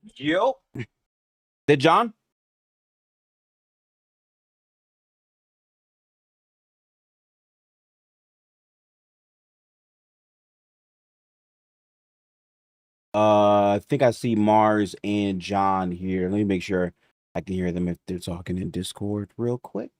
Yo. Did John? I think I see Mars and John here. Let me make sure I can hear them if they're talking in Discord real quick.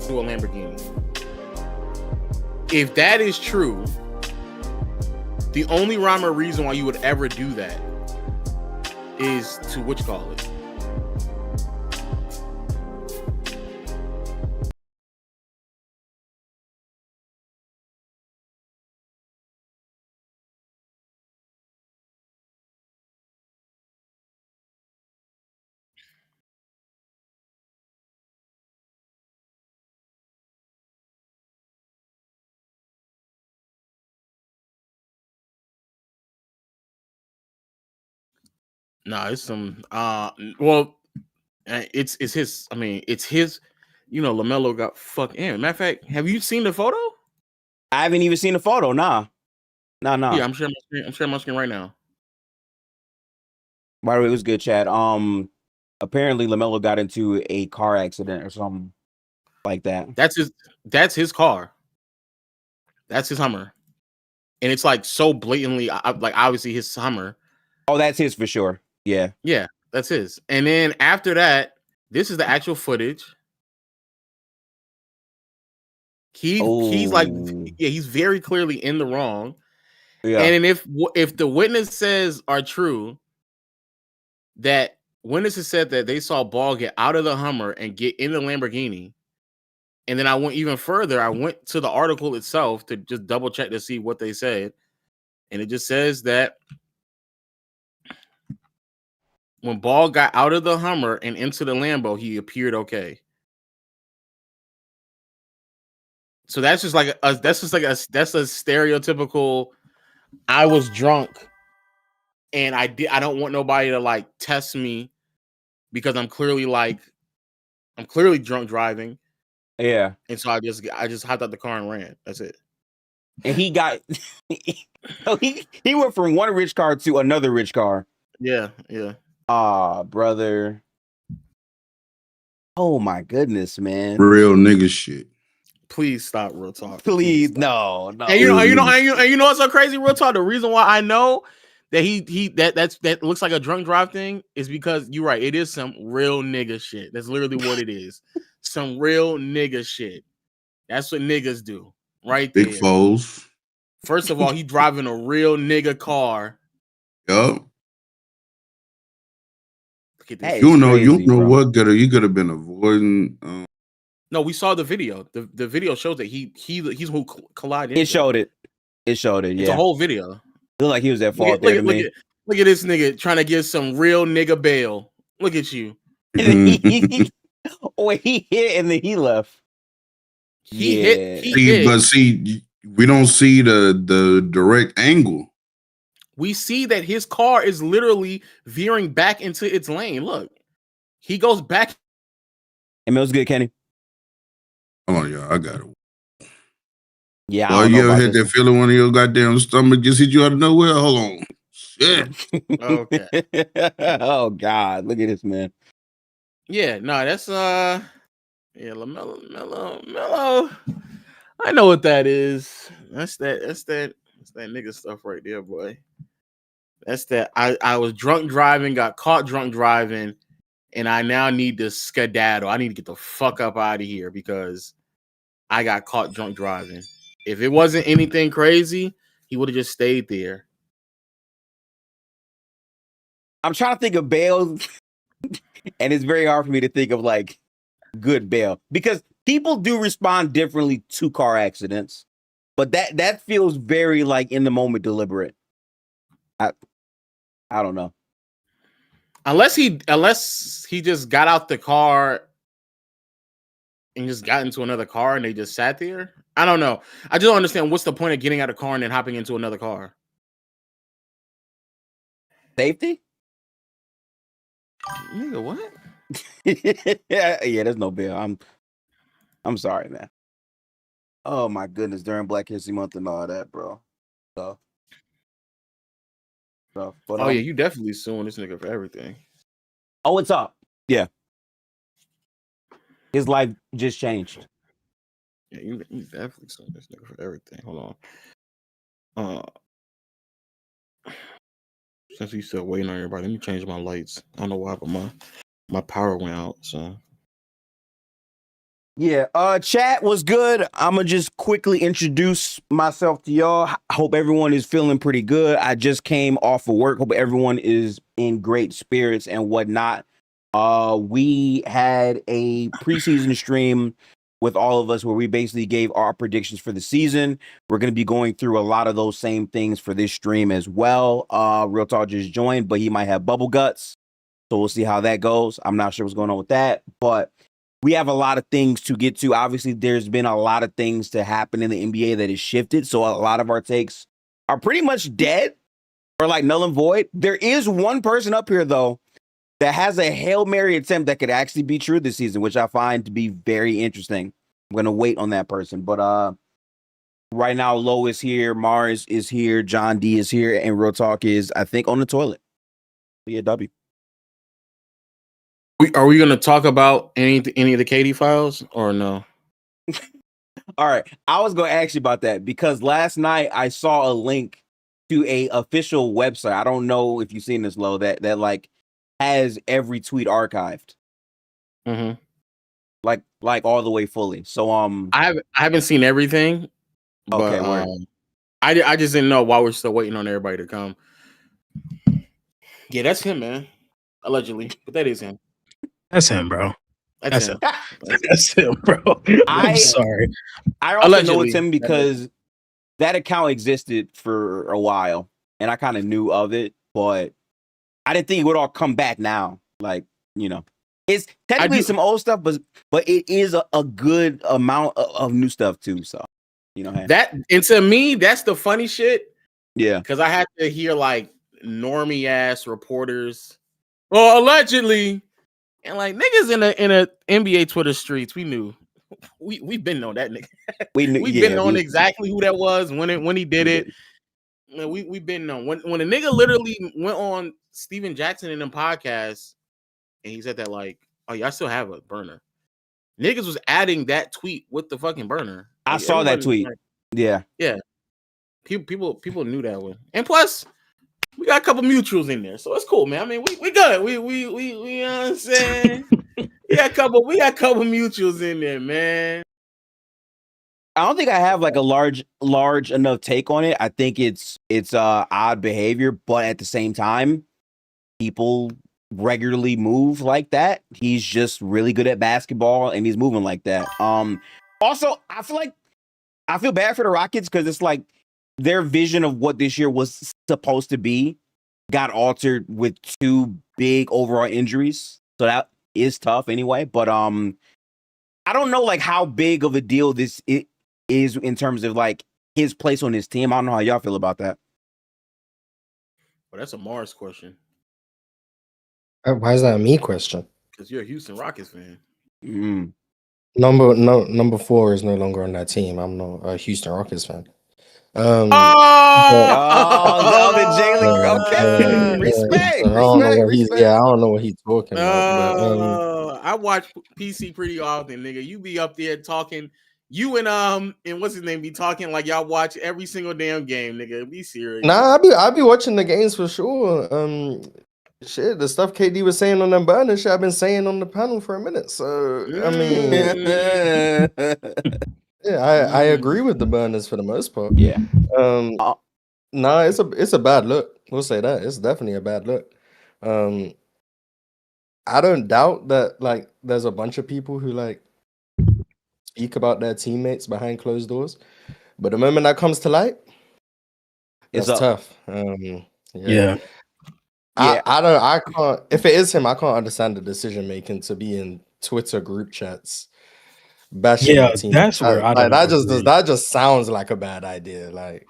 To a Lamborghini. If that is true, the only rhyme or reason why you would ever do that is to what you call it. Nah, it's some well, it's his. I mean, it's his. You know, LaMelo got fucked in. Matter of fact, have you seen the photo? I haven't even seen the photo. Nah. Yeah, I'm sharing my screen right now. By the way, it was good, Chad. Apparently LaMelo got into a car accident or something like that. That's his car. That's his Hummer. And it's like so blatantly like obviously his Hummer. Oh, that's his for sure. Yeah. Yeah, that's his. And then after that, this is the actual footage. He's like, yeah, he's very clearly in the wrong. Yeah. And then if the witness says are true, that witnesses said that they saw Ball get out of the Hummer and get in the Lamborghini. And then I went even further. I went to the article itself to just double check to see what they said. And it just says that when Ball got out of the Hummer and into the Lambo, he appeared okay. So that's just like that's a stereotypical. I was drunk, and I don't want nobody to like test me because I'm clearly drunk driving. Yeah. And so I just hopped out the car and ran. That's it. And he got he went from one rich car to another rich car. Yeah, yeah. Ah, brother. Oh my goodness, man. Real nigga shit. Please stop, real talk. Please no. And you know what's so crazy, real talk? The reason why I know that that looks like a drunk drive thing is because you're right. It is some real nigga shit. That's literally what it is. Some real nigga shit. That's what niggas do, right there. Big foes. First of all, he driving a real nigga car. Yup. Hey, you know what? You could have been avoiding. No, we saw the video. The video shows that he's who collided. It showed it. It showed it. Yeah, it's a whole video. It looked like he was at fault there to me. Look at this nigga trying to get some real nigga bail. Look at you. Wait, he hit and then he left. He hit. But see, we don't see the direct angle. we see that his car is literally veering back into its lane. Look, he goes back. And it was good, Kenny. Hold on, y'all. I got it. Yeah, Boy, I don't know you ever about had this that feeling when your goddamn stomach just hit you out of nowhere? Hold on. Shit. Okay. Oh God, look at this man. Yeah, no, that's yeah, LaMelo. I know what that is. That's that nigga stuff right there, boy. That's that. I was drunk driving, got caught drunk driving, and I now need to skedaddle. I need to get the fuck up out of here because I got caught drunk driving. If it wasn't anything crazy, he would have just stayed there. I'm trying to think of bail, and it's very hard for me to think of like good bail because people do respond differently to car accidents, but that feels very like in the moment deliberate. I don't know. Unless he just got out the car and just got into another car and they just sat there. I don't know. I just don't understand what's the point of getting out of the car and then hopping into another car. Safety? Nigga, what? yeah, there's no bail. I'm sorry, man. Oh my goodness, during Black History Month and all that, bro. So, but oh yeah, you definitely suing this nigga for everything. Oh, it's up. Yeah. His life just changed. Yeah, you definitely suing this nigga for everything. Hold on. Since he's still waiting on everybody, let me change my lights. I don't know why, but my power went out. So yeah, chat was good. I'ma just quickly introduce myself to y'all. I hope everyone is feeling pretty good. I just came off of work. Hope everyone is in great spirits and whatnot. We had a preseason stream with all of us where we basically gave our predictions for the season. We're going to be going through a lot of those same things for this stream as well. Real Talk just joined, but he might have bubble guts. So we'll see how that goes. I'm not sure what's going on with that, but we have a lot of things to get to. Obviously, there's been a lot of things to happen in the NBA that has shifted. So a lot of our takes are pretty much dead or like null and void. There is one person up here, though, that has a Hail Mary attempt that could actually be true this season, which I find to be very interesting. I'm going to wait on that person. But right now, Lo is here, Mars is here, John D is here, and Real Talk is, I think, on the toilet. Yeah, W. are we going to talk about any of the KD files or no? All right. I was going to ask you about that because last night I saw a link to a official website. I don't know if you've seen this, Lo, that like has every tweet archived. Mm-hmm. Like all the way fully. So I haven't seen everything, but okay, I just didn't know why we're still waiting on everybody to come. Yeah, that's him, man. Allegedly, but that is him. That's him, bro. That's him. That's him, bro. I'm sorry. I also know it's him because that account existed for a while, and I kind of knew of it, but I didn't think it would all come back now. Like, you know, it's technically some old stuff, but it is a good amount of new stuff too. So, you know, hey. That, and to me, that's the funny shit. Yeah, because I had to hear like normie ass reporters, well, allegedly, and like niggas in a NBA Twitter streets. We knew, we've been on that nigga. We've been on exactly who that was when he did it. We've been on when a nigga literally went on Steven Jackson in them podcasts and he said that like, oh yeah, I still have a burner. Niggas was adding that tweet with the fucking burner. Like, I saw that tweet. Like, yeah. People knew that one, and plus we got a couple mutuals in there, so it's cool, man. I mean, we good. We you know what I'm saying? we got a couple mutuals in there, man. I don't think I have like a large enough take on it. I think it's odd behavior, but at the same time, people regularly move like that. He's just really good at basketball and he's moving like that. Also, I feel bad for the Rockets because it's like their vision of what this year was supposed to be got altered with two big overall injuries. So that is tough anyway. But I don't know like how big of a deal this is in terms of like his place on his team. I don't know how y'all feel about that. Well, that's a Mars question Why is that a me question? because you're a Houston Rockets fan. Mm. Number 4 is no longer on that team. I'm not a Houston Rockets fan. Oh, the Jalen. Okay, respect, I don't know what respect. I don't know what he's talking about. But I watch PC pretty often, nigga. You be up there talking. You and what's his name be talking like y'all watch every single damn game, nigga. Be serious. nah, I be watching the games for sure. Shit, the stuff KD was saying on them burners, shit I've been saying on the panel for a minute. So I mean, yeah, I agree with the burners for the most part. Yeah. Nah, it's a bad look. We'll say that. It's definitely a bad look. I don't doubt that like there's a bunch of people who like speak about their teammates behind closed doors. But the moment that comes to light, It's that's up. tough. Yeah. I can't if it is him, I can't understand the decision making to be in Twitter group chats. Bashing Yeah, the team. that's where I don't agree. that just sounds like a bad idea. Like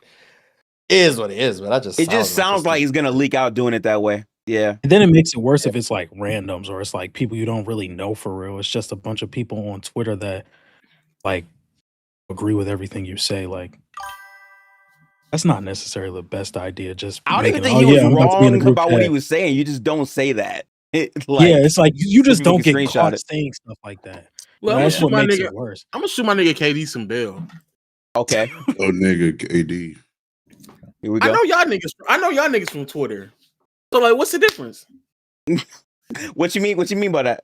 it is what it is, but that just It just sounds like he's gonna leak out doing it that way. Yeah. And then it makes it worse if it's like randoms or it's like people you don't really know for real. It's just a bunch of people on Twitter that like agree with everything you say. Like that's not necessarily the best idea. Just I don't even making, think he was I'm about to be in a wrong group about what he chat. was saying. You just don't say that. Yeah, it's like you just people don't can get screenshot caught it. saying stuff like that. Look, And that's what makes it worse. I'm gonna shoot my nigga KD some bill. Okay. Oh, nigga, KD. Here we I go. know y'all niggas from Twitter. So like, what's the difference? What you mean by that?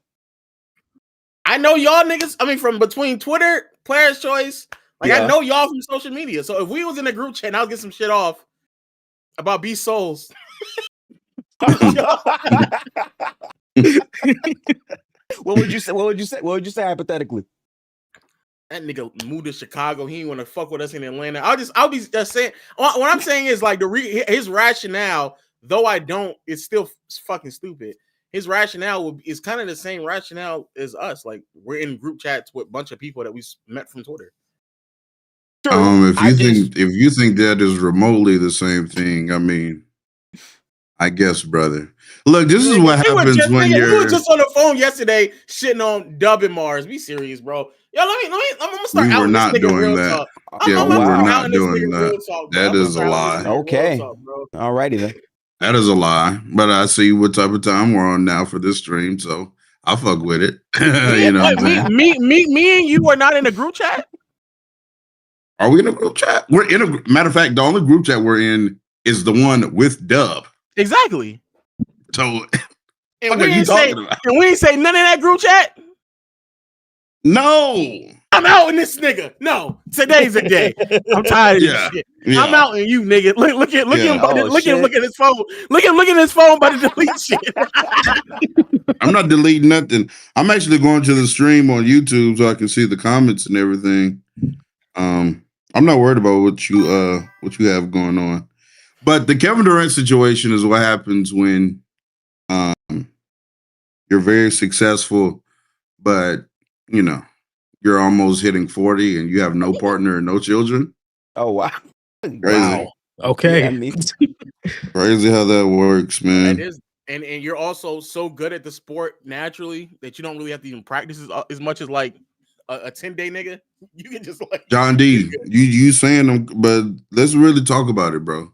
I know y'all niggas. I mean, from between Twitter, Players Choice. Like Yeah. I know y'all from social media. So if we was in a group chat and I'll get some shit off about B Souls. What would you say? What would you say hypothetically? That nigga moved to Chicago. He didn't want to fuck with us in Atlanta. I'll be just saying. What I'm saying is like his rationale, though I don't, it's still fucking stupid. His rationale is kind of the same rationale as us. Like we're in group chats with a bunch of people that we met from Twitter. If you think that is remotely the same thing, I mean, I guess, brother. Look, this is what happens when we you're. were just on the phone yesterday, shitting on Dub and Mars. Be serious, bro. Yo, I'm gonna start We were out not this nigga doing real that. talk. Yeah, we were not doing Real that. talk, bro. That is a lie. Okay. Talk, bro. Alrighty then. That is a lie. But I see what type of time we're on now for this stream, so I fuck with it. You know what I'm saying? Me and you are not in a group chat. Are we in a group chat? We're in a matter of fact, the only group chat we're in is the one with Dub. Exactly. So and we ain't say none of that group chat. No. I'm out in this nigga. No, today's a day. I'm tired of this shit. Yeah. I'm out in you, nigga. Look at him. Look at his phone. Look at his phone by the delete shit. I'm not deleting nothing. I'm actually going to the stream on YouTube so I can see the comments and everything. I'm not worried about what you have going on. But the Kevin Durant situation is what happens when you're very successful, but you know, you're almost hitting 40 and you have no partner and no children. Oh wow. Crazy. Wow. Okay. Yeah, crazy how that works, man. That is, and you're also so good at the sport naturally that you don't really have to even practice as much as like a 10-day nigga. You can just like John D. You saying them, but let's really talk about it, bro.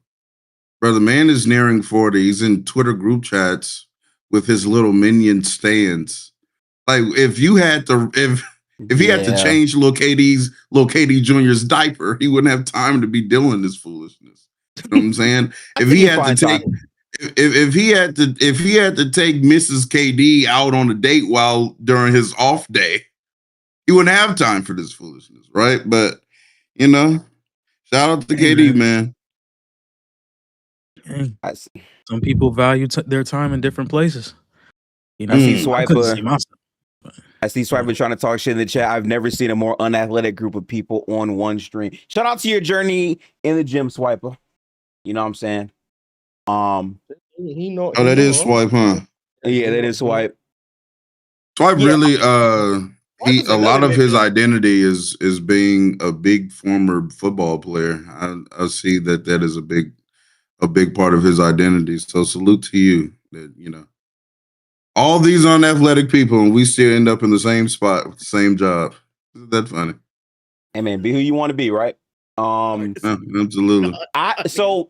Bro, the man is nearing 40. He's in Twitter group chats with his little minion stands. Like if he had to change Lil KD Jr.'s diaper, he wouldn't have time to be doing this foolishness. You know what I'm saying? if he had to take Mrs. KD out on a date during his off day, he wouldn't have time for this foolishness, right? But you know, shout out to KD, man. Some people value their time in different places. You know, I see Swiper trying to talk shit in the chat. I've never seen a more unathletic group of people on one stream. Shout out to your journey in the gym, Swiper. You know what I'm saying? That is Swipe, huh? Yeah, that is Swipe. Swipe really a lot of his identity is being a big former football player. I see that is a big a big part of his identity. So salute to you that, all these unathletic people and we still end up in the same spot with the same job. Isn't that funny? Hey man, be who you want to be, right? Absolutely. So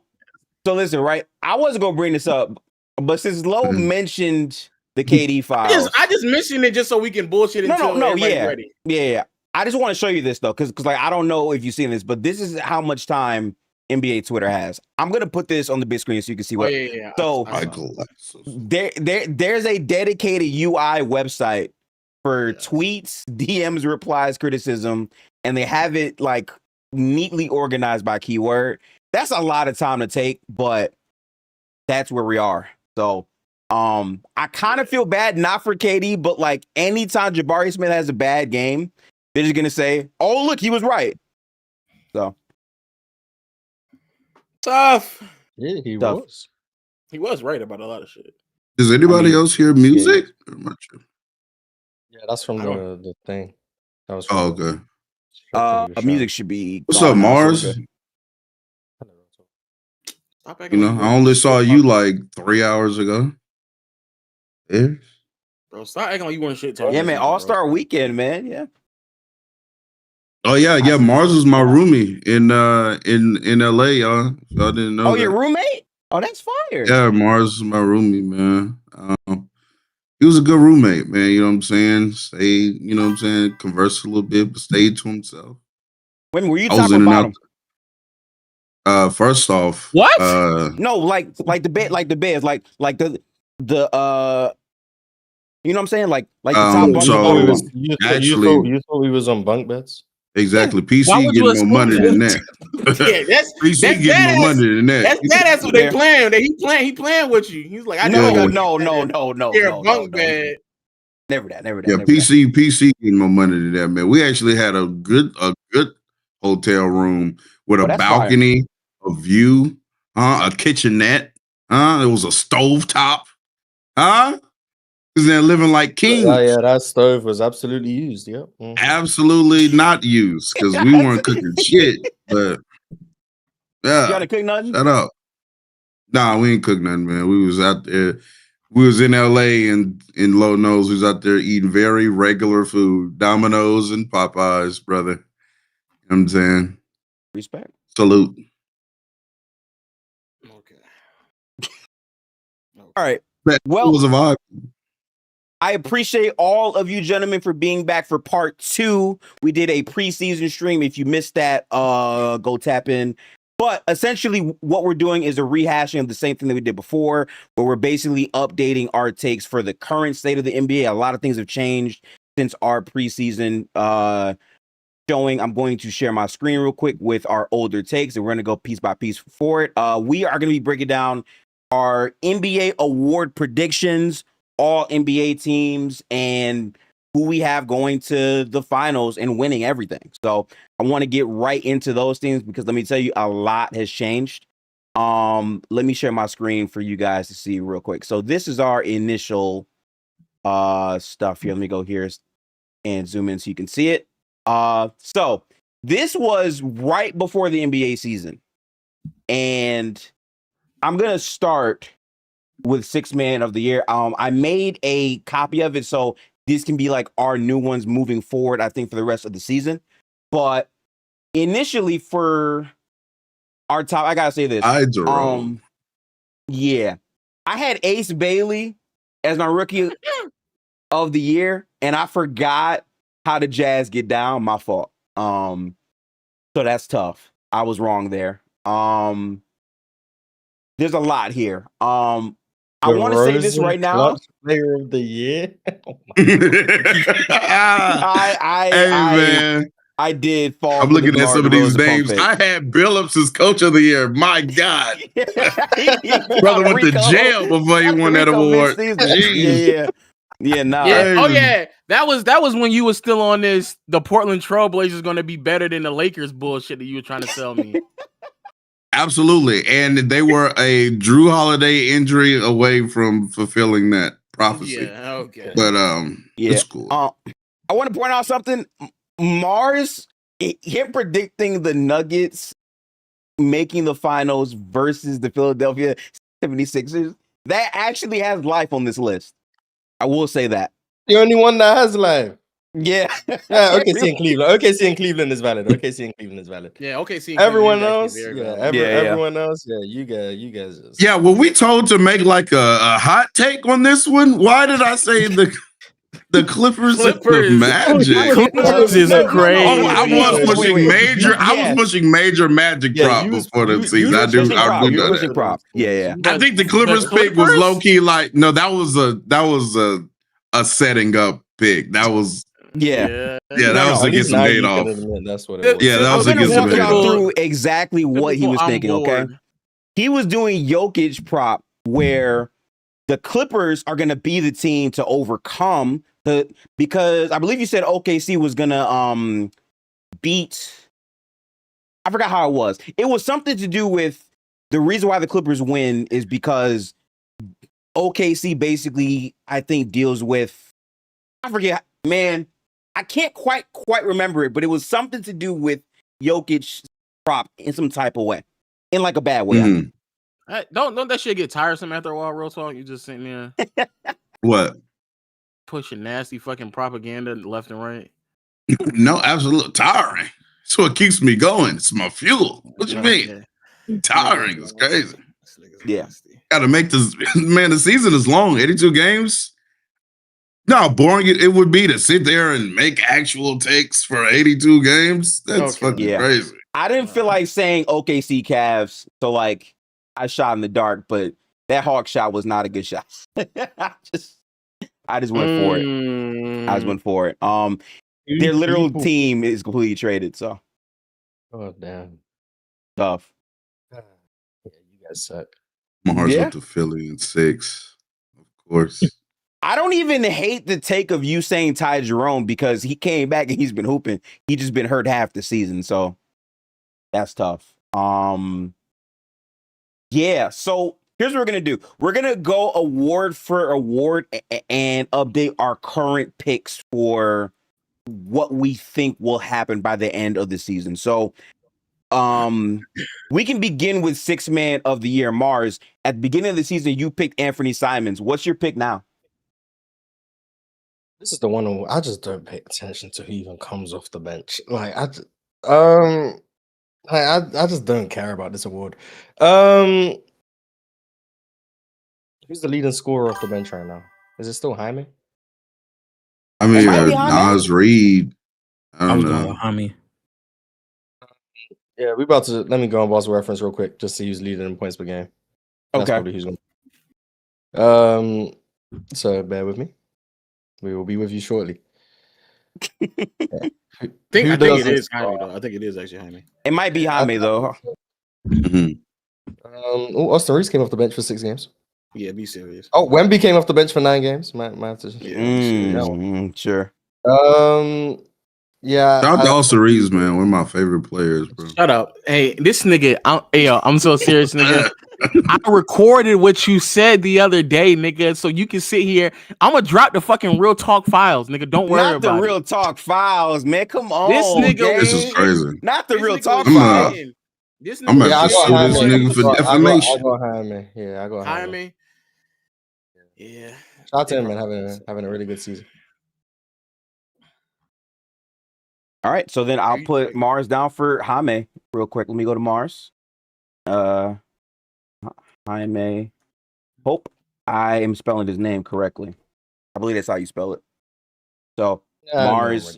listen, right? I wasn't gonna bring this up, but since Lo mentioned the KD files, I just mentioned it just so we can bullshit until everybody's ready. Yeah. I just want to show you this though, because like I don't know if you've seen this, but this is how much time NBA Twitter has. I'm gonna put this on the big screen so you can see what. Yeah. So there's a dedicated UI website for tweets, DMs, replies, criticism, and they have it like neatly organized by keyword. That's a lot of time to take, but that's where we are. So I kind of feel bad, not for KD, but like anytime Jabari Smith has a bad game, they're just gonna say, "Oh, look, he was right." So tough. Yeah, he Tough. was. He was right about a lot of shit. Does anybody else hear music? Yeah, that's from the thing. That was from okay. Music should be. What's up, Mars? I only saw you like 3 hours ago. Yeah. Bro, stop acting like you want shit talking. Yeah, man. All-Star Weekend, man. Yeah. Oh yeah. Mars was my roomie in LA, y'all. Y'all didn't know. Oh, your roommate? Oh, that's fire. Yeah, Mars is my roomie, man. He was a good roommate, man. You know what I'm saying? Stayed, conversed a little bit, but stayed to himself. Wait, were you top or bottom? First off, what? No, like the beds, like the you know what I'm saying? Like the top bunk. You thought we was on bunk beds? Exactly. PC getting more money than that. That's PC getting more money than that. That's what they playing. He playing with you. He's like, no. Bunk bed. Never that. Yeah, PC getting more money than that, man. We actually had a good hotel room with a balcony, a view, a kitchenette, it was a stovetop, they're living like kings. Yeah, that stove was absolutely used. Yep. Mm-hmm. Absolutely not used because we weren't cooking shit. But yeah, you gotta cook nothing. Shut up. Nah, we ain't cook nothing, man. We was out there. We was in LA and in Low Nose. We was out there eating very regular food, Domino's and Popeyes, brother. You know what I'm saying? Respect. Salute. Okay. All right. Well, it was a vibe. I appreciate all of you gentlemen for being back for part 2. We did a preseason stream. If you missed that, go tap in. But essentially what we're doing is a rehashing of the same thing that we did before, but we're basically updating our takes for the current state of the NBA. A lot of things have changed since our preseason showing. I'm going to share my screen real quick with our older takes, and we're going to go piece by piece for it. We are going to be breaking down our NBA award predictions, all NBA teams, and who we have going to the finals and winning everything. So I want to get right into those things because let me tell you, a lot has changed. Let me share my screen for you guys to see real quick. So this is our initial stuff here. Let me go here and zoom in so you can see it. So this was right before the NBA season, and I'm gonna start with 6th Man of the Year. I made a copy of it so this can be like our new ones moving forward, I think, for the rest of the season. But initially for our top, I gotta say this. Yeah. I had Ace Bailey as my rookie of the year, and I forgot how the Jazz get down. My fault. So that's tough. I was wrong there. There's a lot here. I want to say this right now. Player of the year. I did fall. I'm looking at some of these names. I had Billups as coach of the year. My God. Brother went to jail before he won that award. Yeah, nah. Yeah. Oh yeah. That was when you were still on this. The Portland Trailblazers going to be better than the Lakers bullshit that you were trying to sell me. Absolutely. And they were a Drew Holiday injury away from fulfilling that prophecy. Yeah, okay. But it's cool. I want to point out something. Mars, him predicting the Nuggets making the finals versus the Philadelphia 76ers, that actually has life on this list. I will say that. The only one that has life. Yeah. Yeah, OKC and Cleveland. OKC and Cleveland is valid. OKC and Cleveland is valid. Yeah, okay. See, Everyone else, valid. everyone else, you guys. Just... Yeah, were we told to make like a hot take on this one? Why did I say the Clippers and the Magic? Clippers is crazy. Oh, I was pushing major. I was Yes. pushing major Magic prop before the season. I do know that. Prop. Yeah. I think the Clippers pick was low key like no, that was a setting up pick. That was Yeah. That was against some date off. That's what it was. Yeah, that was against some walk date y'all off. through exactly what he was thinking. Okay, he was doing Jokic prop where the Clippers are going to be the team to overcome because I believe you said OKC was going to beat. I forgot how it was. It was something to do with the reason why the Clippers win is because OKC basically, I think, deals with. I forget, man. I can't quite remember it, but it was something to do with Jokic prop in some type of way, in like a bad way. Mm-hmm. Don't that shit get tiresome after a while? Real talk, you just sitting there. What? Pushing nasty fucking propaganda left and right. No, absolutely tiring. It's what keeps me going. It's my fuel. What you mean? Tiring is crazy. Yeah. Got to make this, man. The season is long. 82 games. No, how boring it would be to sit there and make actual takes for 82 games. That's fucking crazy. I didn't feel like saying OKC Cavs, so like I shot in the dark, but that Hawk shot was not a good shot. I just went for it. I just went for it. Their literal team is completely traded, so. Oh damn. Tough. Yeah, you guys suck. Mars went to Philly in 6, of course. I don't even hate the take of you saying Ty Jerome because he came back and he's been hooping. He just been hurt half the season, so that's tough. Yeah, so here's what we're gonna do. We're gonna go award for award and update our current picks for what we think will happen by the end of the season. So we can begin with 6th man of the year, Mars. At the beginning of the season, you picked Anthony Simons. What's your pick now? This is the one who I just don't pay attention to who even comes off the bench. Like I just don't care about this award. Who's the leading scorer off the bench right now? Is it still Jaime? I mean, Nas Reed. I don't know. Jaime. Yeah, we about to let me go on Boss Reference real quick, just see who's leading in points per game. That's probably who's going. So bear with me. We will be with you shortly. I think it is Jaime though. I think it is actually Jaime. It might be Jaime though. Austin Reeves came off the bench for 6 games. Yeah, be serious. Oh, Wemby came off the bench for 9 games. Might have to. Sure. Yeah. Shout out to Austin Reeves, man. One of my favorite players, bro. Shut up. Hey, this nigga, I'm so serious, nigga. I recorded what you said the other day, nigga, so you can sit here. I'm gonna drop the fucking Real Talk files, nigga. Don't worry about it. Not the Real Talk files, man. Come on. This is crazy. Not the Real Talk files. I'm gonna sue this nigga for defamation. I go Jaime. Yeah, I go Jaime. Yeah. Shout out to him, man, having a really good season. All right, so then I'll put Mars down for Jaime real quick. Let me go to Mars. Jaime. Hope I am spelling his name correctly. I believe that's how you spell it. So Mars.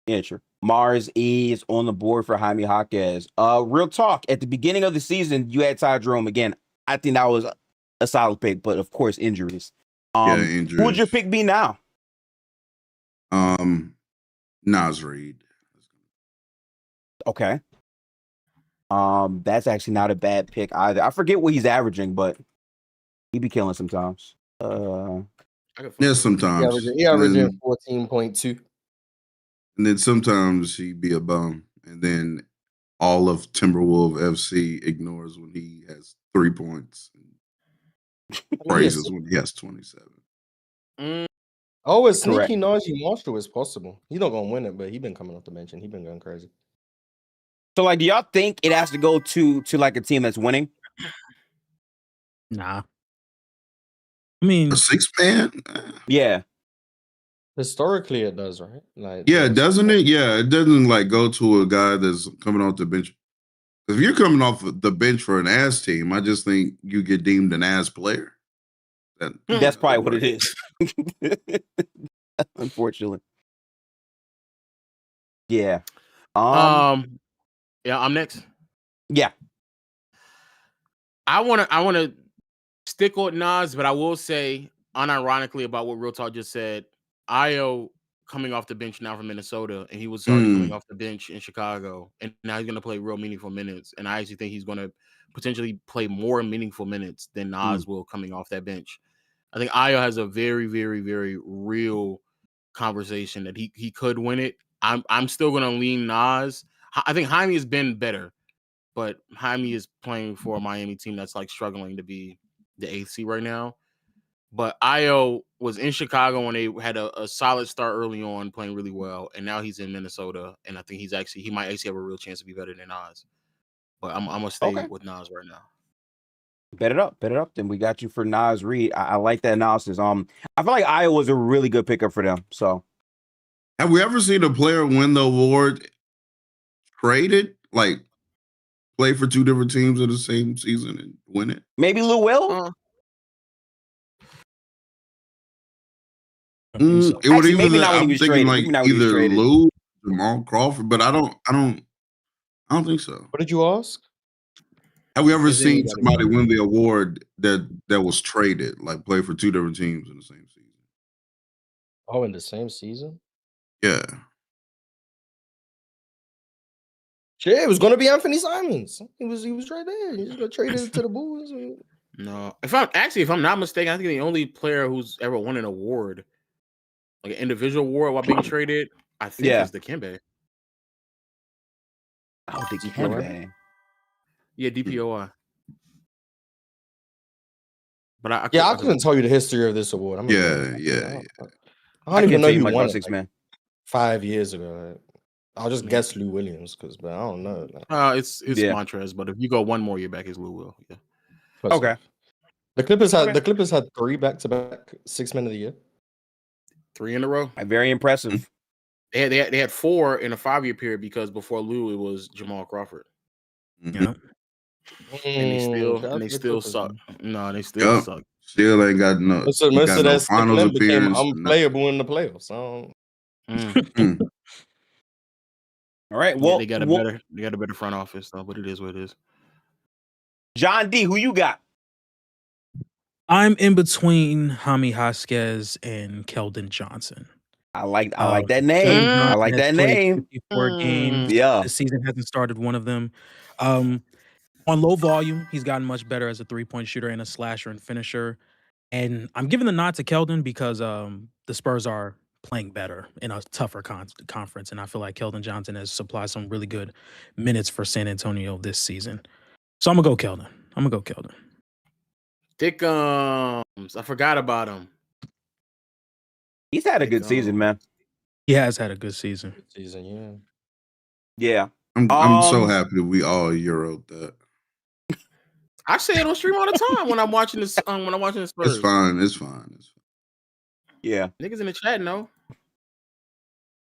Yeah, sure. Mars is on the board for Jaime Jaquez. Real talk. At the beginning of the season, you had Ty Jerome again. I think that was a solid pick, but of course, injuries. Injuries. Who would your pick be now? Nas Reed. Okay. That's actually not a bad pick either. I forget what he's averaging, but he be killing sometimes. Yeah, sometimes. He averaging 14.2. And then sometimes he be a bum. And then all of Timberwolf FC ignores when he has 3 points. Praises when he has 27. Oh, it's sneaky Najee Marshall is possible. He's not gonna win it, but he's been coming off the bench and he's been going crazy. So, like, do y'all think it has to go to like a team that's winning? Nah. I mean, A 6-man? Yeah. Historically, it does, right? Like, Yeah, doesn't it? Yeah, it doesn't like go to a guy that's coming off the bench. If you're coming off the bench for an ass team, I just think you get deemed an ass player. That's probably what it is. Unfortunately. Yeah. Yeah, I'm next. Yeah. I wanna stick with Nas, but I will say unironically about what Real Talk just said. Io coming off the bench now from Minnesota, and he was already coming off the bench in Chicago, and now he's gonna play real meaningful minutes. And I actually think he's gonna potentially play more meaningful minutes than Nas will coming off that bench. I think Io has a very, very, very real conversation that he could win it. I'm still gonna lean Nas. I think Jaime has been better, but Jaime is playing for a Miami team that's like struggling to be the 8th seed right now. But Io was in Chicago when they had a solid start early on, playing really well, and now he's in Minnesota, and I think he might actually have a real chance to be better than Nas. But I'm gonna stay with Nas right now. Bet it up. Then we got you for Nas Reed. I like that analysis. I feel like Io was a really good pickup for them. So, have we ever seen a player win the award traded? Like, play for two different teams in the same season and win it? Maybe Lou Will? It would Actually, either maybe not when he I'm was thinking traded. like Maybe not when he was either traded. Lou, Jamal Crawford, but I don't think so. What did you ask? Have we ever Is seen anybody- somebody win the award that was traded, like play for two different teams in the same season? Oh, in the same season? Yeah. Shit, it was gonna be Anthony Simons. He was right there. He just got traded to the Bulls. No, if I'm not mistaken, I think the only player who's ever won an award, like an individual award while being traded, I think is Dikembe. Oh, Dikembe. Yeah, DPOI. But I couldn't tell you the history of this award. I don't even know who won it. 6 man. 5 years ago. I'll just guess Lou Williams but I don't know. It's Montrez, but if you go one more year back, it's Lou Will. Yeah. Okay. The Clippers had 3 back-to-back 6 men of the year. 3 in a row. Very impressive. They had 4 in a 5-year period because before Lou it was Jamal Crawford. Yeah. And they still suck. No, they still suck. Still ain't got no. Most of that finals became unplayable in the playoffs. All right. Well, they got a better front office though, but it is what it is. John D, who you got? I'm in between Jaime Jaquez and Keldon Johnson. I like that name. I like that name. 54 games. Yeah. The season hasn't started one of them. On low volume, he's gotten much better as a 3-point shooter and a slasher and finisher. And I'm giving the nod to Keldon because the Spurs are playing better in a tougher conference. And I feel like Keldon Johnson has supplied some really good minutes for San Antonio this season. So I'm going to go Keldon. Dickums. I forgot about him. He's had a good season, man. He has had a good season. Yeah. I'm so happy that we all Euroed that. I say it on stream all the time when I'm watching this. When I'm watching the Spurs. It's fine. Yeah. Niggas in the chat know.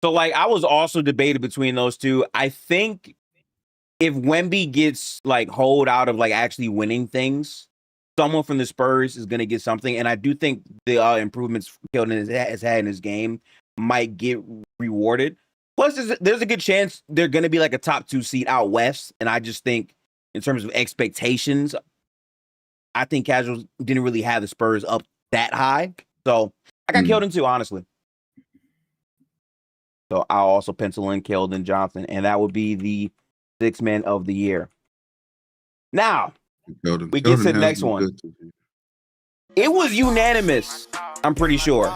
So, like, I was also debated between those two. I think if Wemby gets like hold out of like actually winning things, someone from the Spurs is going to get something. And I do think the improvements Keldon has had in his game might get rewarded. Plus, there's a good chance they're going to be like a top 2 seed out west. And I just think in terms of expectations, I think casuals didn't really have the Spurs up that high. So I got Keldon too, honestly. So I'll also pencil in Keldon Johnson, and that would be the 6 man of the year. Now, we get to the next one. It was unanimous, I'm pretty sure.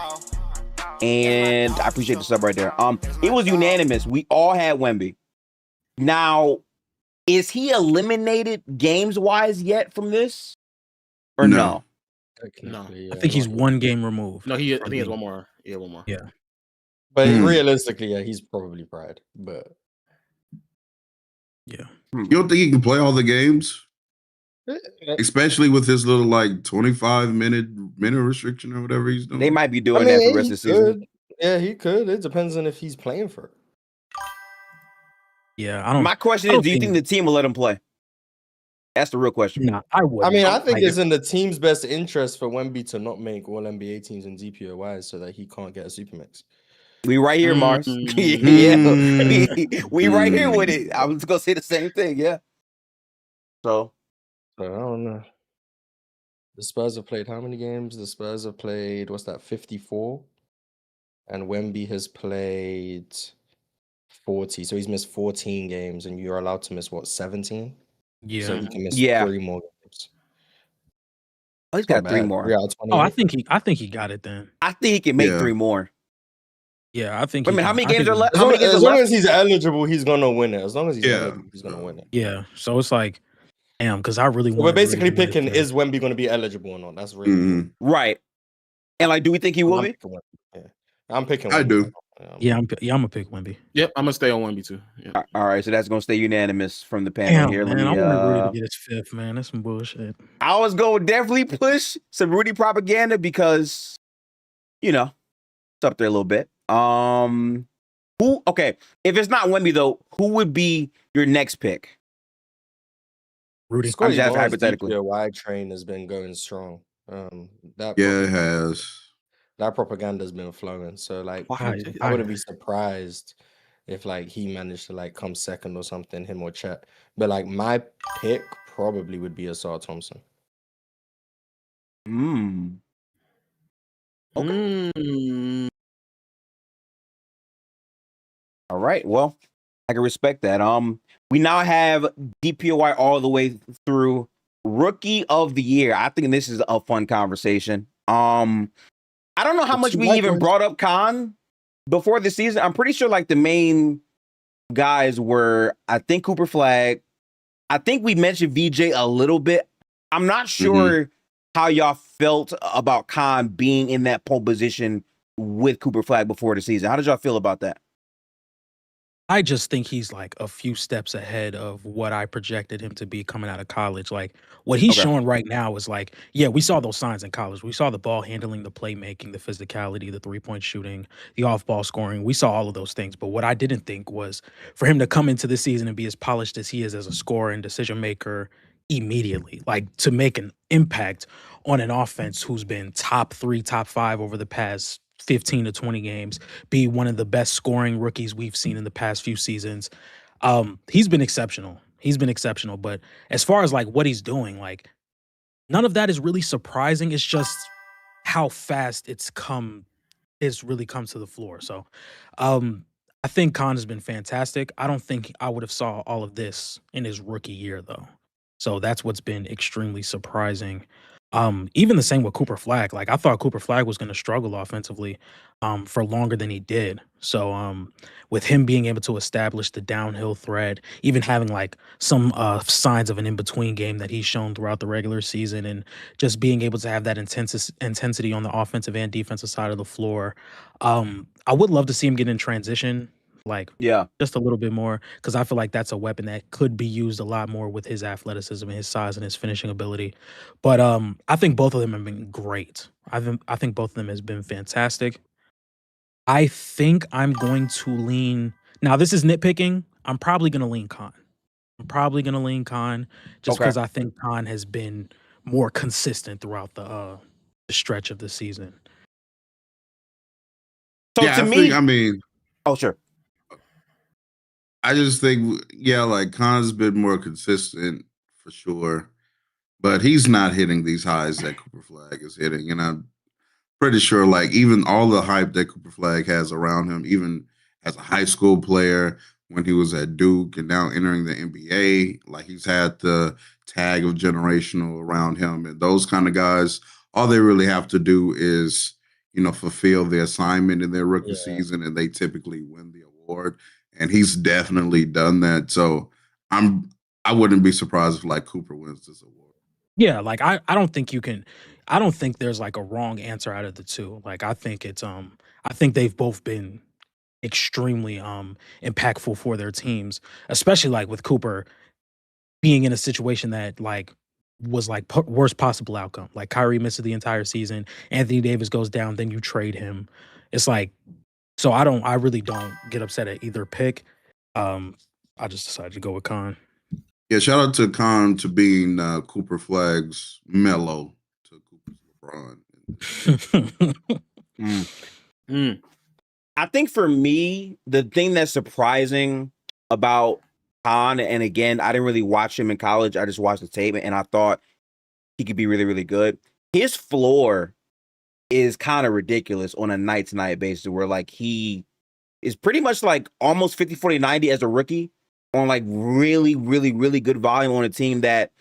And I appreciate the sub right there. It was unanimous. We all had Wemby. Now, is he eliminated games-wise yet from this? Or no? No. I think he's 1 game removed. No, I think he has one more. Yeah, one more. Yeah. But realistically, he's probably Pride. But Yeah. You don't think he can play all the games? Especially with his little like 25-minute restriction or whatever he's doing. They might be doing that for the rest of the season. Yeah, he could. It depends on if he's playing for it. Yeah, I don't. My question is, do you think the team will let him play? That's the real question. No, I would. I mean, I think it's in the team's best interest for Wemby to not make all NBA teams in DPOY so that he can't get a supermax. We right here, Mars. Yeah, we right here with it. I was gonna say the same thing. Yeah. So I don't know. The Spurs have played how many games? The Spurs have played, what's that, 54? And Wemby has played 40. So he's missed 14 games, and you're allowed to miss, what, 17? Yeah. So he can miss 3 more games. Oh, he's got 3 more. 3 out of 20. Oh, I think he got it then. I think he can make 3 more. Yeah, I think. Wait a minute, how many games are left? As long as he's eligible, he's gonna win it. As long as he's eligible, he's gonna win it. Yeah. So it's like, damn, because I really want. We're basically picking is Wemby going to be eligible or not. That's really right. And like, do we think he will be? I'm picking Wemby. I do. Yeah, I'm gonna pick Wemby. Yep, I'm gonna stay on Wemby too. Yep. All right, so that's gonna stay unanimous from the panel here. Man, I want Rudy to get his 5th, man. That's some bullshit. I was gonna definitely push some Rudy propaganda because, you know, it's up there a little bit. Okay, if it's not Wemby though, who would be your next pick? Rudy. I'm just hypothetically. The Y train has been going strong. It has. That propaganda has been flowing. So like, I wouldn't be surprised if like he managed to like come second or something, him or Chet. But like my pick probably would be Asar Thompson. Okay. All right. Well, I can respect that. We now have DPOY all the way through Rookie of the Year. I think this is a fun conversation. I don't know how much we even brought up Khan before the season. I'm pretty sure like the main guys were, I think, Cooper Flag. I think we mentioned VJ a little bit. I'm not sure how y'all felt about Khan being in that pole position with Cooper Flag before the season. How did y'all feel about that? I just think he's like a few steps ahead of what I projected him to be coming out of college. Like what he's showing right now is like, yeah, we saw those signs in college. We saw the ball handling, the playmaking, the physicality, the 3-point shooting, the off-ball scoring. We saw all of those things. But what I didn't think was for him to come into the season and be as polished as he is as a scorer and decision maker immediately, like to make an impact on an offense who's been top 3, top 5 over the past 15 to 20 games, be one of the best scoring rookies we've seen in the past few seasons. He's been exceptional. But as far as like what he's doing, like none of that is really surprising. It's just how fast it's really come to the floor. So I think Khan has been fantastic. I don't think I would have saw all of this in his rookie year though. So that's what's been extremely surprising. Even the same with Cooper Flag. Like I thought Cooper Flag was going to struggle offensively for longer than he did. So with him being able to establish the downhill threat, even having like some signs of an in-between game that he's shown throughout the regular season, and just being able to have that intensity on the offensive and defensive side of the floor. I would love to see him get in transition, like just a little bit more, because I feel like that's a weapon that could be used a lot more with his athleticism and his size and his finishing ability. But I think both of them have been great. I think both of them has been fantastic. I think I'm going to lean. Now this is nitpicking. I'm probably going to lean Khan. Just because I think Khan has been more consistent throughout the stretch of the season. So to me, sure. I just think, like Khan's been more consistent for sure, but he's not hitting these highs that Cooper Flag is hitting. And I'm pretty sure, like, even all the hype that Cooper Flag has around him, even as a high school player, when he was at Duke and now entering the NBA, like he's had the tag of generational around him. And those kind of guys, all they really have to do is, fulfill the assignment in their rookie season, and they typically win the award. And he's definitely done that. So I wouldn't be surprised if like Cooper wins this award. Yeah, like I don't think there's like a wrong answer out of the two. Like I think it's I think they've both been extremely impactful for their teams, especially like with Cooper being in a situation that like was like worst possible outcome. Like Kyrie misses the entire season, Anthony Davis goes down, then you trade him. It's like, so I really don't get upset at either pick. I just decided to go with Khan. Yeah, shout out to Khan to being Cooper Flag's mellow to Cooper's LeBron. I think for me, the thing that's surprising about Khan, and again, I didn't really watch him in college. I just watched the tape, and I thought he could be really, really good. His floor is kind of ridiculous on a night-to-night basis, where like he is pretty much like almost 50, 40, 90 as a rookie on like really, really, really good volume on a team that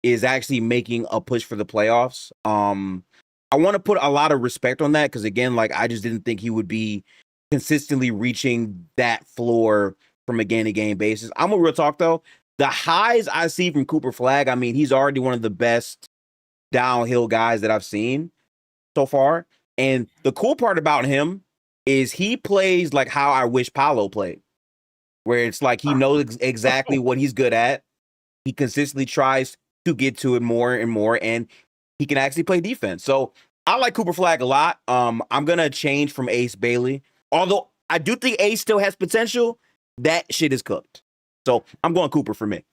is actually making a push for the playoffs. I want to put a lot of respect on that because again, like I just didn't think he would be consistently reaching that floor from a game-to-game basis. I'm a real talk though. The highs I see from Cooper Flag, I mean, he's already one of the best downhill guys that I've seen so far. And the cool part about him is he plays like how I wish Paolo played, where it's like he knows exactly what he's good at. He consistently tries to get to it more and more, and he can actually play defense. So I like Cooper Flag a lot. I'm gonna change from Ace Bailey, although I do think Ace still has potential. That shit is cooked. So I'm going Cooper for me.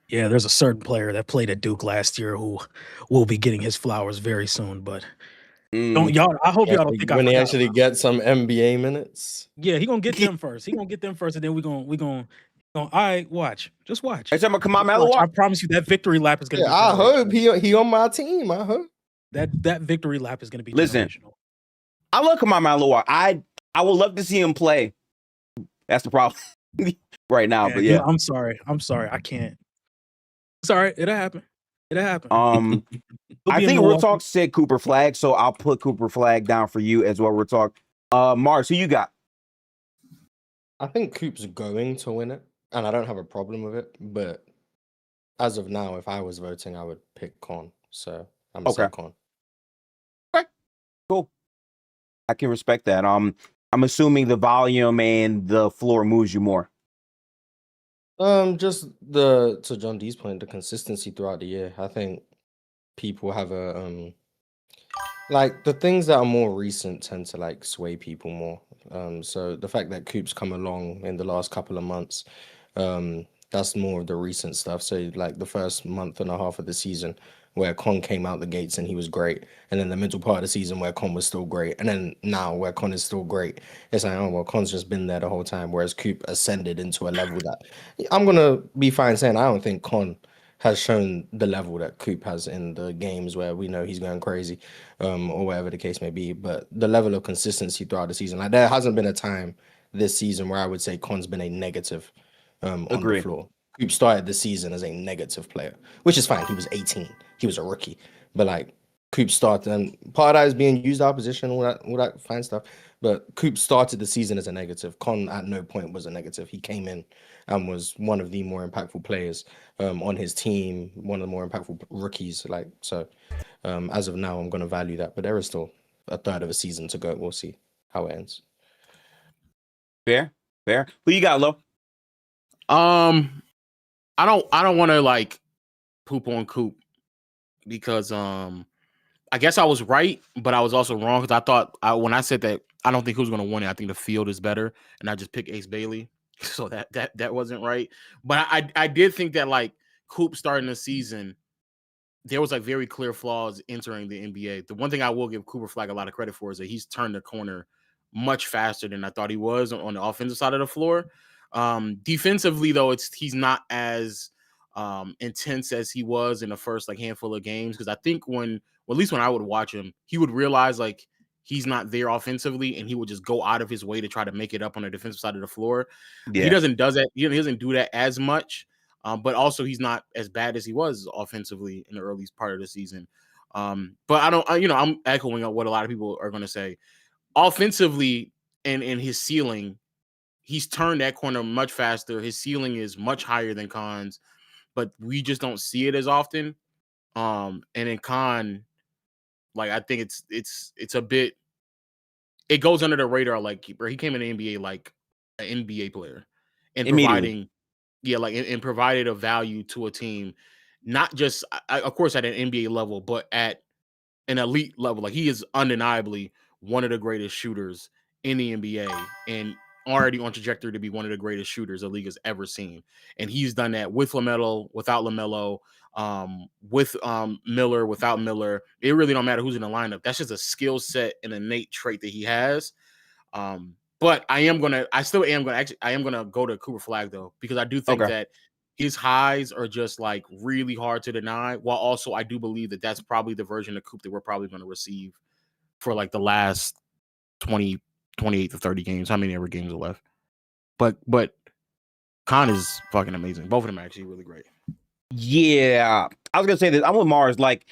Yeah, there's a certain player that played at Duke last year who will be getting his flowers very soon. But don't y'all. I hope y'all don't think when I he forgot actually about get some NBA minutes. Yeah, he gonna get them first. He gonna get them first, and then we gonna. All right, watch. Just watch. Are you talking about Just LaMelo? watch. I promise you that victory lap is gonna be. I hope generational. he on my team. I hope that victory lap is gonna be Listen, generational. I love LaMelo. I would love to see him play. That's the problem right now. Yeah, but yeah, I'm sorry. I can't. Sorry, it'll happen. I think Real Talk said Cooper Flag, so I'll put Cooper Flag down for you as well. Real Talk. Mars, who you got? I think Coop's going to win it, and I don't have a problem with it. But as of now, if I was voting, I would pick Con. So I'm gonna say Con. Okay, cool. I can respect that. I'm assuming the volume and the floor moves you more. Just to John D's point, the consistency throughout the year. I think people have a like the things that are more recent tend to like sway people more. So the fact that Coop's come along in the last couple of months, that's more of the recent stuff. So like the first month and a half of the season where Con came out the gates and he was great, and then the middle part of the season where Con was still great, and then now where Con is still great. It's like, oh well, Con's just been there the whole time, whereas Coop ascended into a level that I'm gonna be fine saying I don't think Con has shown the level that Coop has in the games where we know he's going crazy, or whatever the case may be. But the level of consistency throughout the season, like there hasn't been a time this season where I would say Con's been a negative on the floor. Coop started the season as a negative player, which is fine. He was 18. He was a rookie. But like Coop started, and part of that is being used out of position, all that fine stuff. But Coop started the season as a negative. Con at no point was a negative. He came in and was one of the more impactful players on his team, one of the more impactful rookies. Like so, as of now, I'm going to value that. But there is still a third of a season to go. We'll see how it ends. Fair. Who you got, Lo? I don't want to like poop on Coop because I guess I was right, but I was also wrong because I thought when I said that I don't think who's going to win it, I think the field is better, and I just picked Ace Bailey, so that wasn't right. But I did think that like Coop starting the season, there was like very clear flaws entering the NBA. The one thing I will give Cooper Flag a lot of credit for is that he's turned the corner much faster than I thought he was on the offensive side of the floor. Defensively, though, he's not as intense as he was in the first like handful of games, because I think at least when I would watch him, he would realize like he's not there offensively, and he would just go out of his way to try to make it up on the defensive side of the floor. Yeah. He doesn't do that as much. But also he's not as bad as he was offensively in the early part of the season. But I'm echoing what a lot of people are going to say. Offensively and in his ceiling, he's turned that corner much faster. His ceiling is much higher than Khan's, but we just don't see it as often. And in Khan, like I think it's a bit. it goes under the radar. Like he came in the NBA like an NBA player and Immediately. providing, and provided a value to a team, not just of course at an NBA level, but at an elite level. Like he is undeniably one of the greatest shooters in the NBA and already on trajectory to be one of the greatest shooters the league has ever seen. And he's done that with LaMelo, without LaMelo, with Miller, without Miller. It really don't matter who's in the lineup. That's just a skill set and innate trait that he has. But I am gonna go to Cooper Flag though, because I do think that his highs are just like really hard to deny. While also I do believe that that's probably the version of Coop that we're probably going to receive for like the last 28 to 30 games. How many ever games are left? But Khan is fucking amazing. Both of them are actually really great. Yeah, I was gonna say this. I'm with Mars. Like,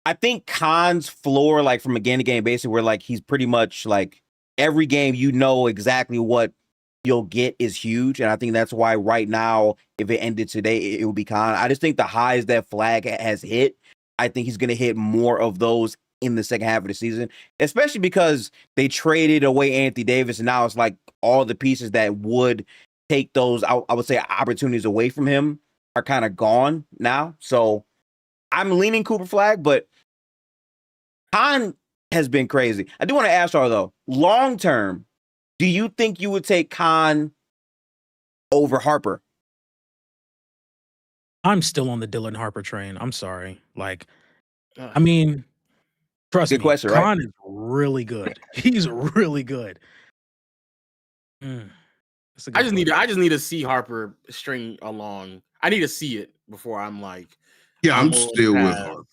I think Khan's floor, like from a game to game basis, where like he's pretty much like every game, you know exactly what you'll get is huge, and I think that's why right now, if it ended today, it would be Khan. I just think the highs that Flag has hit, I think he's gonna hit more of those in the second half of the season, especially because they traded away Anthony Davis, and now it's like all the pieces that would take those, I would say, opportunities away from him are kind of gone now. So I'm leaning Cooper Flag, but Khan has been crazy. I do want to ask y'all though, long term, do you think you would take Khan over Harper? I'm still on the Dylan Harper train. I'm sorry. Like, I mean, trust Good me, question, Khan right? is really good. He's really good. That's a good I just need question. to see Harper string along. I need to see it before I'm like, Yeah, I'm willing to still with pass. Harper.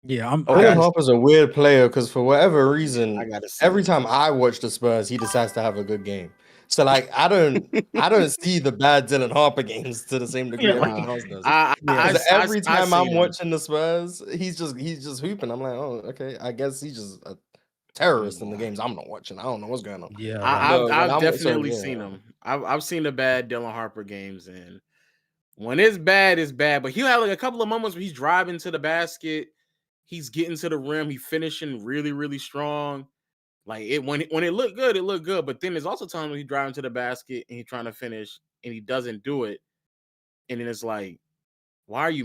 Yeah, I'm. Okay. Dylan Harper's a weird player because for whatever reason, I gotta see every it. time I watch the Spurs, he decides to have a good game. So like I don't see the bad Dylan Harper games to the same degree everyone else does. Because every time I'm watching the Spurs, he's just hooping. I'm like, oh, okay. I guess he's just a terrorist in the games I'm not watching. I don't know what's going on. Yeah, I've definitely seen him. I've seen the bad Dylan Harper games, and when it's bad, it's bad. But he'll have like a couple of moments where he's driving to the basket, he's getting to the rim, he's finishing really, really strong. Like it when it looked good, it looked good. But then there's also times when he's driving to the basket and he's trying to finish and he doesn't do it. And then it's like, why are you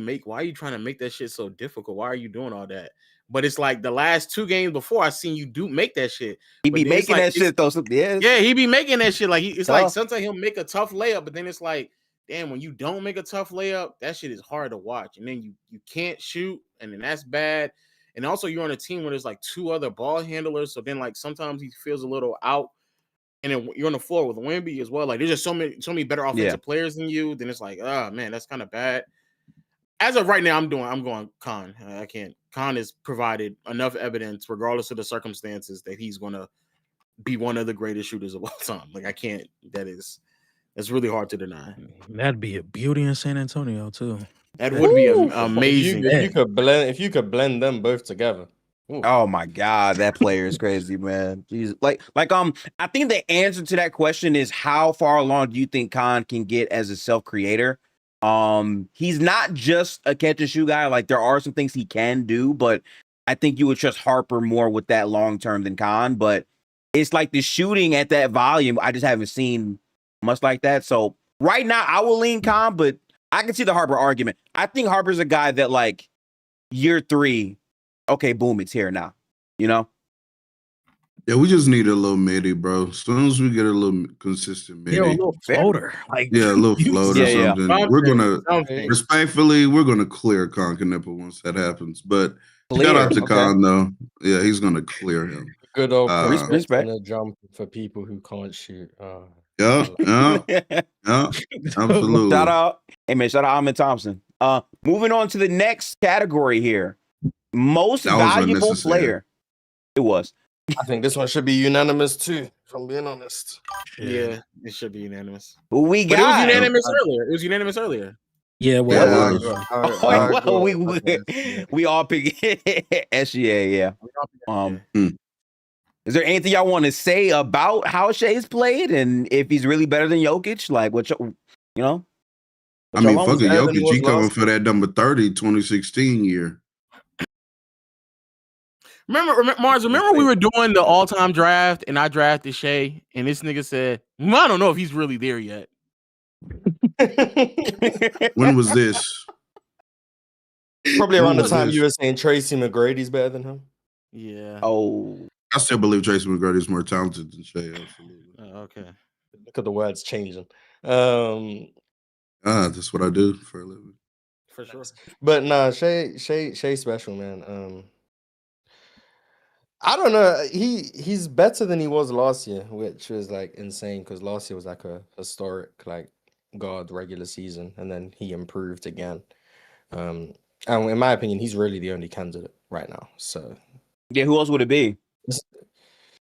trying to make that shit so difficult? Why are you doing all that? But it's like the last 2 games before I seen you do make that shit. He But be then it's making like, that shit though. yeah, he be making that shit. Like it's like Tough. sometimes he'll make a tough layup, but then it's like, damn, when you don't make a tough layup, that shit is hard to watch. And then you can't shoot, and then that's bad. And also you're on a team where there's like 2 other ball handlers. So then like sometimes he feels a little out. And then you're on the floor with Wemby as well. Like there's just so many better offensive players than you. Then it's like, oh man, that's kind of bad. As of right now, I'm going Khan. I can't. Khan has provided enough evidence, regardless of the circumstances, that he's going to be one of the greatest shooters of all time. Like I can't. That's really hard to deny. that'd be a beauty in San Antonio too. That would be amazing. If you could blend them both together. Ooh. Oh my God, that player is crazy, man. Jesus. I think the answer to that question is how far along do you think Khan can get as a self-creator? He's not just a catch and shoot guy. Like there are some things he can do, but I think you would trust Harper more with that long term than Khan. But it's like the shooting at that volume, I just haven't seen much like that. So right now, I will lean Khan, but I can see the Harper argument. I think Harper's a guy that like year 3, okay, boom, it's here now. You know? Yeah, we just need a little midi, bro. As soon as we get a little consistent midi, a little floater, like a little float or something. We're gonna respectfully, we're gonna clear Con Knipple once that happens. But shout out to Con though. Yeah, he's gonna clear him. Good old respect. and a jump for people who can't shoot. Yeah, absolutely. Shout out, hey man, shout out Ahmed Thompson. Moving on to the next category here, most valuable player. It was. I think this one should be unanimous too, if I'm being honest. Yeah, it should be unanimous. It was unanimous earlier. Yeah, well, we all pick SGA, yeah. Is there anything y'all want to say about how Shea's played and if he's really better than Jokic? Like, what you know? I mean, fucking Jokic, he coming for that number 30 2016 year. Mars, remember we were doing the all-time draft and I drafted Shea and this nigga said, I don't know if he's really there yet. When was this? Probably around the was time this? you were saying Tracy McGrady's better than him. Yeah. Oh, I still believe Tracy McGrady is more talented than Shea. Absolutely. Okay. Look at the words changing. That's what I do for a living. For sure. But nah, Shea special, man. I don't know. He's better than he was last year, which was like insane because last year was like a historic like guard regular season, and then he improved again. And in my opinion, he's really the only candidate right now. So yeah. Who else would it be?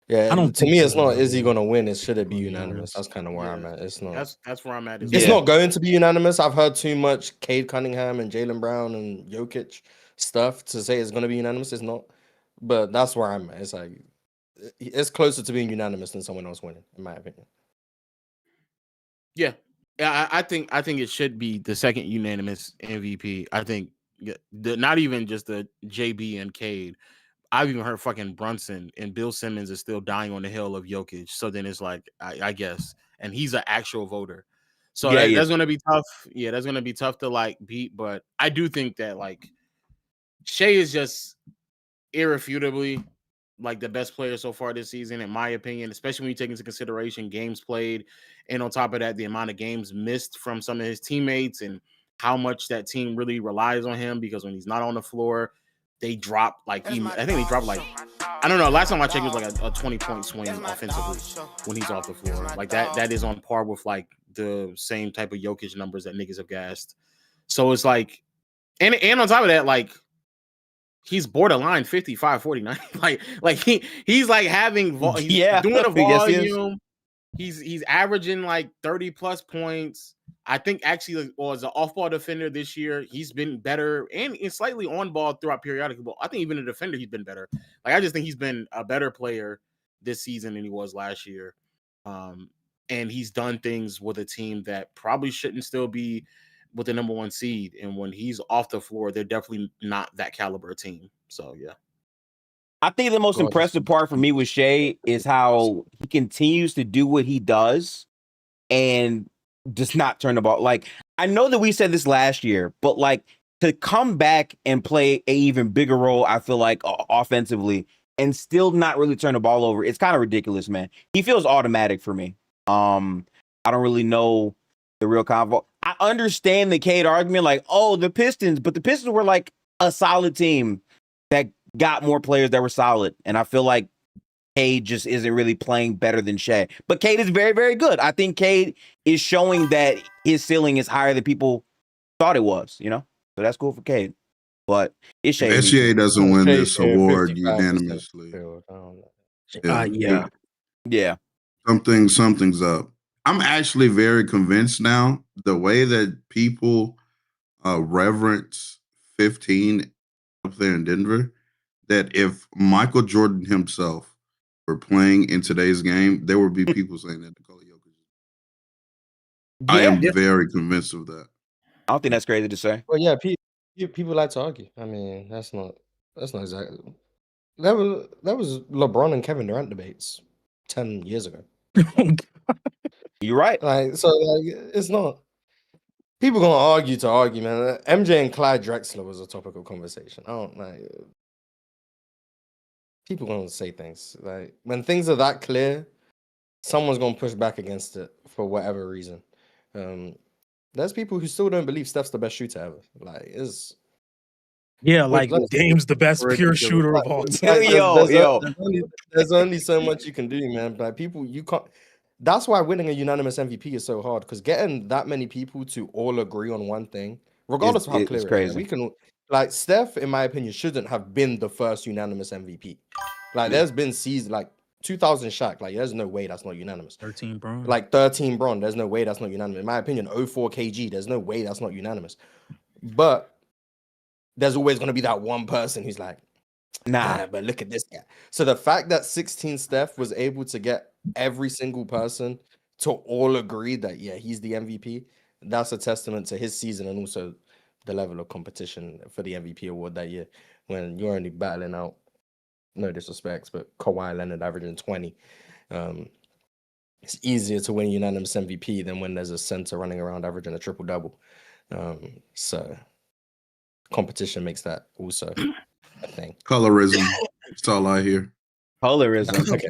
yeah, I don't to think me, it's so. not is he gonna win? It should it be Well, unanimous? That's kind of where I'm Yeah. at. It's not. That's where I'm at. As It's Yeah. well. not going to be unanimous. I've heard too much Cade Cunningham and Jaylen Brown and Jokic stuff to say it's going to be unanimous. It's not. But that's where I'm at. It's like it's closer to being unanimous than someone else winning, in my opinion. Yeah. Yeah, I think it should be the second unanimous MVP. I think not even just the JB and Cade. I've even heard fucking Brunson and Bill Simmons is still dying on the hill of Jokic. So then it's like, I guess, and he's an actual voter. So Yeah, that's gonna be tough. Yeah, that's gonna be tough to like beat. But I do think that like Shea is just irrefutably like the best player so far this season, in my opinion, especially when you take into consideration games played, and on top of that, the amount of games missed from some of his teammates and how much that team really relies on him because when he's not on the floor, they drop like I think they drop like I don't know. Last time I checked, it was like a 20-point swing offensively when he's off the floor. Like that is on par with like the same type of Jokic numbers that niggas have gassed. So it's like, and on top of that, like he's borderline 55, 49. like he's like having he's doing a volume. He's averaging like 30 plus points. I think actually as an off-ball defender this year, he's been better and slightly on-ball throughout periodically. But I think even a defender, he's been better. Like I just think he's been a better player this season than he was last year. And he's done things with a team that probably shouldn't still be with the number one seed. And when he's off the floor, they're definitely not that caliber team. So yeah. I think the most impressive part for me with Shea is how he continues to do what he does and does not turn the ball. Like, I know that we said this last year, but like to come back and play a even bigger role, I feel like offensively and still not really turn the ball over. It's kind of ridiculous, man. He feels automatic for me. I don't really know the real convo. I understand the Cade argument, like, oh, the Pistons, but the Pistons were like a solid team that got more players that were solid. And I feel like Cade just isn't really playing better than Shea. But Cade is very, very good. I think Cade is showing that his ceiling is higher than people thought it was, you know? So that's cool for Cade. But it's Shea. SGA doesn't win this award 55% unanimously. field. I don't Yeah. know. Yeah. Something's up. I'm actually very convinced now the way that people reverence 15 up there in Denver, that if Michael Jordan himself were playing in today's game, there would be people saying that Nikola Jokic. Yeah. I am very convinced of that. I don't think that's crazy to say. Well, yeah, people like to argue. I mean, that's not exactly that was LeBron and Kevin Durant debates 10 years ago. You're right. Like, so like it's not people gonna argue to argue, man. MJ and Clyde Drexler was a topic of conversation. I don't like people gonna say things. Like when things are that clear, someone's gonna push back against it for whatever reason. There's people who still don't believe Steph's the best shooter ever. Like it's Yeah, like let's- Dame's the best pure ridiculous. shooter of Like, all it's time. like, there's only so much you can do, man. Like people, you can't. That's why winning a unanimous MVP is so hard because getting that many people to all agree on one thing, regardless of how clear it's it is, crazy. we can. Like Steph, in my opinion, shouldn't have been the first unanimous MVP. Like there's been seasons like 2000 Shaq. Like there's no way that's not unanimous. 13 Bron. Like 13 Bron, there's no way that's not unanimous. In my opinion, 04 KG, there's no way that's not unanimous. But there's always going to be that one person who's like, nah, but look at this guy. So the fact that 16 Steph was able to get every single person to all agree that, yeah, he's the MVP, that's a testament to his season and also the level of competition for the MVP award that year when you're only battling out no disrespect, but Kawhi Leonard averaging 20. It's easier to win unanimous MVP than when there's a center running around averaging a triple-double. So competition makes that also a thing. Colorism. That's all I hear. Colorism.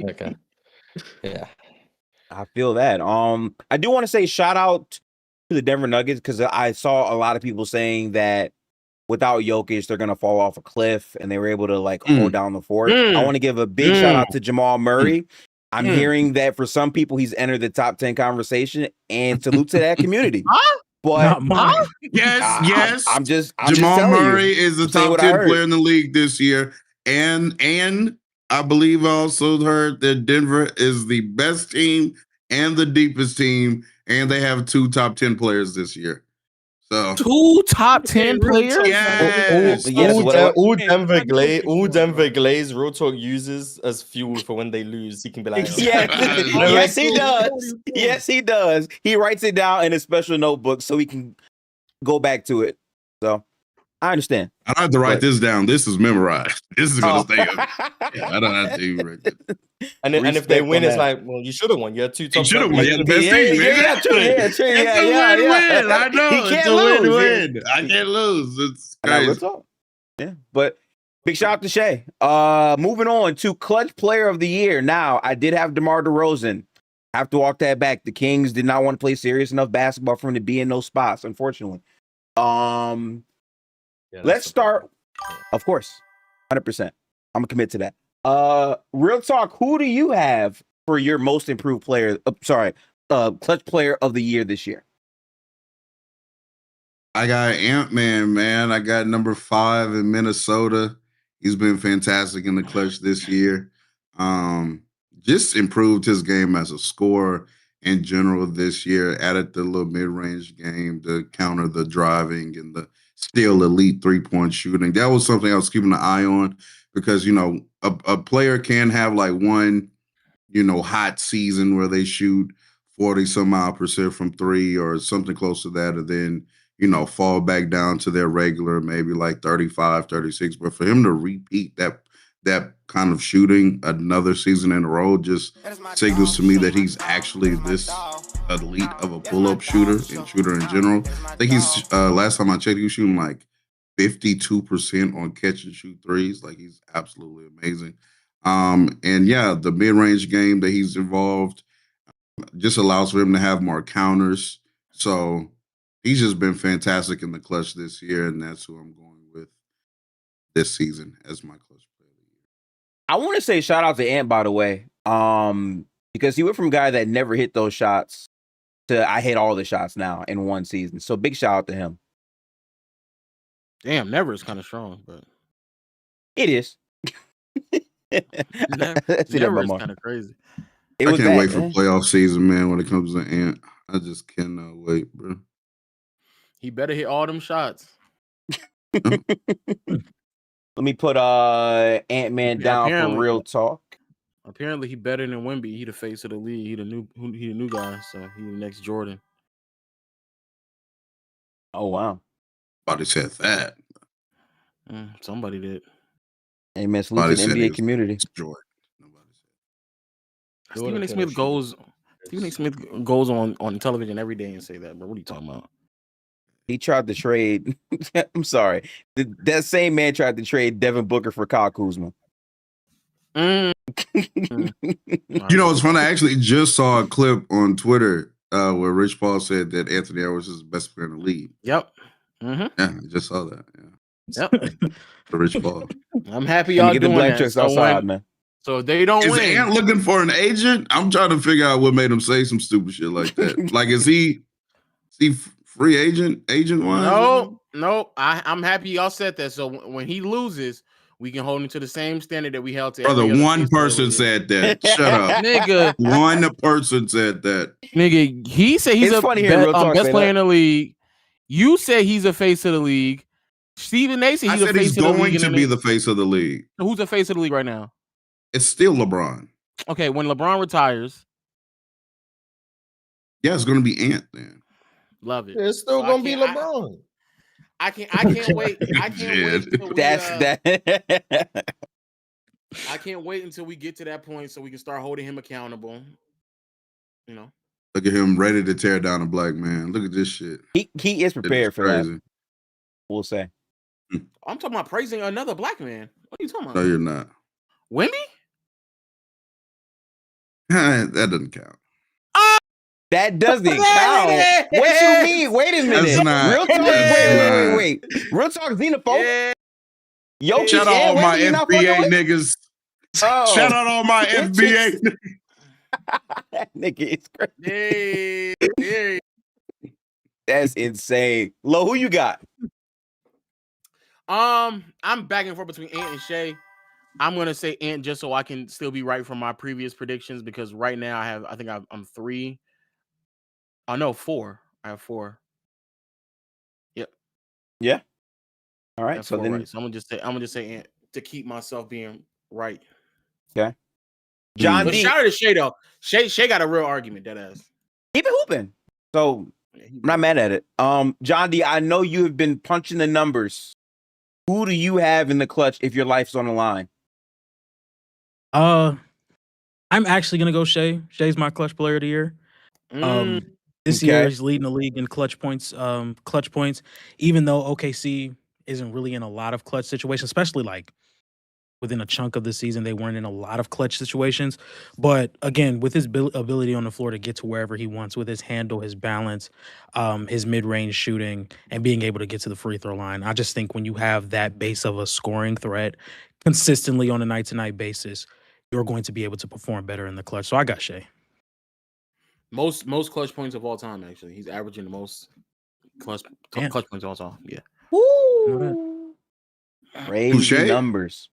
Okay. Yeah. I feel that. I do want to say shout out to the Denver Nuggets because I saw a lot of people saying that without Jokic, they're gonna fall off a cliff, and they were able to hold down the fort. I want to give a big shout out to Jamal Murray. I'm hearing that for some people, he's entered the top 10 conversation, and salute to that community. But Not mine. Yes. I'm just Jamal telling Murray you. is the I'm saying top what I 10 heard. player in the league this year. And I believe I also heard that Denver is the best team and the deepest team, and they have 2 top 10 players this year. So 2 top 10 players. yes. All Denver Glaze Real Talk uses as fuel for when they lose. He can be like, Yes, he does. Yes, he does. He writes it down in a special notebook so he can go back to it. So I understand. I don't have to write this down. This is memorized. This is gonna stay up. Yeah, I don't have to write it. And if they win, it's like, well, you should have won. You had 2 top. You should have won. You had the best team. Yeah, true. It's a win-win. I know. He It's can't a lose. win-win. I can't lose. It's crazy. Yeah, but big shout out to Shea. Moving on to clutch player of the year. Now, I did have DeMar DeRozan. Have to walk that back. The Kings did not want to play serious enough basketball for him to be in those spots, unfortunately. Let's start. Of course, 100%. I'm gonna commit to that. Real talk. Who do you have for your most improved player? Clutch player of the year this year? I got Ant-Man, man. I got number 5 in Minnesota. He's been fantastic in the clutch this year. Just improved his game as a scorer in general this year. Added the little mid-range game to counter the driving and the still elite 3-point shooting. That was something I was keeping an eye on because, a player can have like one, hot season where they shoot 40% from 3 or something close to that, and then, fall back down to their regular, maybe like 35, 36. But for him to repeat that kind of shooting another season in a row just signals to me that he's actually this elite of a pull-up shooter in general. I think he's last time I checked, he was shooting like 52% on catch and shoot threes. Like, he's absolutely amazing. And yeah, the mid-range game that he's involved just allows for him to have more counters. So he's just been fantastic in the clutch this year, and that's who I'm going with this season as my clutch player of the year. I want to say shout out to Ant, by the way, because he went from a guy that never hit those shots to I hit all the shots now in one season. So big shout out to him. Damn, never is kind of strong, but it is. never is kind of crazy. I can't wait for playoff season, man, when it comes to Ant. I just cannot wait, bro. He better hit all them shots. Let me put Ant-Man down for real talk. Apparently, he better than Wemby. He the face of the league. He the new guy. So he the next Jordan. Oh wow! Somebody said that. Somebody did. Hey man, salute to the NBA community. Jordan. Nobody said. Stephen A. Smith goes. Stephen A. Smith goes on television every day and say that. Bro, what are you talking about? He tried to trade. I'm sorry. That same man tried to trade Devin Booker for Kyle Kuzma. You know, it's funny. I actually just saw a clip on Twitter where Rich Paul said that Anthony Edwards is the best player in the league. Yep. Mm-hmm. Yeah, I just saw that. Yeah. Yep. Rich Paul. I'm happy y'all doing that. So outside, man. So if they don't win. Is Ant looking for an agent? I'm trying to figure out what made him say some stupid shit like that. Like, is he free agent wise? No. I'm happy y'all said that. So when he loses, we can hold him to the same standard that we held to. Brother, one person said that. Shut up, nigga. One person said that. Nigga, he said he's best player in the league. You said he's a face of the league. Stephen A. said he's going to be the face of the league. So who's the face of the league right now? It's still LeBron. Okay, when LeBron retires. Yeah, it's going to be Ant then. Love it. It's still going to be LeBron. I can't wait. I can't wait. That's that. I can't wait until we get to that point so we can start holding him accountable. You know, Look at him ready to tear down a black man. Look at this shit. He is prepared for that. We'll say. I'm talking about praising another black man. What are you talking about? No, you're not. Wemby? That doesn't count. That doesn't count. What you mean? Wait a minute. That's not. Real talk. Wait. Real talk. Xenophobe. Yo, shout out all my FBA niggas. Oh. Shout out all my FBA niggas. That nigga is crazy. Yeah. That's insane. Lo, who you got? I'm back and forth between Ant and Shay. I'm gonna say Ant just so I can still be right from my previous predictions because right now I'm 3. Oh no, 4. I have 4. Yep. Yeah. All right. So then, right. So I'm gonna just say Ant to keep myself being right. Okay. John But D. shout out to Shay though. Shay got a real argument. That ass. Keep it hooping. So I'm not mad at it. John D. I know you have been punching the numbers. Who do you have in the clutch if your life's on the line? I'm actually gonna go Shay. Shay's my clutch player of the year. This year he's leading the league in clutch points. Even though OKC isn't really in a lot of clutch situations, especially like within a chunk of the season, they weren't in a lot of clutch situations. But again, with his ability on the floor to get to wherever he wants, with his handle, his balance, his mid-range shooting, and being able to get to the free throw line, I just think when you have that base of a scoring threat consistently on a night-to-night basis, you're going to be able to perform better in the clutch. So I got Shay. Most clutch points of all time, actually. He's averaging the most clutch points of all time. Yeah. Woo! Crazy numbers.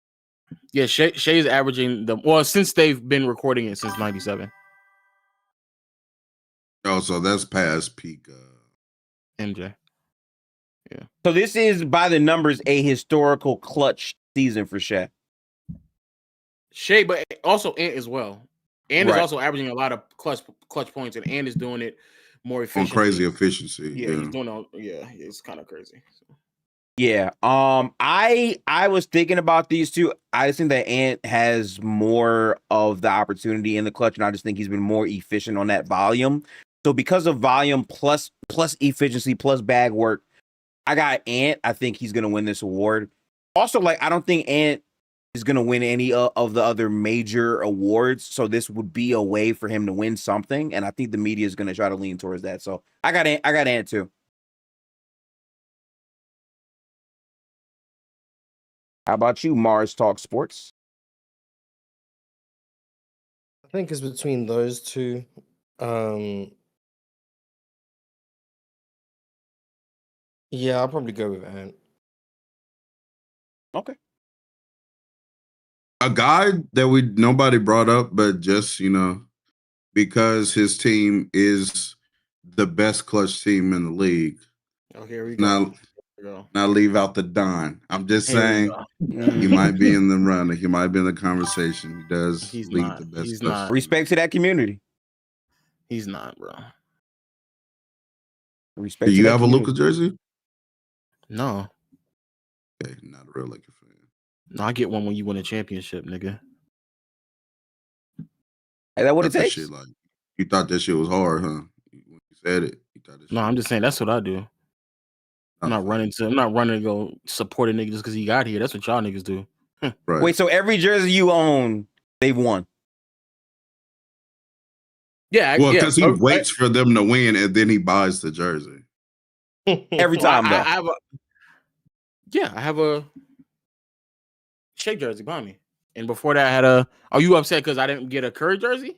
Yeah, Shay's averaging since they've been recording it since 97. Oh, so that's past peak. MJ. Yeah. So this is by the numbers a historical clutch season for Shay. Shay, but also Ant as well. Ant is also averaging a lot of clutch points, and Ant is doing it more efficiently. On crazy efficiency. Yeah, he's doing it's kind of crazy. So. Yeah. I was thinking about these two. I just think that Ant has more of the opportunity in the clutch, and I just think he's been more efficient on that volume. So because of volume plus efficiency plus bag work, I got Ant. I think he's gonna win this award. Also, I don't think Ant is gonna win any of the other major awards. So this would be a way for him to win something, and I think the media is gonna try to lean towards that. So I got Ant too. How about you, Mars Talk Sports? I think it's between those two. Yeah, I'll probably go with Ant. Okay. A guy that nobody brought up, but just, because his team is the best clutch team in the league. Oh, here we go. Now leave out the Don. I'm just saying he might be in the running. He might be in the conversation. He does lead the best. He's not. Respect to that community. He's not, bro. Respect. Do you have a Luka jersey? No. Okay, not a real Laker fan. No, I get one when you win a championship, nigga. Is that what it takes? Shit, you thought that shit was hard, huh? When you said it, you thought that. No, I'm just saying that's what I do. I'm not running to go support a nigga just because he got here. That's what y'all niggas do. Right. Wait, so every jersey you own, they've won? Yeah. Well, because he waits for them to win and then he buys the jersey. Every time, though. I have a Shea jersey behind me. And before that, I had a. Are you upset because I didn't get a Curry jersey?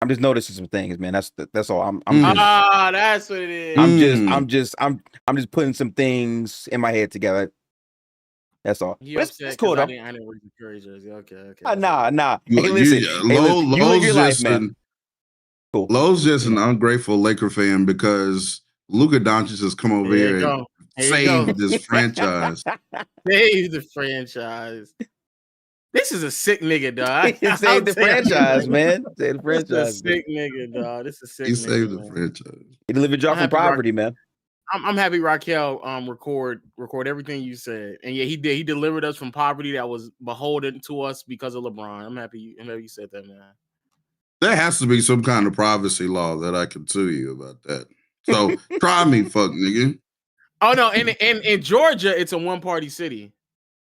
I'm just noticing some things, man. That's all. That's what it is. I'm just putting some things in my head together. That's all. It's cool though. I didn't wear the Curry jersey. Okay. Nah. You live your life, man. Cool. Lowe's just an ungrateful Laker fan because Luka Doncic has come over here and saved this franchise. Save the franchise. This is a sick nigga, dog. Save the franchise, man. Save the franchise. This is a sick nigga, dog. This is sick. He saved the franchise. He delivered y'all from poverty, man. I'm happy Raquel record everything you said, and yeah, he did. He delivered us from poverty that was beholden to us because of LeBron. I'm happy you said that, man. There has to be some kind of privacy law that I can sue you about that. So try me, fuck nigga. Oh no, and in Georgia, it's a one-party city.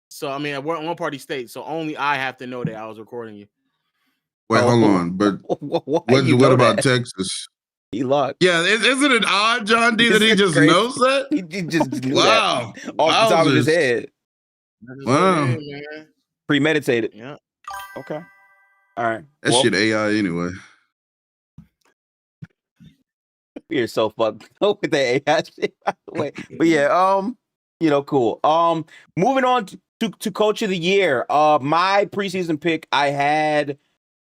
So I mean, a one-party state. So only I have to know that I was recording you. Wait, hold on. But what about Texas? He locked. Yeah, isn't it odd, John D, that he just crazy. knows that? He just knew wow. that off the top of his head. Wow. Premeditated. Yeah. Okay. All right. That shit AI anyway. You're so fucked up with that AI shit, by the way. But yeah, cool. Moving on to Coach of the Year. My preseason pick, I had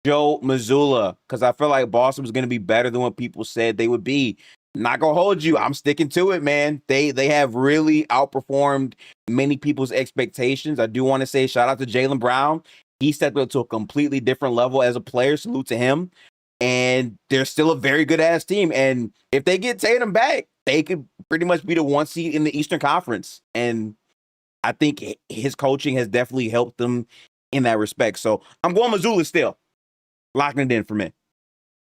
Joe Mazzulla because I feel like Boston was going to be better than what people said they would be. Not gonna hold you. I'm sticking to it, man. They have really outperformed many people's expectations. I do want to say shout out to Jaylen Brown. He stepped up to a completely different level as a player. Salute to him. And they're still a very good ass team. And if they get Tatum back, they could pretty much be the 1 seed in the Eastern Conference. And I think his coaching has definitely helped them in that respect. So I'm going Mazzulla still. Locking it in for me.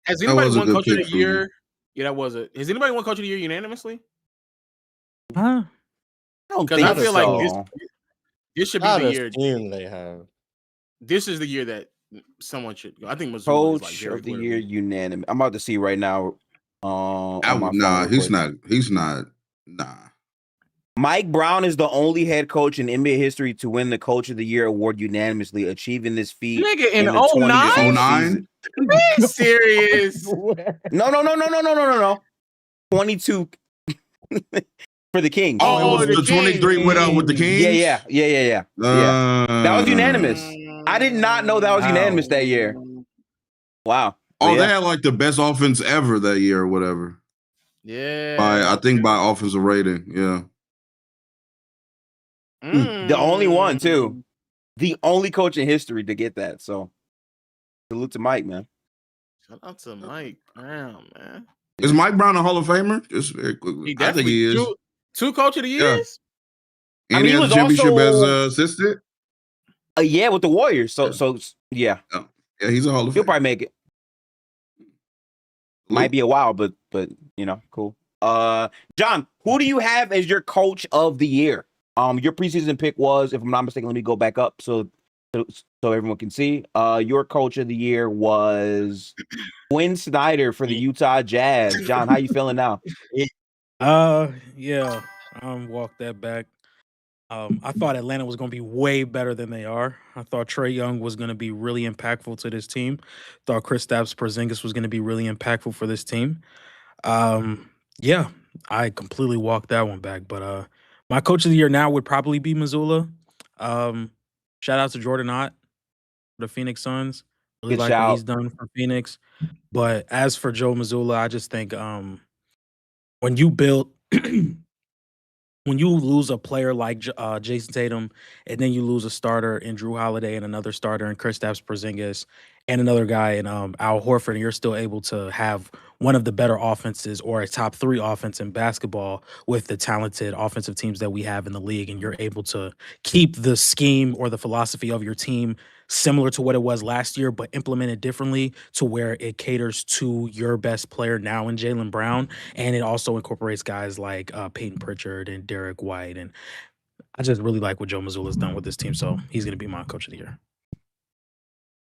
Has anybody won Coach of the Year? Yeah, that was it. Has anybody won Coach of the Year unanimously? Huh? Because I feel like this should be the year. They have. This is the year that someone should go. I think Mazzulla is like Coach of the Year unanimous. I'm about to see right now. He's not. Nah. Mike Brown is the only head coach in NBA history to win the Coach of the Year award unanimously, achieving this feat in 09? Be serious? No. 22 for the Kings. Oh, it was the 23 went out with the Kings? Yeah. That was unanimous. I did not know that was unanimous that year. Wow. Oh, they had like the best offense ever that year or whatever. Yeah. I think by offensive rating, yeah. The only one, too. The only coach in history to get that. So, salute to Mike, man. Shout out to Mike Brown, man. Is Mike Brown a Hall of Famer? Just very quickly. I think he is. Two Coach of the Years? Yeah. And he has a championship as assistant? Yeah, with the Warriors. So yeah. Yeah, he's a Hall of Famer. He'll probably make it. Might be a while, but cool. John, who do you have as your Coach of the Year? Your preseason pick was, if I'm not mistaken, let me go back up so everyone can see. Your Coach of the Year was Quinn Snyder for the Utah Jazz. John, how you feeling now? Yeah, walk that back. I thought Atlanta was going to be way better than they are. I thought Trae Young was going to be really impactful to this team. Thought Kristaps Porzingis was going to be really impactful for this team. Yeah, I completely walked that one back. But my Coach of the Year now would probably be Mazzulla. Shout out to Jordan Ott, the Phoenix Suns. Really like what he's done for Phoenix. But as for Joe Mazzulla, I just think when you build when you lose a player like Jason Tatum, and then you lose a starter in Drew Holiday and another starter in Kristaps Porzingis and another guy in Al Horford, and you're still able to have one of the better offenses or a top 3 offense in basketball with the talented offensive teams that we have in the league, and you're able to keep the scheme or the philosophy of your team similar to what it was last year, but implement it differently to where it caters to your best player now in Jaylen Brown, and it also incorporates guys like Peyton Pritchard and Derek White, and I just really like what Joe Mazzulla's done with this team, so he's going to be my Coach of the Year.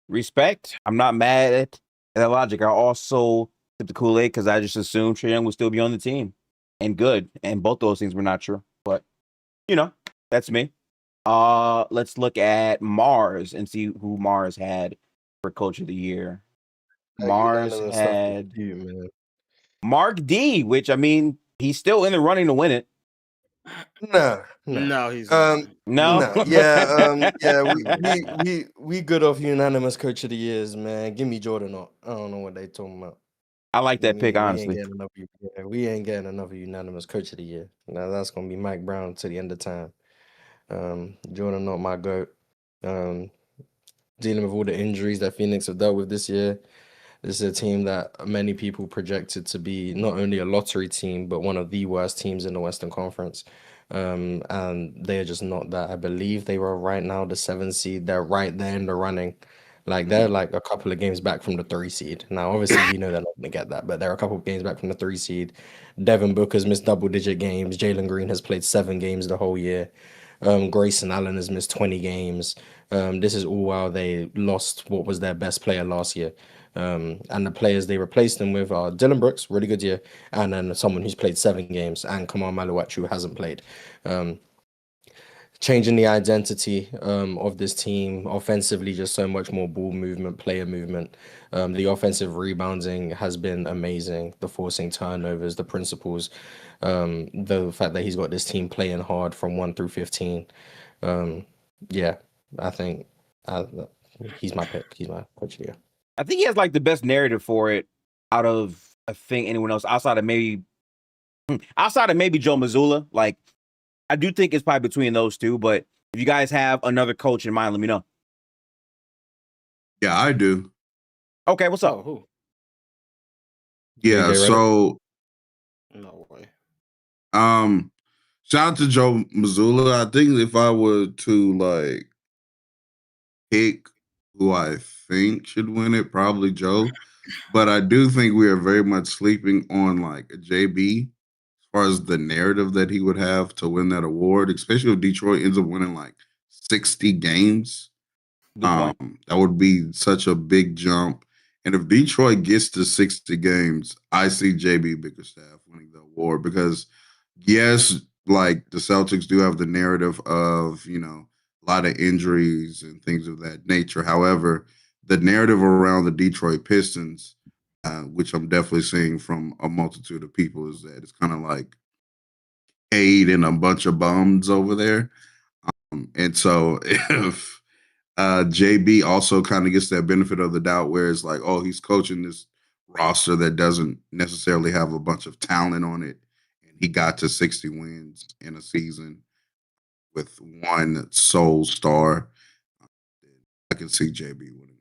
Respect. I'm not mad at that logic. I also took the Kool-Aid because I just assumed Trae Young would still be on the team and good, and both those things were not true, but that's me. Let's look at Mars and see who Mars had for Coach of the Year. Mars had Mark D, which, I mean, he's still in the running to win it. No, he's no. Yeah, we good off unanimous Coach of the Years, man. Give me Jordan Ott. I don't know what they talking about. I like that pick, honestly. We ain't getting another unanimous Coach of the Year. Now that's gonna be Mike Brown to the end of time. Jordan Ott, my GOAT. Dealing with all the injuries that Phoenix have dealt with this year. This is a team that many people projected to be not only a lottery team, but one of the worst teams in the Western Conference. And they are just not that. I believe they were right now the 7 seed. They're right there in the running. Like they're like a couple of games back from the 3 seed. Now, obviously, we know they're not going to get that, but they're a couple of games back from the 3 seed. Devin Booker's missed double-digit games. Jalen Green has played 7 games the whole year. Grayson Allen has missed 20 games. This is all while they lost what was their best player last year. And the players they replaced them with are Dylan Brooks, really good year, and then someone who's played 7 games, and Kamal Maluachu, who hasn't played. Changing the identity of this team offensively, just so much more ball movement, player movement. The offensive rebounding has been amazing. The forcing turnovers, the principles, the fact that he's got this team playing hard from 1 through 15. Yeah, I think he's my pick. He's my coach of the year. I think he has like the best narrative for it out of I think anyone else outside of maybe Joe Mazzulla. Like I do think it's probably between those two, but if you guys have another coach in mind, let me know. Yeah, I do. Okay, what's up? Who? Yeah, so No way. shout out to Joe Mazzulla. I think if I were to like pick who I think should win it, probably Joe. But I do think we are very much sleeping on like a JB as far as the narrative that he would have to win that award, especially if Detroit ends up winning like 60 games. That would be such a big jump. And if Detroit gets to 60 games, I see JB Bickerstaff winning the award because, yes, like the Celtics do have the narrative of, a lot of injuries and things of that nature. However, the narrative around the Detroit Pistons, which I'm definitely seeing from a multitude of people, is that it's kind of like Cade and a bunch of bums over there. And so if JB also kind of gets that benefit of the doubt where it's like, oh, he's coaching this roster that doesn't necessarily have a bunch of talent on it. And he got to 60 wins in a season with one sole star. I can see JB winning.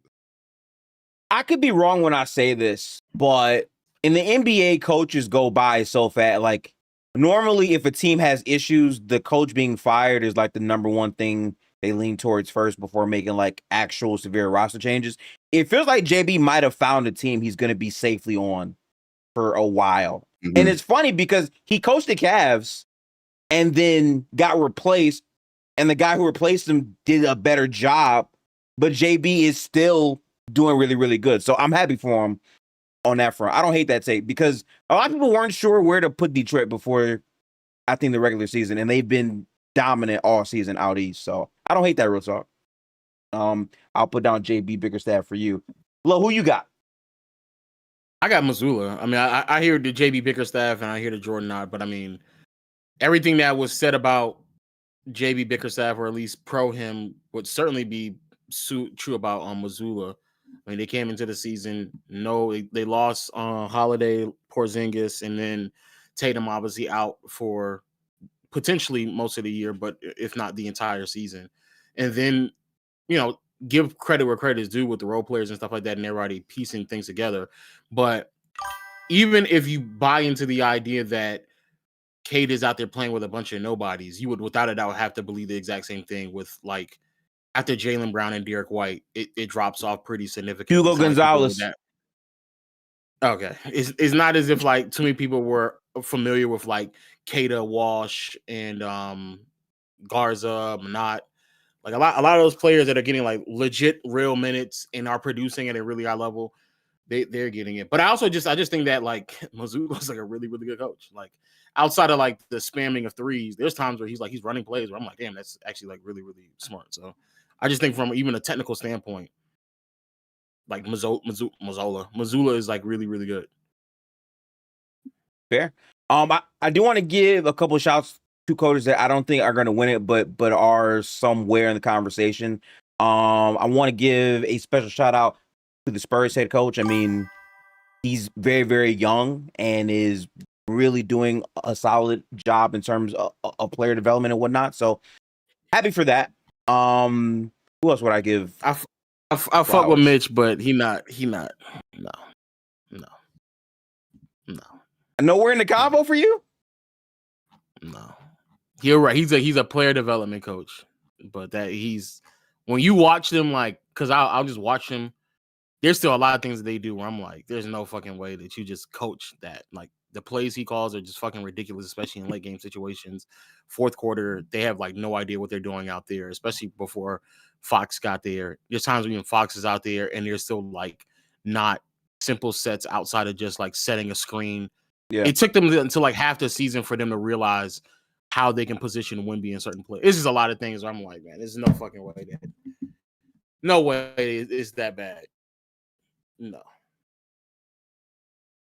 I could be wrong when I say this, but in the NBA, coaches go by so fast. Like normally, if a team has issues, the coach being fired is like the number one thing they lean towards first before making like actual severe roster changes. It feels like JB might have found a team he's going to be safely on for a while. Mm-hmm. And it's funny because he coached the Cavs and then got replaced, and the guy who replaced him did a better job, but JB is still doing really, really good. So I'm happy for him on that front. I don't hate that take because a lot of people weren't sure where to put Detroit before, I think, the regular season, and they've been dominant all season out east. So I don't hate that, real talk. I'll put down JB Bickerstaff for you. Lo, who you got? I got Mazzulla. I mean, I hear the JB Bickerstaff and I hear the Jordan nod, but I mean, everything that was said about JB Bickerstaff, or at least pro him, would certainly be true about Mazzulla. I mean, they came into the season, they lost Holiday, Porzingis, and then Tatum obviously out for potentially most of the year, but if not the entire season. And then, give credit where credit is due with the role players and stuff like that, and they're already piecing things together. But even if you buy into the idea that Cade is out there playing with a bunch of nobodies, you would without a doubt have to believe the exact same thing with like after Jaylen Brown and Derek White, it drops off pretty significantly. Hugo Gonzalez. Okay. It's not as if like too many people were familiar with like Keita, Walsh, and Garza, Manat. Like a lot of those players that are getting like legit real minutes and are producing at a really high level, they're getting it. But I just think that like Mazzulla's like a really, really good coach. Like outside of like the spamming of threes, there's times where he's running plays where I'm like, damn, that's actually like really, really smart. So I just think from even a technical standpoint, like Mazzulla is like really, really good. Fair. I do want to give a couple of shouts to coaches that I don't think are going to win it, but are somewhere in the conversation. I want to give a special shout out to the Spurs head coach. I mean, he's very, very young and is really doing a solid job in terms of player development and whatnot. So happy for that. Who else would I give? I fuck with Mitch, but he not. No. Nowhere in the combo for you? No, you're right. He's a player development coach, but that he's when you watch them like because I'll just watch them. There's still a lot of things that they do where I'm like, there's no fucking way that you just coach that. Like the plays he calls are just fucking ridiculous, especially in late game situations. Fourth quarter, they have like no idea what they're doing out there, especially before Fox got there. There's times when Fox is out there and there's still like not simple sets outside of just like setting a screen. Yeah. It took them until like half the season for them to realize how they can position Wemby in certain plays. It's just a lot of things where I'm like, man, there's no fucking way that no way it's that bad. No.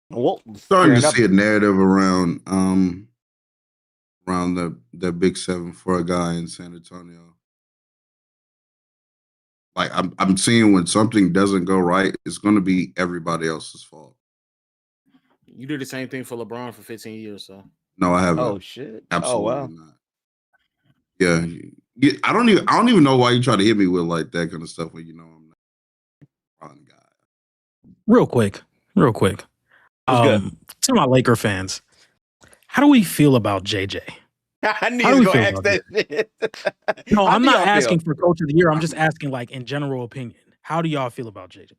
Well, Starting fair to enough. see a narrative around the big seven for a guy in San Antonio. Like I'm seeing when something doesn't go right, it's going to be everybody else's fault. You did the same thing for LeBron for 15 years, so. No, I haven't. Oh shit. Absolutely Oh wow. not. Yeah, I don't even know why you try to hit me with like that kind of stuff when you know I'm not a LeBron guy. Real quick. What's good? To my Laker fans, how do we feel about JJ? I need How do to we go feel ask about that shit. No, How I'm do not y'all feel? asking for coach of the year. I'm just asking like in general opinion. How do y'all feel about JJ?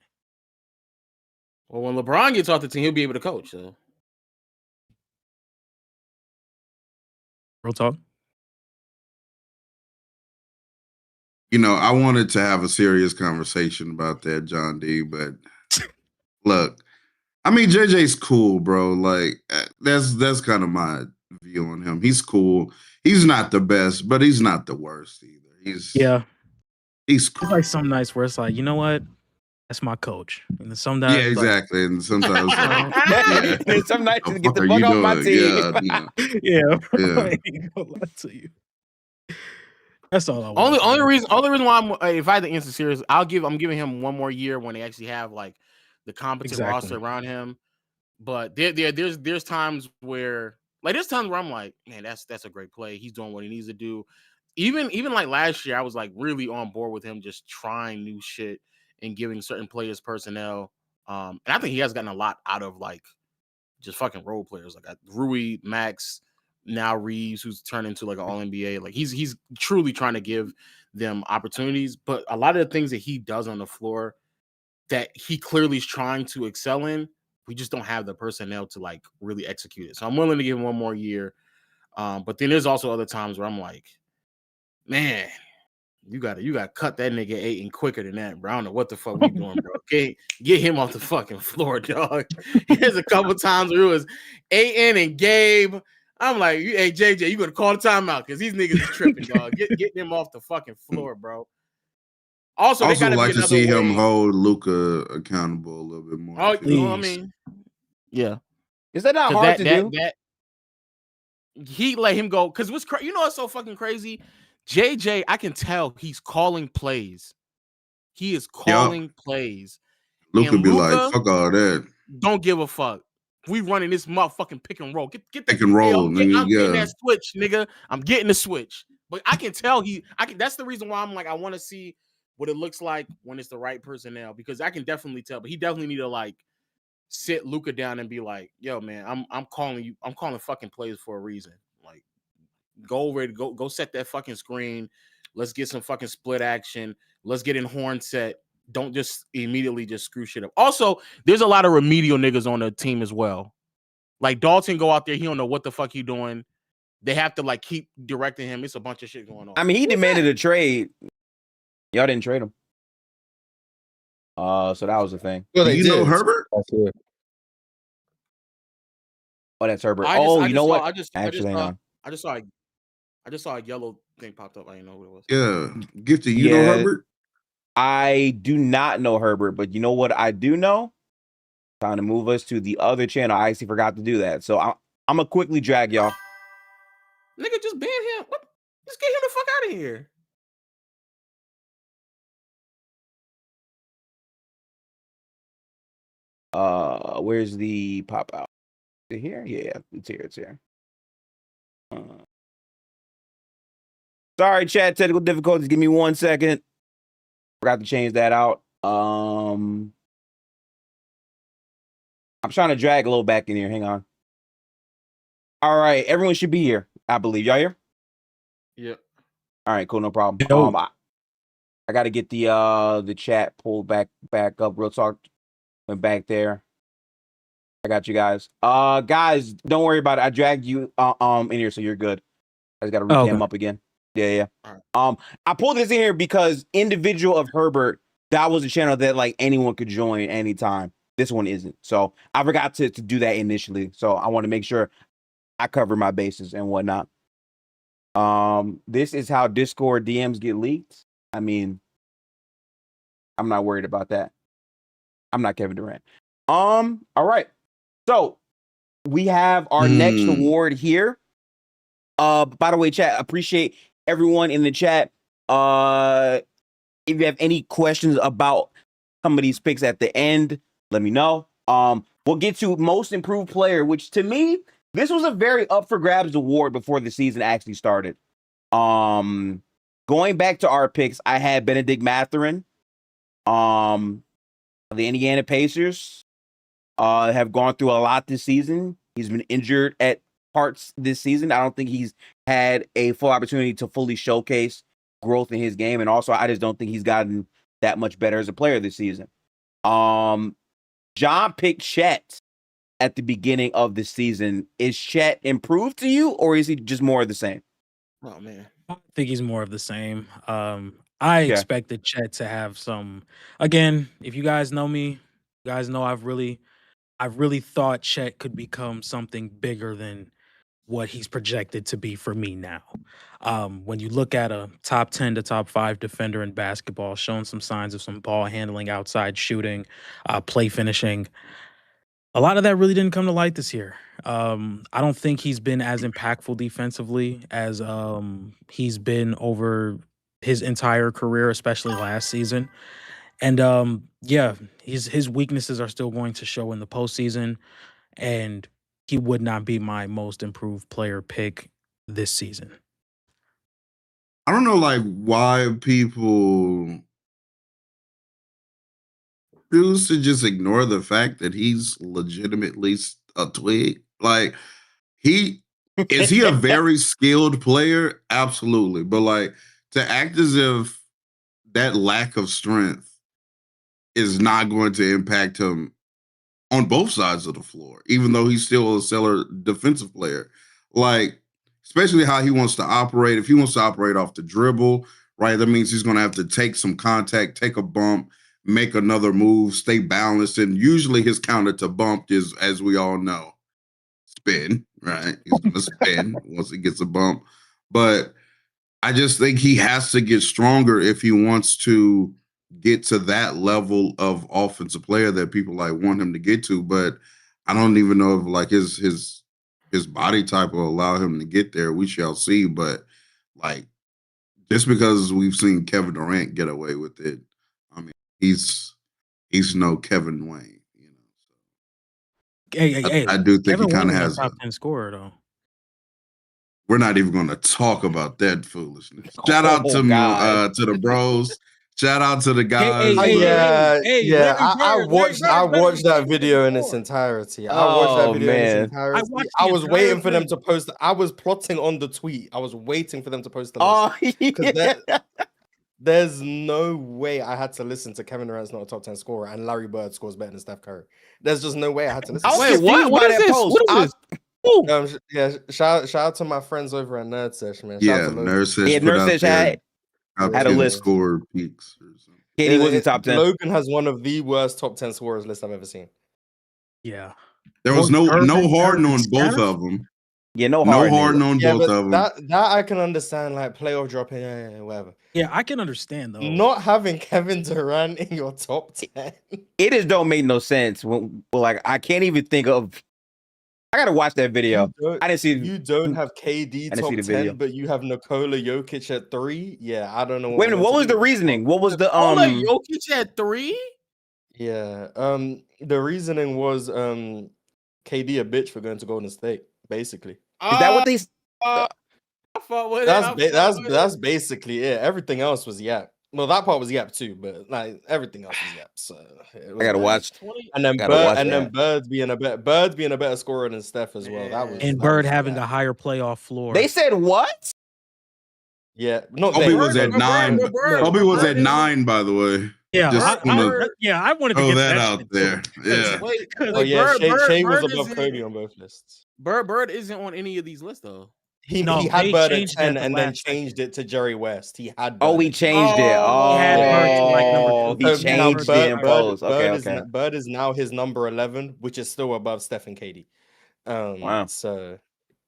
Well, when LeBron gets off the team, he'll be able to coach. So. Real talk. You know, I wanted to have a serious conversation about that, John D. But look, I mean, JJ's cool, bro. Like that's kind of my view on him. He's cool. He's not the best, but he's not the worst either. He's Yeah. He's It's cool. like some nights where it's like, you know what? That's my coach. And then sometimes Yeah, it's like, exactly. And sometimes like, yeah, There's some nights the to get fuck the are fuck you off my doing? team. Yeah, yeah, yeah. I ain't gonna lie to you. That's all I want. Only reason why I'm if I had to answer serious, I'm giving him one more year when they actually have like the competent roster around him. But there's times where I'm like, man, that's a great play. He's doing what he needs to do. Even like last year, I was like really on board with him just trying new shit and giving certain players personnel. And I think he has gotten a lot out of like just fucking role players like Rui, Max, now Reeves, who's turned into like an All NBA. Like he's truly trying to give them opportunities. But a lot of the things that he does on the floor that he clearly is trying to excel in, we just don't have the personnel to like really execute it. So I'm willing to give him one more year. But then there's also other times where I'm like, man, you gotta cut that nigga Ayton quicker than that, bro. I don't know what the fuck we doing, bro. Get him off the fucking floor, dog. There's a couple times where it was Ayton and Gabe. I'm like, hey JJ, you gonna call the timeout because these niggas is tripping, dog. Get them off the fucking floor, bro. Also, they gotta like be to see another him way. hold Luka accountable a little bit more. Oh, too. I mean, yeah. Is that not hard to do? That he let him go because what's you know what's so fucking crazy? JJ, I can tell he's calling plays. He is calling plays. Luka And be like, Luka fuck all that. don't give a fuck. We running this motherfucking pick and roll. Get that Pick and roll, I'm nigga. getting Yeah. that switch, nigga. I'm getting the switch. But I can tell that's the reason why I'm like, I want to see what it looks like when it's the right personnel, because I can definitely tell, but he definitely need to like sit Luka down and be like, yo, man, I'm calling you, I'm calling fucking plays for a reason. Like, go over it, go set that fucking screen. Let's get some fucking split action. Let's get in horn set. Don't just immediately just screw shit up. Also, there's a lot of remedial niggas on the team as well. Like Dalton go out there, he don't know what the fuck he doing. They have to like keep directing him. It's a bunch of shit going on. I mean, he demanded a trade. Y'all didn't trade him. So that was the thing. Well, Do they you did. know Herbert? That's it. Oh, that's Herbert. I know what? I just Actually, hang saw a yellow thing popped up. I didn't know who it was. Yeah. Gifted, you know Yeah. Herbert? I do not know Herbert, but you know what I do know? Trying to move us to the other channel. I actually forgot to do that. So I'm gonna quickly drag y'all. Nigga, just ban him. What? Just get him the fuck out of here. Where's the pop out? Is it here? Yeah, it's here. It's here. Sorry, chat, technical difficulties. Give me 1 second. Forgot to change that out. I'm trying to drag a little back in here. Hang on. All right, everyone should be here. I believe y'all here. Yep. All right, cool, no problem. Yo. I got to get the chat pulled back up. Real talk went back there. I got you guys. Guys, don't worry about it. I dragged you in here, so you're good. I just got to recam up again. Yeah. All right. I pulled this in here because Individual of Herbert, that was a channel that like anyone could join anytime. This one isn't. So I forgot to do that initially. So I want to make sure I cover my bases and whatnot. This is how Discord DMs get leaked. I mean, I'm not worried about that. I'm not Kevin Durant. All right. So we have our next award here. By the way, chat, appreciate everyone in the chat. If you have any questions about some of these picks at the end, let me know. We'll get to most improved player, which to me, this was a very up for grabs award before the season actually started. Going back to our picks, I had Benedict Mathurin. The Indiana Pacers have gone through a lot this season. He's been injured at parts this season. I don't think he's had a full opportunity to fully showcase growth in his game. And also, I just don't think he's gotten that much better as a player this season. John picked Chet at the beginning of the season. Is Chet improved to you, or is he just more of the same? Oh man. I think he's more of the same. I expected Chet to have some. Again, if you guys know me, you guys know I've really thought Chet could become something bigger than what he's projected to be for me now. When you look at a top 10 to top 5 defender in basketball, showing some signs of some ball handling, outside shooting, play finishing, a lot of that really didn't come to light this year. I don't think he's been as impactful defensively as he's been over his entire career, especially last season. And his weaknesses are still going to show in the postseason, and he would not be my most improved player pick this season. I don't know, like, why people choose to just ignore the fact that he's legitimately a twig. Like, is he a very skilled player? Absolutely. But like, to act as if that lack of strength is not going to impact him on both sides of the floor, even though he's still a stellar defensive player. Like, especially how he wants to operate. If he wants to operate off the dribble, right, that means he's going to have to take some contact, take a bump, make another move, stay balanced. And usually his counter to bump is, as we all know, spin, right? He's going to spin once he gets a bump. But I just think he has to get stronger if he wants to get to that level of offensive player that people like want him to get to. But I don't even know if like his body type will allow him to get there. We shall see. But like, just because we've seen Kevin Durant get away with it, I mean, he's no Kevin Wayne, you know. Hey, I do think Kevin he kind Wayne of was has a top 10 scorer though. We're not even going to talk about that foolishness. Shout out to the bros. Shout out to the guys. I watched that video in its entirety. I was waiting for them to post. I was plotting on the tweet. I was waiting for them to post the list. There's no way I had to listen to Kevin Durant's not a top 10 scorer and Larry Bird scores better than Steph Curry. There's just no way I had to listen. Wait, what is this? What is this? Shout out to my friends over at Nerd Sesh, man. Shout out to Nerd Sesh. Nerd Sesh had a list. Score peaks or something. Katie wasn't top 10. Logan has one of the worst top 10 scorers list I've ever seen. Yeah. There was no Harden on both of them. Yeah, no Harden on both of them. That I can understand, like playoff dropping, whatever. Yeah, I can understand though. Not having Kevin Durant in your top 10. It just don't make no sense. Like, I can't even think of. I gotta watch that video. I didn't see. You don't have KD top 10, but you have Nikola Jokic at 3. Yeah, I don't know. Wait a minute. What was the reasoning? What was the Jokic at 3? Yeah. The reasoning was KD a bitch for going to Golden State. Basically, is that what they? That's basically it. Everything else was Well, that part was Yap too, but like everything else was Yap. So it was I gotta like- watch. And then Gotta watch then that. Bird being a better scorer than Steph as well. That was And that Bird was having Yap. a higher playoff floor. They said what? Yeah, no, Kobe was at 9. Kobe was at 9, by the way. Yeah, Just I wanted to throw get that that out shit there. too. Yeah. Wait, Oh yeah, Shea was Bird above isn't- Kobe on both lists. Bird isn't on any of these lists though. He No, had they Bird at changed it 10 at the and then last changed it to Jerry West. He had Oh, Bird he at 10. changed it. Oh, Oh, he had Bird to, like, number he two. So now changed it in post. Okay. Bird is now his number 11, which is still above Steph and KD. Wow. So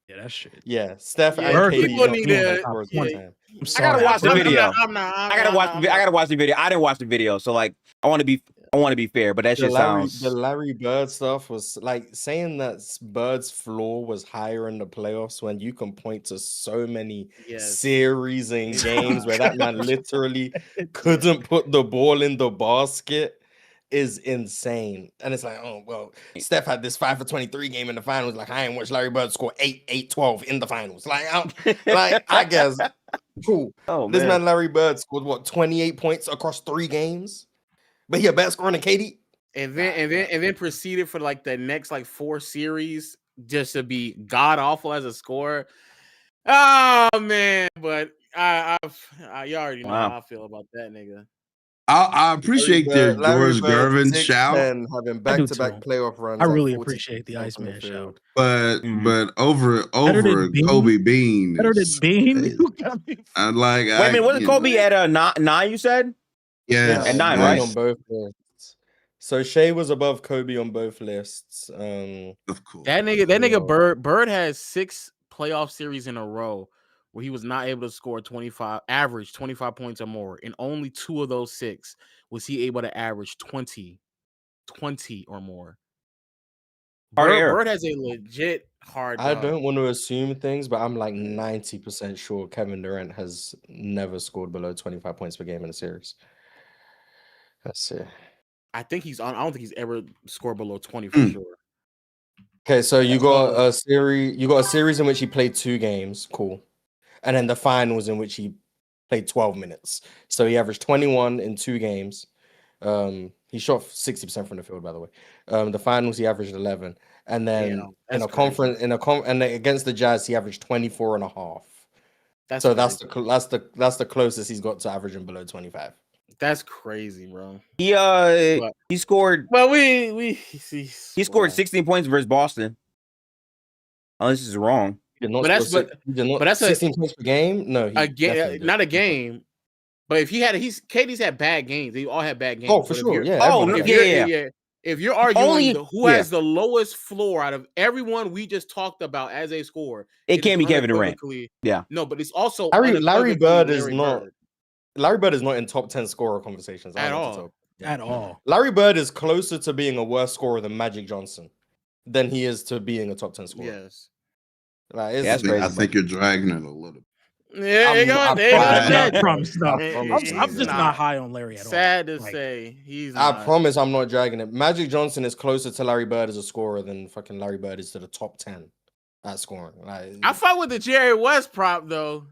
Yeah, that shit. yeah, Steph Yeah, and Bird KD people don't need score to- the scores yeah. at 10. I'm sorry. I gotta watch the I'm video. not- I gotta watch the video. I didn't watch the video, so like I want to be fair, but that shit sounds. The Larry Bird stuff was like saying that Bird's floor was higher in the playoffs when you can point to so many Yes. series and games where that man literally couldn't put the ball in the basket is insane. And it's like, oh, well, Steph had this 5 for 23 game in the finals. Like, I ain't watched Larry Bird score 8-12 in the finals. Like, I guess, cool. Oh This man. man, Larry Bird, scored what, 28 points across 3 games? But he a better scorer than KD? And then proceeded for like the next like 4 series just to be god awful as a scorer. Oh man, but I you already know how I feel about that nigga. I appreciate the George Gervin shout, having back-to-back too. playoff runs. I at really 40% appreciate the from Iceman field. shout. but over than Bean? Kobe Bean. Better than is Bean. crazy. You got me. I like. Wait a minute, wasn't Kobe at 9? You said. Yeah, At 9, Bean right? on both lists. So Shea was above Kobe on both lists. Of course. That nigga Bird has 6 playoff series in a row where he was not able to score 25 points or more. In only 2 of those 6 was he able to average 20 or more. Bird has a legit hard I job. don't want to assume things, but I'm like 90% sure Kevin Durant has never scored below 25 points per game in a series. Let's see. I think I don't think he's ever scored below 20 for sure. Okay, so you got a series in which he played 2 games, cool. And then the finals in which he played 12 minutes. So he averaged 21 in 2 games. He shot 60% from the field, by the way. The finals he averaged 11. And then Damn, and against the Jazz he averaged 24 and a half. That's the closest he's got to averaging below 25. That's crazy, bro. He scored. Well, he scored 16 points versus Boston. Unless this is wrong. But that's 16 points per game. No, not a game. But if KD's had bad games. They all had bad games. Oh, for sure. Yeah. If you're arguing who has the lowest floor out of everyone we just talked about as a scorer, it can't be Kevin Durant. Yeah. No, but it's also Larry Bird is not. Larry Bird is not in top 10 scorer conversations at all. At all. Larry Bird is closer to being a worse scorer than Magic Johnson than he is to being a top 10 scorer. Yes. Like, I think you're dragging it a little. Yeah, I promise. No, I'm just not high on Larry at all. Sad to say, he's. I promise I'm not dragging it. Magic Johnson is closer to Larry Bird as a scorer than fucking Larry Bird is to the top 10 at scoring. Like, I fight with the Jerry West prop though.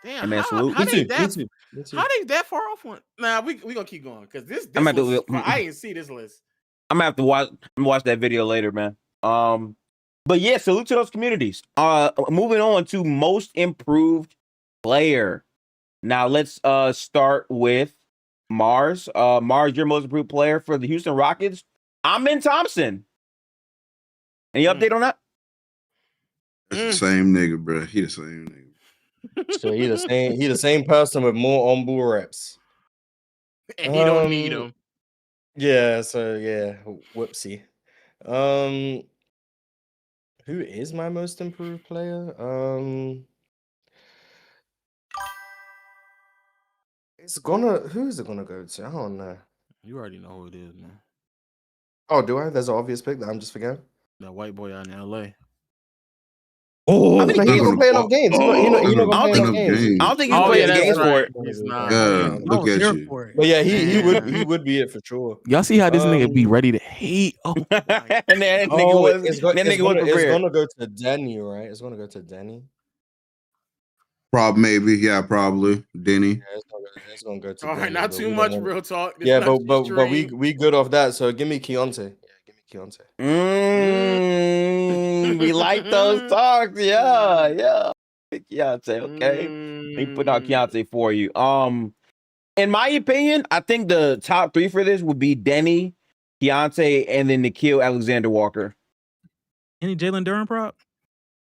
Damn, man, how they that far off one? Nah, we gonna keep going because this I didn't see this list. I'm gonna have to watch that video later, man. But yeah, salute to those communities. Moving on to most improved player. Now let's start with Mars. Mars, your most improved player for the Houston Rockets. Amen Thompson. Any update on that? It's the same nigga, bro. He the same nigga. So he the same person with more on-ball reps. And he don't need them. Yeah, so yeah, whoopsie. Who is my most improved player? Who is it gonna go to? I don't know. You already know who it is, man. Oh, do I? There's an obvious pick that I'm just forgetting. That white boy out in LA. Oh, I think he's not playing enough games. He's not playing enough games. I don't think he's playing the games for it. He's not. Look at you. But yeah, he would be it for sure. Y'all see how this nigga be ready to hate? Oh, and that nigga was prepared. It's gonna go to Denny, right? It's gonna go to Denny. Maybe, yeah, probably. Denny. Yeah, it's gonna go to All right, Denny, not but too we much don't want- real talk. This Yeah, not but G-String. we good off that. So give me Keontae. Yeah, give me Keontae. We like those talks. Yeah. Keontae, okay. Let me put out Keontae for you. In my opinion, I think the top 3 for this would be Denny, Keontae, and then Nikhil Alexander-Walker. Any Jalen Durant prop?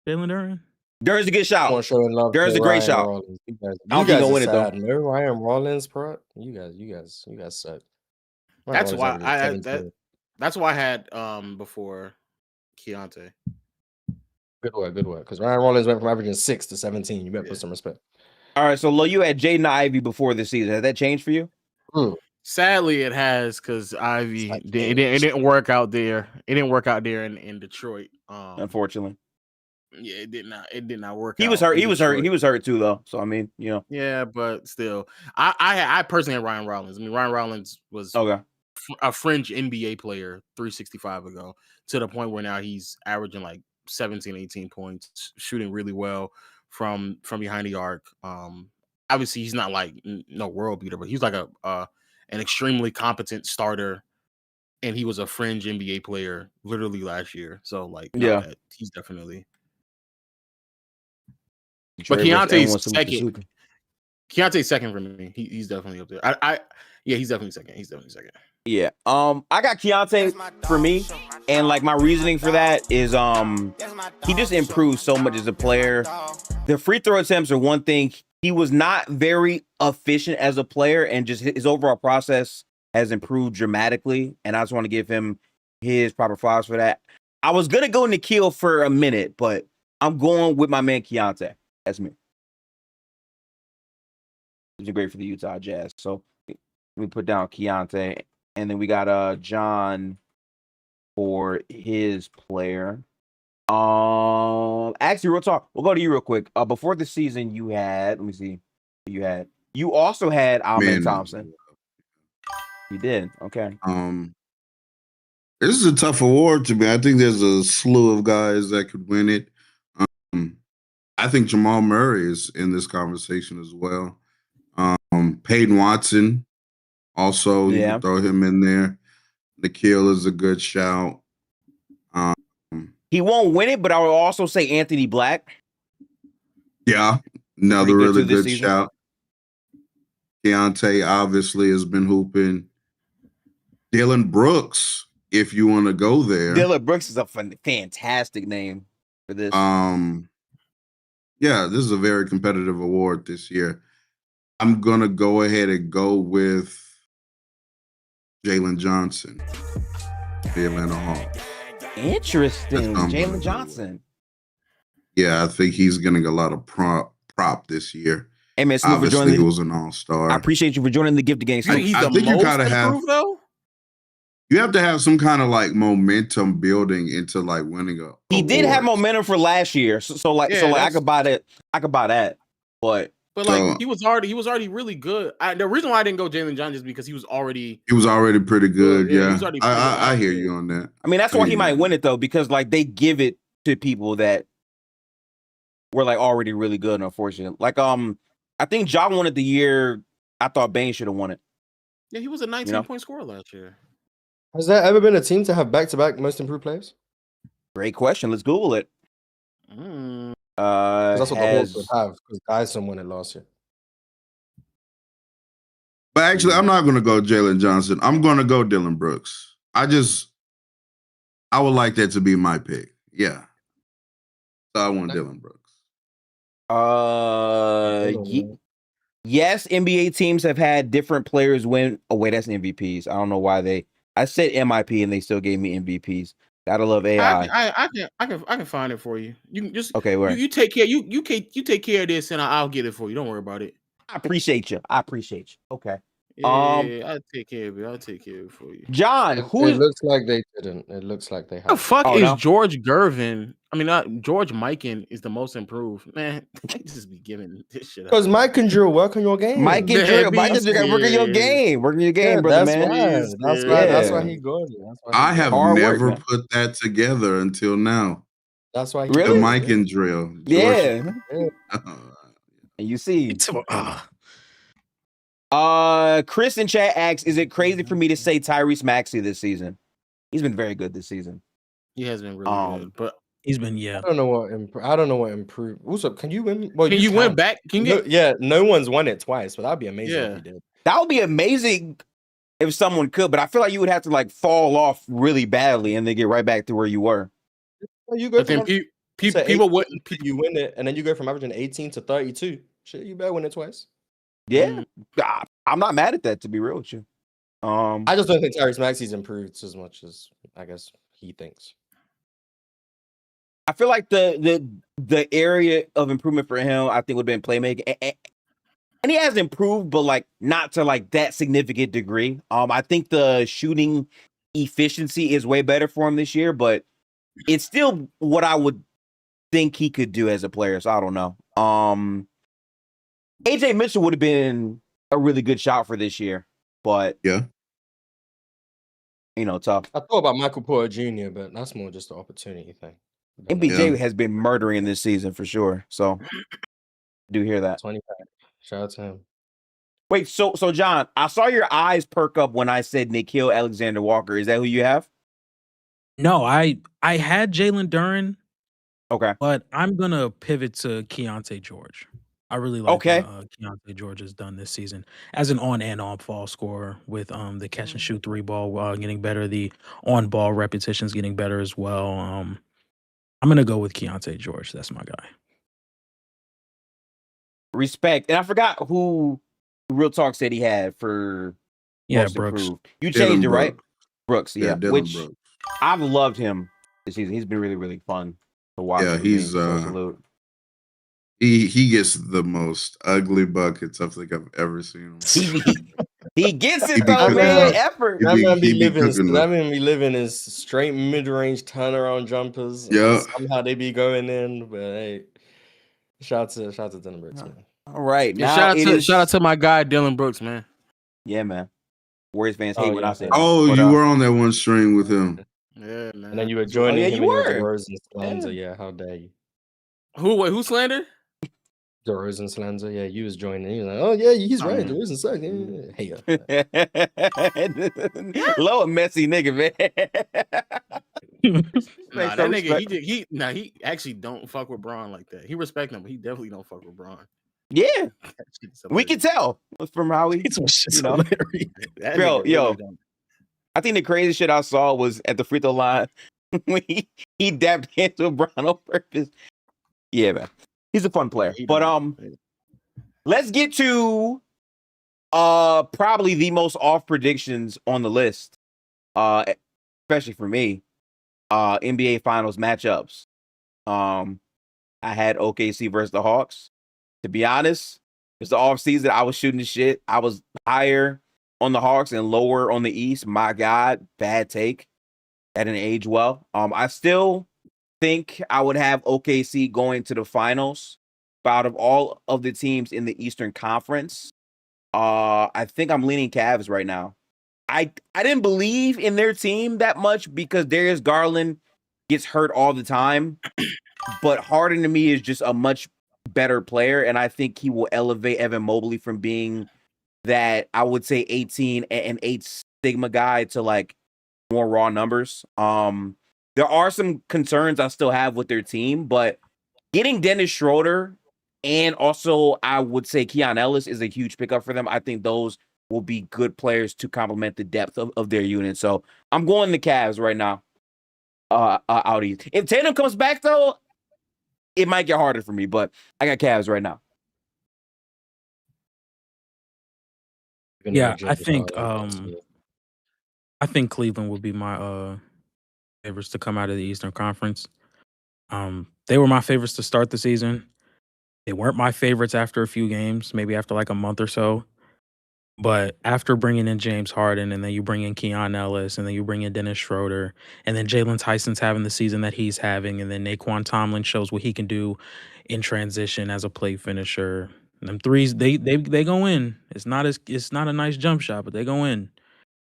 Jalen Durant? Duran's a good I want shout. showing love Duran's to a great Ryan shout. Rollins. You guys, I don't think he's gonna win it, though. sad. No Ryan Rollins, bro. You guys suck. Ryan That's Rollins why averaging 17. that's why I had before Keontae. Good work. Because Ryan Rollins went from averaging 6 to 17. You better put some respect. All right, so Lo, you had Jaden Ivey before the season. Has that changed for you? Sadly, it has because Ivy it didn't work out there. It didn't work out there in Detroit. Unfortunately, yeah, it did not. It did not work. he was hurt. He was hurt too, though. So I mean, Yeah, but still, I personally had Ryan Rollins. I mean, Ryan Rollins was okay. a fringe NBA player 365 ago to the point where now he's averaging like 17, 18 points, shooting really well from behind the arc. Obviously he's not like no world beater, but he's like an extremely competent starter, and he was a fringe NBA player literally last year. So like, yeah, he's definitely. But Keontae's second. Keontae's second for me. He's definitely up there. He's definitely second. Yeah. I got Keontae for me, and like my reasoning for that is he just improved so much as a player. The free throw attempts are one thing. He was not very efficient as a player, and just his overall process has improved dramatically. And I just want to give him his proper flowers for that. I was gonna go Nikhil for a minute, but I'm going with my man Keontae. That's me. He's great for the Utah Jazz. So we put down Keontae, and then we got John for his player. Actually, real talk. We'll go to you real quick. Before the season, you had. Let me see. You also had Amen Thompson. You did. Okay. This is a tough award to me. I think there's a slew of guys that could win it. I think Jamal Murray is in this conversation as well. Peyton Watson, also, you can throw him in there. Nikhil is a good shout. He won't win it, but I would also say Anthony Black. Yeah, another really good shout. Keontae obviously has been hooping. Dillon Brooks, if you want to go there. Dillon Brooks is a fantastic name for this. Yeah, this is a very competitive award this year. I'm going to go ahead and go with Jalen Johnson, the Atlanta Hawks. Interesting. Jalen Johnson. Yeah, I think he's getting a lot of prop this year. Hey, man, obviously he was an all-star. I appreciate you for joining the Gift Game. I think you gotta have, though? You have to have some kind of like momentum building into like winning a. He did have momentum for last year, so I could buy that. I could buy that, but like he was already really good. The reason why I didn't go Jalen Johnson is because he was already pretty good. Yeah, I hear good. you on that. I mean, that's why he might win it though, because like they give it to people that were like already really good. Unfortunately, like I think Ja won it the year. I thought Bane should have won it. Yeah, he was a 19-point scorer last year. Has there ever been a team to have back-to-back most improved players? Great question. Let's Google it. That's what the Hawks would have, because Dyson won it last year. But actually, I'm not going to go Jalen Johnson. I'm going to go Dillon Brooks. I would like that to be my pick. Yeah. So I want Dillon Brooks. Yes, NBA teams have had different players win. Oh wait, that's MVPs. I don't know why I said MIP and they still gave me MVPs. Gotta love AI. I can find it for you. You can just where? You take care. You take care of this, and I'll get it for you. Don't worry about it. I appreciate you. Okay. Yeah, I'll take care of it. I'll take care of it for you. John, It looks like they didn't. It looks like they have. The fuck is George Gervin? I mean, not George Mikan is the most improved. Man, they just be giving this shit. Because Mike and Drew work on your game. Mike and Drew got to work on your game. Working your game, brother, man. That's why he good. I have never put that together until now. That's why the Mike and Drill. Yeah. And you see, Ah, Chris in chat asks, is it crazy for me to say Tyrese Maxey this season? He's been very good this season. He has been really good, but he's been I don't know what improved. Also, can you win? Well, can you win back? Can you get? No one's won it twice, but that'd be amazing if he did. That would be amazing if someone could, but I feel like you would have to like fall off really badly and then get right back to where you were. Well, you go But then people wouldn't. You win it, and then you go from averaging 18 to 32. Shit, you better win it twice. Yeah, I'm not mad at that, to be real with you. I just don't think Tyrese Maxey's improved as much as I guess he thinks. I feel like the area of improvement for him, I think, would have been playmaking. And he has improved, but like not to like that significant degree. I think the shooting efficiency is way better for him this year, but it's still what I would think he could do as a player. So I don't know. AJ Mitchell would have been a really good shot for this year, but yeah, tough. I thought about Michael Porter Jr., but that's more just an opportunity thing. MPJ has been murdering this season for sure. So do hear that. 25. Shout out to him. Wait, so John, I saw your eyes perk up when I said Nickeil Alexander-Walker. Is that who you have? No, I had Jalen Duren. Okay. But I'm gonna pivot to Keontae George. I really like what Keontae George has done this season as an on and off ball scorer with the catch and shoot three ball getting better, the on ball repetitions getting better as well. I'm gonna go with Keontae George. That's my guy. Respect. And I forgot who Real Talk said he had for most Brooks. improved. You changed it, right? Brooks, yeah. Which Brooks. I've loved him this season. He's been really, really fun to watch. Yeah, he's he gets the most ugly buckets I think I've ever seen him. He gets it though, man. Effort. That man be living is straight mid-range turnaround jumpers. Yeah. Somehow they be going in, but hey, shout out to Dylan Brooks, man. All right. Yeah, shout out to my guy Dylan Brooks, man. Yeah, man. Warriors fans hate when I say that. Oh, you were on that one string with him. Yeah, man. And then you were joining him you were. DeRozan slander. Yeah, how dare you? Who slander? DeRozan slander. Yeah, you was joining. He was like, oh yeah, he's right. DeRozan sucks. Hey, low and messy nigga, man. That nigga, he actually don't fuck with Bron like that. He respect him, but he definitely don't fuck with Bron. Yeah, we can tell from how he, yo. I think the craziest shit I saw was at the free throw line when he dapped into Bron on purpose. Yeah, man, he's a fun player. But let's get to probably the most off predictions on the list, especially for me. NBA Finals matchups. I had OKC versus the Hawks. To be honest, it's the off season. I was shooting the shit. I was higher on the Hawks and lower on the East. My God, bad take. That didn't age well. I still think I would have OKC going to the finals. But out of all of the teams in the Eastern Conference, I think I'm leaning Cavs right now. I didn't believe in their team that much because Darius Garland gets hurt all the time. But Harden to me is just a much better player, and I think he will elevate Evan Mobley from being that, I would say, 18 and 8 Sigma guy to like more raw numbers. There are some concerns I still have with their team, but getting Dennis Schroeder and also I would say Keon Ellis is a huge pickup for them. I think those will be good players to complement the depth of their unit. So I'm going the Cavs right now. Out east. If Tatum comes back though, it might get harder for me, but I got Cavs right now. Yeah, I think Cleveland would be my favorites to come out of the Eastern Conference. They were my favorites to start the season. They weren't my favorites after a few games, maybe after like a month or so. But after bringing in James Harden, and then you bring in Keon Ellis, and then you bring in Dennis Schroeder, and then Jalen Tyson's having the season that he's having, and then Naquan Tomlin shows what he can do in transition as a play finisher. And them threes, they go in. It's not a nice jump shot, but they go in.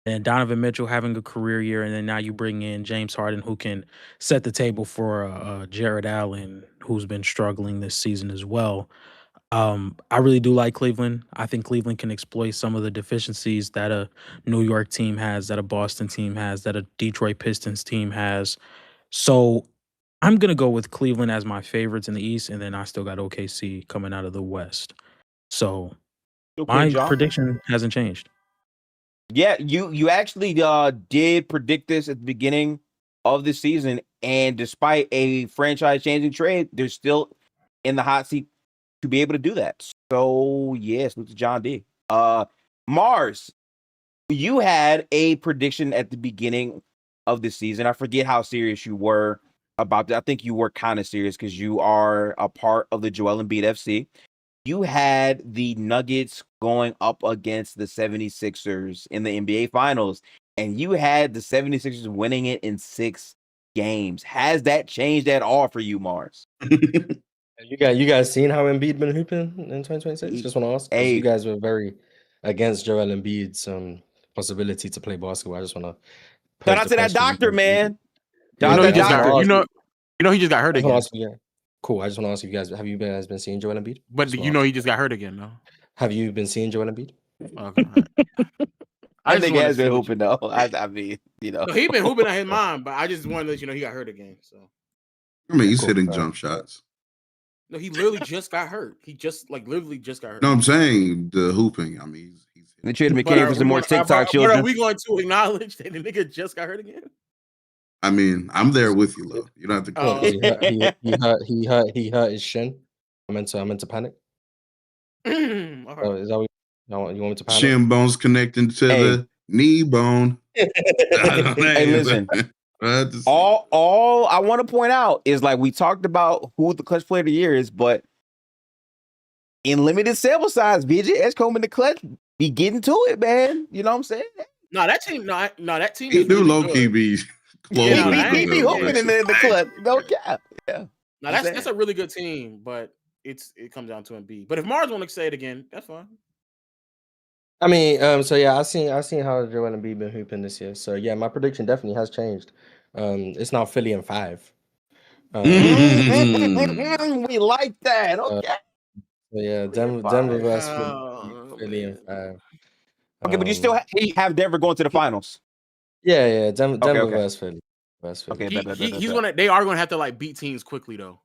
And Donovan Mitchell having a career year, and then now you bring in James Harden, who can set the table for Jared Allen, who's been struggling this season as well. I really do like Cleveland. I think Cleveland can exploit some of the deficiencies that a New York team has, that a Boston team has, that a Detroit Pistons team has. So I'm gonna go with Cleveland as my favorites in the East, and then I still got OKC coming out of the West. So Okay, my John. prediction hasn't changed. Yeah, you actually did predict this at the beginning of the season, and despite a franchise changing trade, they're still in the hot seat to be able to do that. So yes, salute to John D. Mars, you had a prediction at the beginning of the season. I forget how serious you were about that. I think you were kind of serious because you are a part of the Joel Embiid FC. You had the Nuggets going up against the 76ers in the NBA Finals, and you had the 76ers winning it in 6 games. Has that changed at all for you, Mars? You guys seen how Embiid been hooping in 2026? Just want to ask because you Hey, guys were very against Joel Embiid's possibility to play basketball. I just want to shout pose out the to that question. doctor, man. You Shout out know to he that just got doctor. hurt. ask You know he just got hurt I just want to again. ask you. Cool. I just want to ask you guys: have you guys been seeing Joel Embiid? But you know he just got hurt again, though. Have you been seeing Joel Embiid? Okay. All right. I That just nigga want to has been see what hooping though. I mean, you know. No, he been hooping on his mind, but I just wanted to let you know he got hurt again. So I mean, he's Cool. hitting jump shots. no, he literally just got hurt. He just literally just got hurt. No, I'm saying the hooping. I mean, he's They traded But McCain for some more TikTok But children. are we going to acknowledge that the nigga just got hurt again? I mean, I'm there with you, Lo. You don't have to. Oh, He hurt his shin. I meant to panic. all So right. is that what you want me to panic? Shin bones connecting to Hey. the knee bone. Hey, listen. All I want to point out is like we talked about who the clutch player of the year is, but in limited sample size, VJ Edgecombe in the clutch be getting to it, man. You know what I'm saying? No, that team. No, that team. He is do really low good. key be Yeah, no, closing. I He ain't- be yeah. hooping in the clutch. No cap. Yeah. No, that's a really good team, but it comes down to Embiid. But if Mars want to say it again, that's fine. I mean, so yeah, I seen how Joel Embiid been hooping this year. So yeah, my prediction definitely has changed. It's now Philly in 5. We like that. Okay. So yeah, Denver versus Philly in 5. Okay, but you still have Denver going to the finals. Yeah, Denver okay. versus Philly. Okay, They are gonna have to like beat teams quickly though.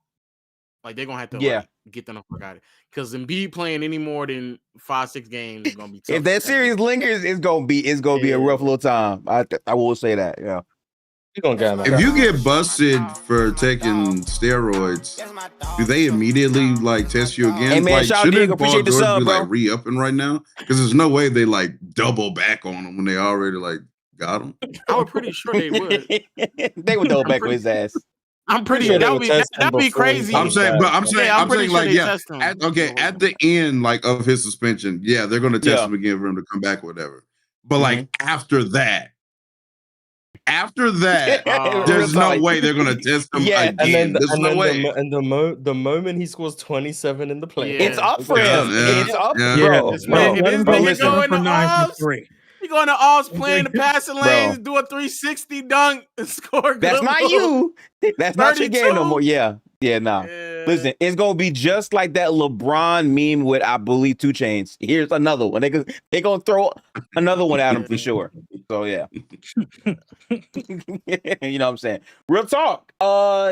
Like they're gonna have to like get them to fuck out of it. Because Embiid playing any more than 5-6 games is gonna be tough. If that series lingers, it's gonna be a rough little time. I will say that. Yeah. If you get busted for taking steroids, do they immediately like test you again? Hey man, like, shout out shouldn't Diego. Paul Appreciate the George sub, be bro. like re-upping right now? Because there's no way they like double back on him when they already like got him. I was pretty sure they would. They would double back on his ass. I'm pretty sure that'd be crazy. I'm saying like, yeah. At the end, like of his suspension, yeah, they're gonna test him again for him to come back, or whatever. But like after that, there's no way they're gonna test him again. There's no way. The moment he scores 27 in the play, it's up for him. It's up, bro. Let him go for 9 for 3. You going to offs, playing the passing lanes, do a 360 dunk, and score. That's not you. That's not your game no more. Yeah. Nah. Yeah. Listen, it's gonna be just like that LeBron meme with I believe 2 Chainz. Here's another one. They gonna throw another one at him for sure. So yeah. You know what I'm saying? Real talk.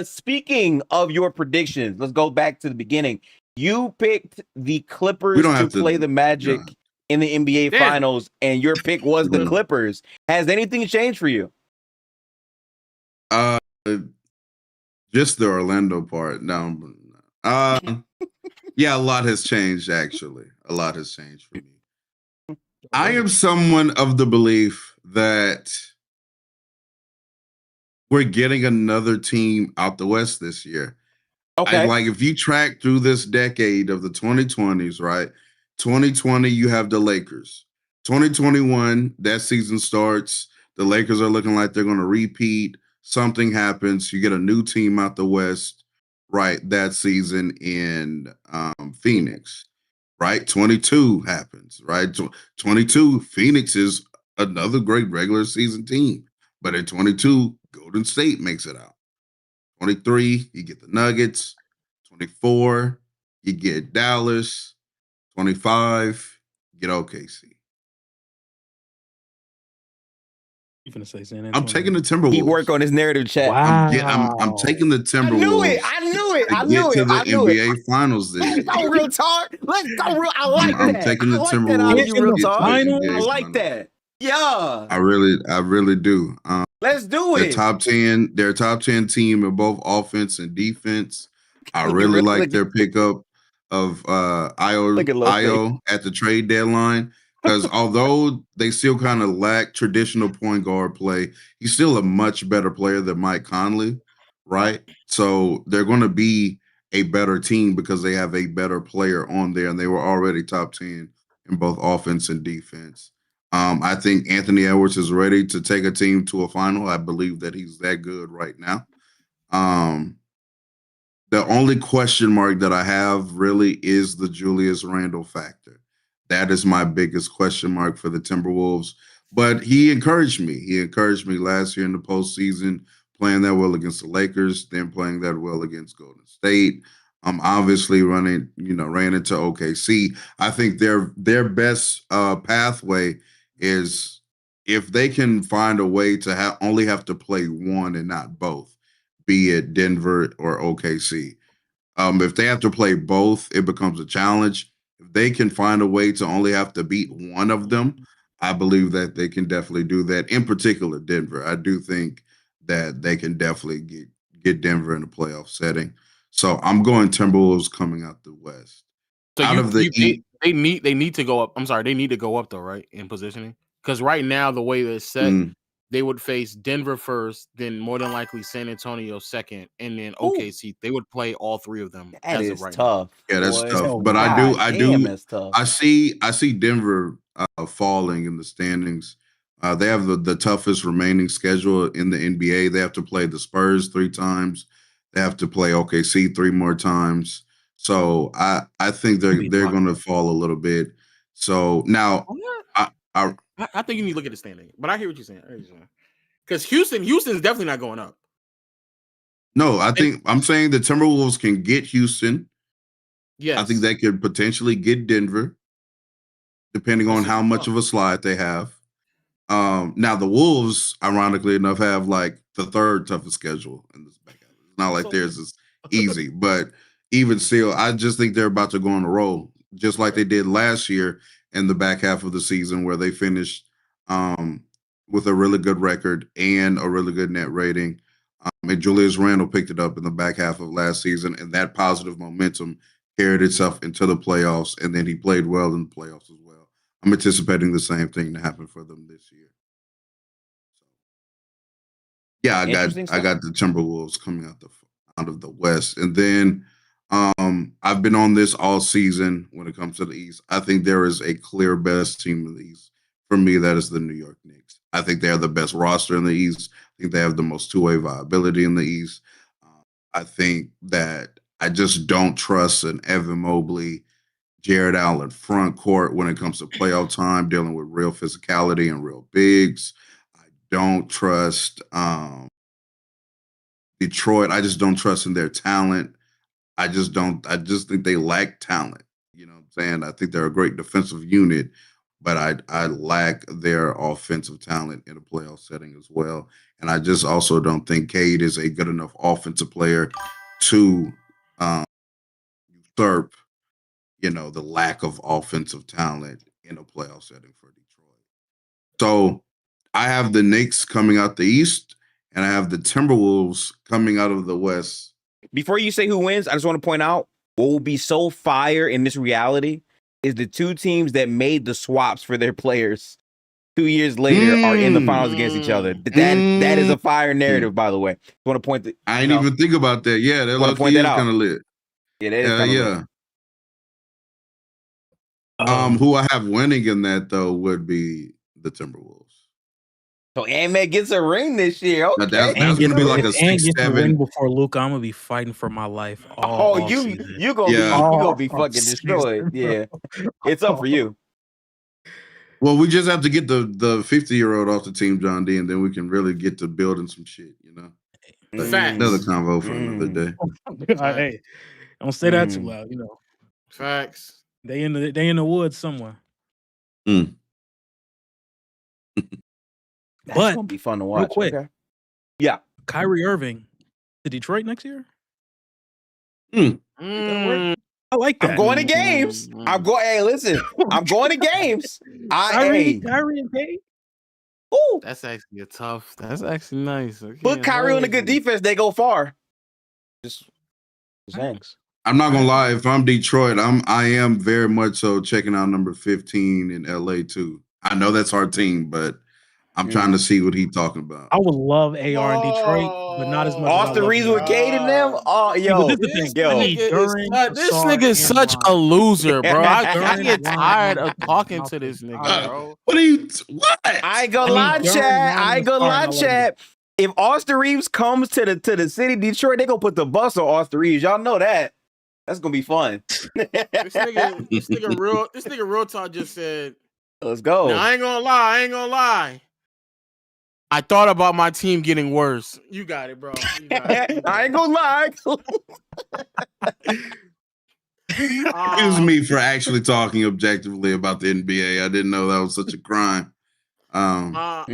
Speaking of your predictions, let's go back to the beginning. You picked the Clippers to play the Magic in the NBA Finals, and your pick was the Clippers. Has anything changed for you? Just the Orlando part. No. Yeah, a lot has changed, actually. A lot has changed for me. I am someone of the belief that we're getting another team out the West this year. Okay. Like if you track through this decade of the 2020s, right? 2020, you have the Lakers. 2021, that season starts. The Lakers are looking like they're going to repeat. Something happens. You get a new team out the West, right? That season in Phoenix, right? 22 happens, right? 22, Phoenix is another great regular season team. But in 22, Golden State makes it out. 23, you get the Nuggets. 24, You get Dallas, 25, get OKC. You finna say San I'm Antonio? taking the He Timberwolves. work on his narrative chat. Wow. I'm taking the I knew it. Timberwolves I knew it. to I get knew to it. the I knew it. NBA Finals this Let's year. go, real talk. Let's go, real. I like I'm that. taking the I like that out of Timberwolves you, In real the to get to talk. the finals? NBA I like Finals. that. Yeah. I really do. Let's do They're it. top 10. They're a top 10 team in both offense and defense. I You really really like look, their pickup of look at Lowe's face. Io at the trade deadline. Because although they still kind of lack traditional point guard play, he's still a much better player than Mike Conley, right? So they're going to be a better team because they have a better player on there, and they were already top 10 in both offense and defense. I think Anthony Edwards is ready to take a team to a final. I believe that he's that good right now. The only question mark that I have really is the Julius Randle factor. That is my biggest question mark for the Timberwolves. But he encouraged me. He encouraged me last year in the postseason, playing that well against the Lakers, then playing that well against Golden State. Obviously ran into OKC. I think their best pathway is if they can find a way to only have to play one and not both, be it Denver or OKC. If they have to play both, it becomes a challenge. If they can find a way to only have to beat one of them, I believe that they can definitely do that. In particular, Denver. I do think that they can definitely get Denver in a playoff setting. So I'm going Timberwolves coming out the West. So Out of the East, they need to go up. I'm sorry, they need to go up though, right? In positioning. Because right now, the way they're set, they would face Denver first, then more than likely San Antonio second, and then OKC. They would play all three of them That as is of right tough. yeah, that's Boy. tough. Oh, But wow. Damn, that's tough. I see Denver falling in the standings. They have the toughest remaining schedule in the NBA. They have to play the Spurs 3 times. They have to play OKC 3 more times. So I think they're going to fall a little bit. So now I think you need to look at the standing. But I hear what you're saying. Because Houston's definitely not going up. no, I'm saying the Timberwolves can get Houston. Yes. I think they could potentially get Denver, depending on how much of a slide they have. Now the Wolves, ironically enough, have like the 3rd toughest schedule in this back half. It's not like theirs is easy, but even still, I just think they're about to go on a roll, just like they did last year in the back half of the season, where they finished with a really good record and a really good net rating. And Julius Randle picked it up in the back half of last season, and that positive momentum carried itself into the playoffs, and then he played well in the playoffs as well. I'm anticipating the same thing to happen for them this year. Yeah, I got the Timberwolves coming out of the West, and then I've been on this all season when it comes to the East. I think there is a clear best team in the East. For me, that is the New York Knicks. I think they have the best roster in the East. I think they have the most two-way viability in the East. I think that I just don't trust an Evan Mobley, Jared Allen front court when it comes to playoff time, dealing with real physicality and real bigs. I don't trust Detroit. I just don't trust in their talent. I just think they lack talent. You know what I'm saying? I think they're a great defensive unit, but I lack their offensive talent in a playoff setting as well. And I just also don't think Cade is a good enough offensive player to usurp, the lack of offensive talent in a playoff setting for Detroit. So I have the Knicks coming out the East, and I have the Timberwolves coming out of the West. Before you say who wins, I just want to point out what will be so fire in this reality is the two teams that made the swaps for their players 2 years later are in the finals against each other. That is a fire narrative, by the way. I want to point that. I didn't even think about that. Yeah, that want to point that out. Kind of lit. Yeah, that is kind of lit. Who I have winning in that though would be the Timberwolves. So Ahmed gets a ring this year. Okay, that's gonna be like a 6-7 ring before Luka. I'm gonna be fighting for my life. You gonna be fucking destroyed. Yeah, it's up for you. Well, we just have to get the 50-year-old off the team, John D, and then we can really get to building some shit. Facts. Another convo for another day. Hey, don't say that too loud. Facts. They in the woods somewhere. Mm. That's But gonna be fun to real watch. quick, Okay. Yeah. Kyrie Irving to Detroit next year. Mm. Mm, I like that. I'm going to games. I'm going. Hey, listen. I'm going to games. Kyrie and Kate. Ooh, that's actually That's actually nice. put Kyrie on a good defense. They go far. Just saying. I'm not gonna lie. If I'm Detroit, I am very much so checking out number 15 in LA too. I know that's our team, but I'm trying to see what he's talking about. I would love AR in Detroit, but not as much as I Austin love Reeves him. with Cade and them. Oh, yo, this is the thing. yo. This nigga is such a loser, bro. I get tired of talking to this nigga, bro. What are you? What? I ain't gonna lie, Chad. I ain't gonna lie, Chad. If Austin Reeves comes to the city, Detroit, they gonna put the bus on Austin Reeves. Y'all know that. That's gonna be fun. This nigga real talk just said, Let's go. "Now, I ain't gonna lie. I thought about my team getting worse. You got it, bro. I ain't gonna lie. Excuse me for actually talking objectively about the NBA. I didn't know that was such a crime. I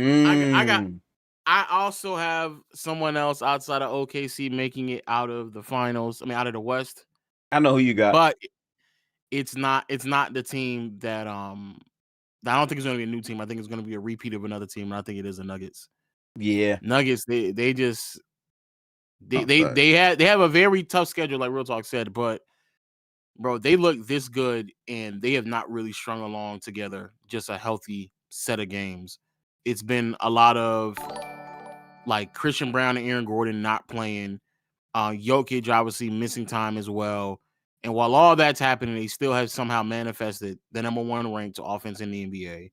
also have someone else outside of OKC making it out of the finals. I mean, out of the West. I know who you got, but it's not the team that I don't think it's going to be a new team. I think it's going to be a repeat of another team, and I think it is the Nuggets. Yeah, Nuggets. They have a very tough schedule, like Real Talk said, but bro, they look this good, and they have not really strung along together just a healthy set of games. It's been a lot of like Christian Brown and Aaron Gordon not playing, Jokic obviously missing time as well. And while all that's happening, they still have somehow manifested the number one ranked offense in the NBA.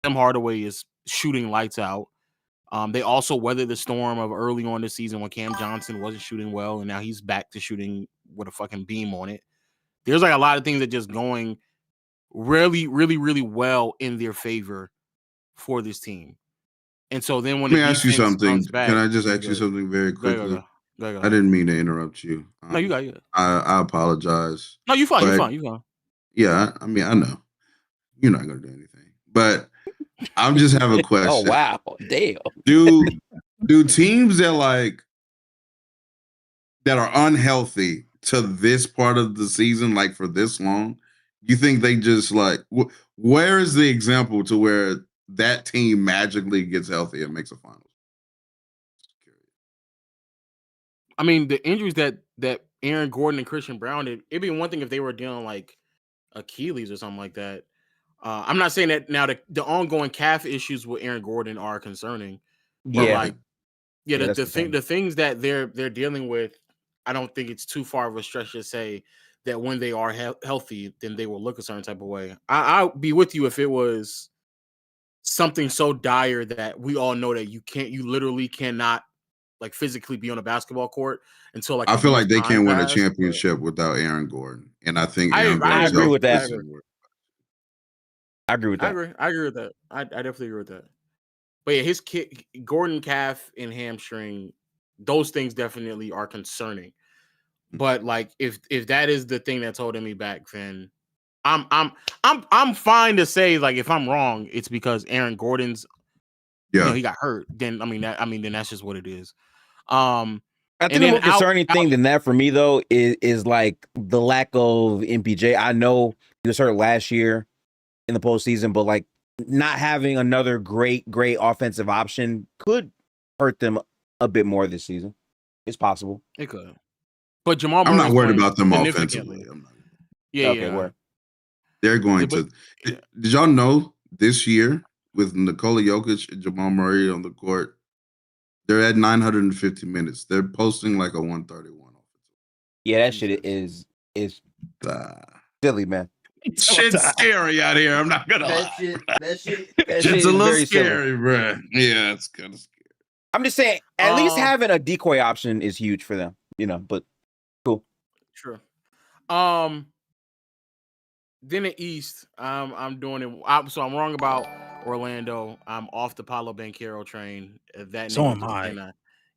Tim Hardaway is shooting lights out. They also weathered the storm of early on this season when Cam Johnson wasn't shooting well, and now he's back to shooting with a fucking beam on it. There's like a lot of things that just going really, really, really well in their favor for this team. And so then when let me ask you something. Back, can I just ask you something very quickly? Go. I didn't mean to interrupt you. No, you got it. I apologize. No, you fine. You fine. Yeah, I mean, I know you're not gonna do anything, but I'm just have a question. Oh wow, damn. Do teams that are unhealthy to this part of the season, like for this long, you think they just where is the example to where that team magically gets healthy and makes a finals? I mean, the injuries that Aaron Gordon and Christian Brown did, it'd be one thing if they were dealing like Achilles or something like that. I'm not saying that now the ongoing calf issues with Aaron Gordon are concerning. But the things that they're dealing with, I don't think it's too far of a stretch to say that when they are healthy, then they will look a certain type of way. I'll be with you if it was something so dire that we all know that you literally cannot like physically be on a basketball court until like I feel like they can't win a passed, championship without Aaron Gordon, and I think I agree with that. I agree with that. I agree with that. I definitely agree with that. But yeah, his Gordon calf and hamstring, those things definitely are concerning. But like, if that is the thing that's holding me back, then I'm fine to say like if I'm wrong, it's because Aaron Gordon's he got hurt. Then then that's just what it is. I think the more concerning thing than that for me though is like the lack of MPJ. I know he was hurt last year in the postseason, but like not having another great offensive option could hurt them a bit more this season. It's possible. It could. But Jamal Murray's I'm not worried about them offensively. Where they're going to. Did y'all know this year with Nikola Jokic and Jamal Murray on the court, they're at 950 minutes. They're posting like a 131. Yeah, that shit is silly, man. Shit's scary out here. I'm not gonna lie. That shit It's a little scary, bro. Yeah, it's kind of scary. I'm just saying, at least having a decoy option is huge for them, but cool. Sure. Then the East, I'm doing it. So I'm wrong about Orlando. I'm off the Paolo Banchero train. So am I.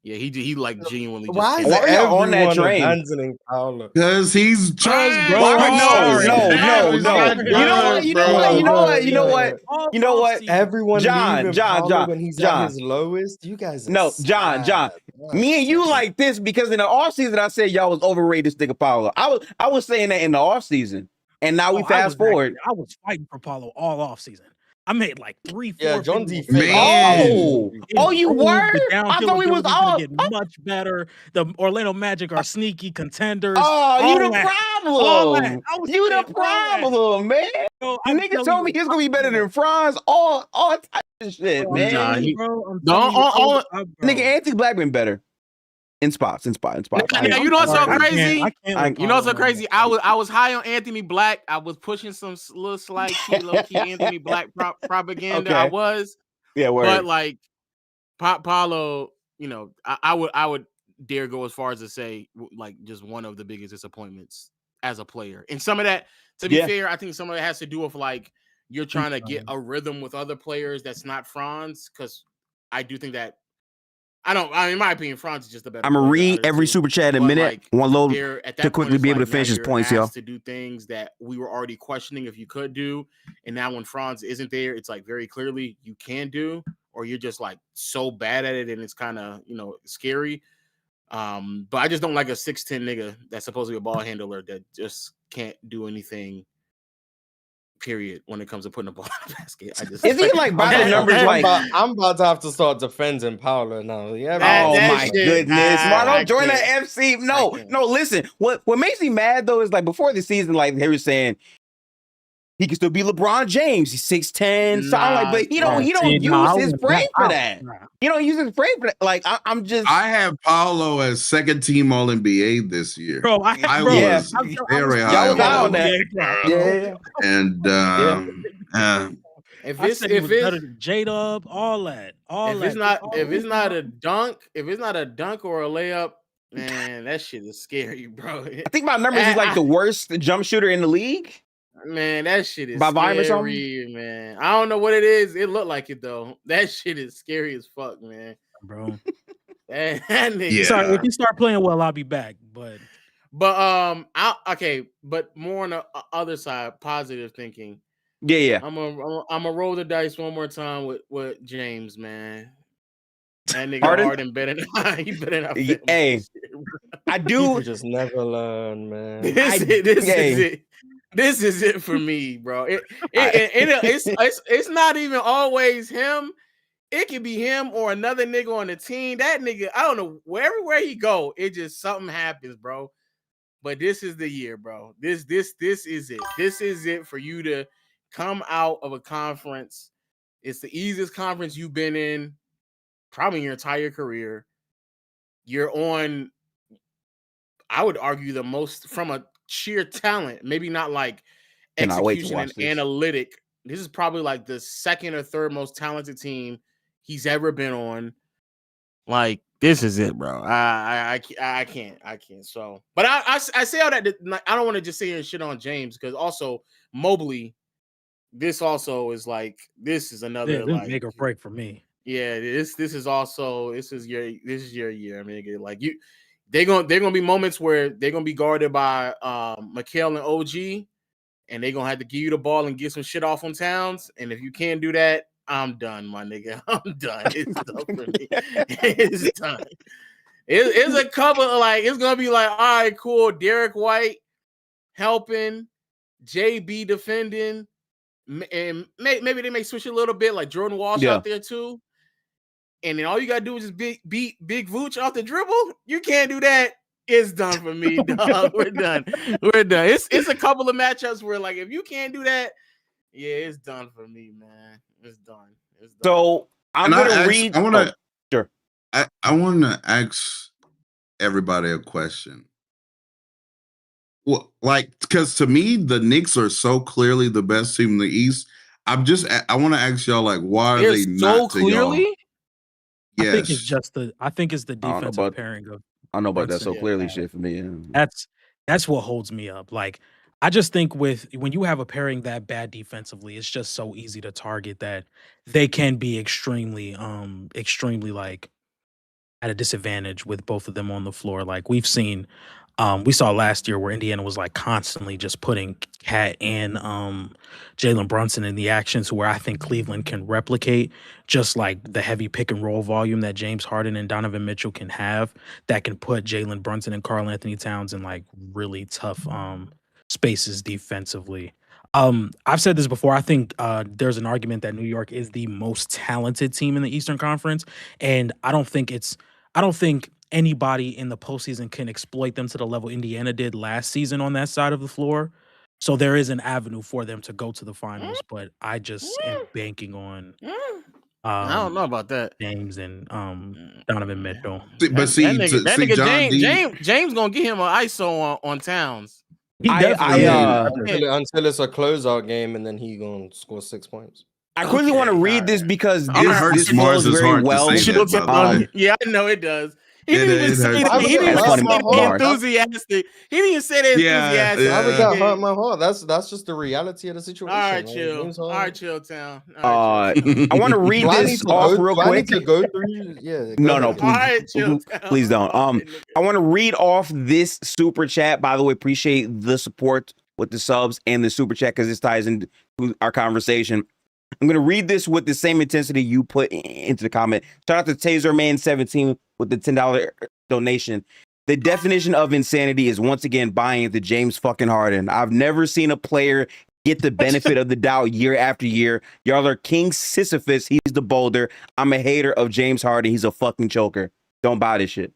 Yeah, he like genuinely just. Why is Why are y'all on that everyone train? abandoning Paolo? Because he's trash, bro. Why? I'm No, sorry. no, no, He's no. not You know what? good, You know what? bro. You know what? You know what? All You know what? offseason. Everyone John, leaving John, Paolo John, when he's John. at his lowest. You guys are No, John. sad. Me and you like this because in the offseason I said y'all was overrated this nigga Paulo. I was saying that in the offseason. And now we fast forward. I was fighting for Paulo all offseason. I made like 3-4 Yeah, John D. videos. Fake. Oh, you Improved. were? The I downhill thought we was ability all. gonna get much better. The Orlando Magic are sneaky contenders. Oh, you all the that. problem. All that. I was You saying the all that. problem, man. Bro, The I'm nigga telling told you, me he was gonna be better than Franz. All type of shit, bro, I'm man. telling you, bro. I'm No, telling you, Nigga, Anthony Blackman better. In spots. Now, you know what's so crazy? You know what's so crazy? I was high on Anthony Black. I was pushing some little slight low key Anthony Black propaganda. Okay. I was, Yeah, word. but like Paulo, you know, I would dare go as far as to say like just one of the biggest disappointments as a player. And some of that, to be fair, I think some of it has to do with like you're trying to get a rhythm with other players that's not Franz, because I do think that. In my opinion, Franz is just a better. I'm gonna read every super chat in a minute. Like, one low at that to quickly point, be able like, to finish his you're points, y'all. asked to do things that we were already questioning if you could do, and now when Franz isn't there, it's like very clearly you can do, or you're just like so bad at it, and it's kind of scary. But I just don't like a 6'10" nigga that's supposed to be a ball handler that just can't do anything. Period. When it comes to putting the ball in the basket, I just is he like by the numbers? I'm about to have to start defending Paolo now. Yeah. Oh my goodness, Marlo, join the FC. No. Listen, what makes me mad though is like before the season, like they were saying he can still be LeBron James. He's 6'10", something like, but he don't use his frame for that. He don't use his frame for that. Like I'm just. I have Paolo as second team All NBA this year. Bro, I was very high on that. Yeah. And if it's better than J-Dub, all that. If it's not a dunk or a layup, man, that shit is scary, bro. I think my numbers is like the worst jump shooter in the league. Man, that shit is by scary, or something? Man. I don't know what it is. It looked like it though. That shit is scary as fuck, man. Bro. that nigga. Sorry, if you start playing well, I'll be back. But but more on the other side, positive thinking. Yeah. I'm gonna roll the dice one more time with James, man. That nigga Harden better not. He better not. Hey, I do. People just never learn, man. This is it. This is it for me, bro. It's not even always him. It could be him or another nigga on the team. That nigga, I don't know, everywhere he go, it just something happens, bro. But this is the year, bro. This is it. This is it for you to come out of a conference. It's the easiest conference you've been in probably in your entire career. You're on, I would argue, the most from a sheer talent, maybe not like execution and analytic. This is probably like the second or third most talented team he's ever been on. Like, this is it, bro. I can't. So, but I say all that. I don't want to just sit here and shit on James, because also Mobley. This also is like, this is another like make or break for me. Yeah, this is your year. I mean, like they're gonna be moments where they're gonna be guarded by Mikal and OG, and they're gonna have to give you the ball and get some shit off on Towns. And if you can't do that, I'm done, my nigga. I'm done. It's done for me. It's done. It's a couple of like, it's gonna be like, all right, cool. Derek White helping, JB defending, and maybe they may switch a little bit, like Jordan Walsh out there too. And then all you gotta do is just beat Big Vooch off the dribble. You can't do that. It's done for me, dog. We're done. It's a couple of matchups where, like, if you can't do that, yeah, it's done for me, man. It's done. So I'm gonna read. I want to. Sure. I want to ask everybody a question. Well, like, because to me, the Knicks are so clearly the best team in the East. I want to ask y'all, like, why are they not so clearly? Y'all? Yes. I think it's the defensive pairing of. I don't know about that so clearly shit for me. Yeah. That's what holds me up. Like, I just think when you have a pairing that bad defensively, it's just so easy to target that they can be extremely like at a disadvantage with both of them on the floor. Like we've seen, we saw last year where Indiana was like constantly just putting Cat and Jalen Brunson in the actions where I think Cleveland can replicate just like the heavy pick and roll volume that James Harden and Donovan Mitchell can have that can put Jalen Brunson and Karl Anthony Towns in like really tough spaces defensively. I've said this before. I think there's an argument that New York is the most talented team in the Eastern Conference, and I don't think anybody in the postseason can exploit them to the level Indiana did last season on that side of the floor. So there is an avenue for them to go to the finals, but I just am banking on I don't know about that. James and Donovan Mitchell. James gonna get him an ISO on Towns. He definitely until it's a closeout game, and then he gonna score 6 points. I quickly want to read this because this flows very well. Yeah, I know it does. He didn't even say that. He didn't even say enthusiastic. He didn't even say that enthusiastic. I would got hurt my heart. That's just the reality of the situation. All right, chill. All right, chill, Town. I want to read this off real quick. I need to go through. Yeah. No, please don't. I want to read off this super chat. By the way, appreciate the support with the subs and the super chat because this ties into our conversation. I'm going to read this with the same intensity you put into the comment. Shout out to TaserMan17 with the $10 donation. The definition of insanity is once again buying into James fucking Harden. I've never seen a player get the benefit of the doubt year after year. Y'all are King Sisyphus. He's the boulder. I'm a hater of James Harden. He's a fucking choker. Don't buy this shit.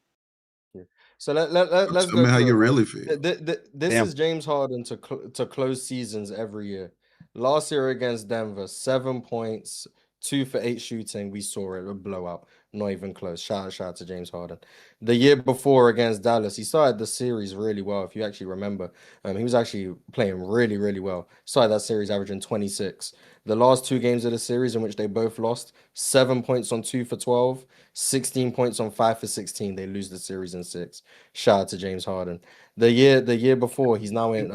So let's go. How you really feel? This is James Harden to close seasons every year. Last year against Denver, 7 points, 2 for 8 shooting. We saw it, a blowout, not even close. Shout out to James Harden. The year before against Dallas, he started the series really well. If you actually remember, he was actually playing really, really well. Started that series averaging 26. The last 2 games of the series in which they both lost, 7 points on 2 for 12, 16 points on 5 for 16. They lose the series in 6. Shout out to James Harden. The year before, he's now in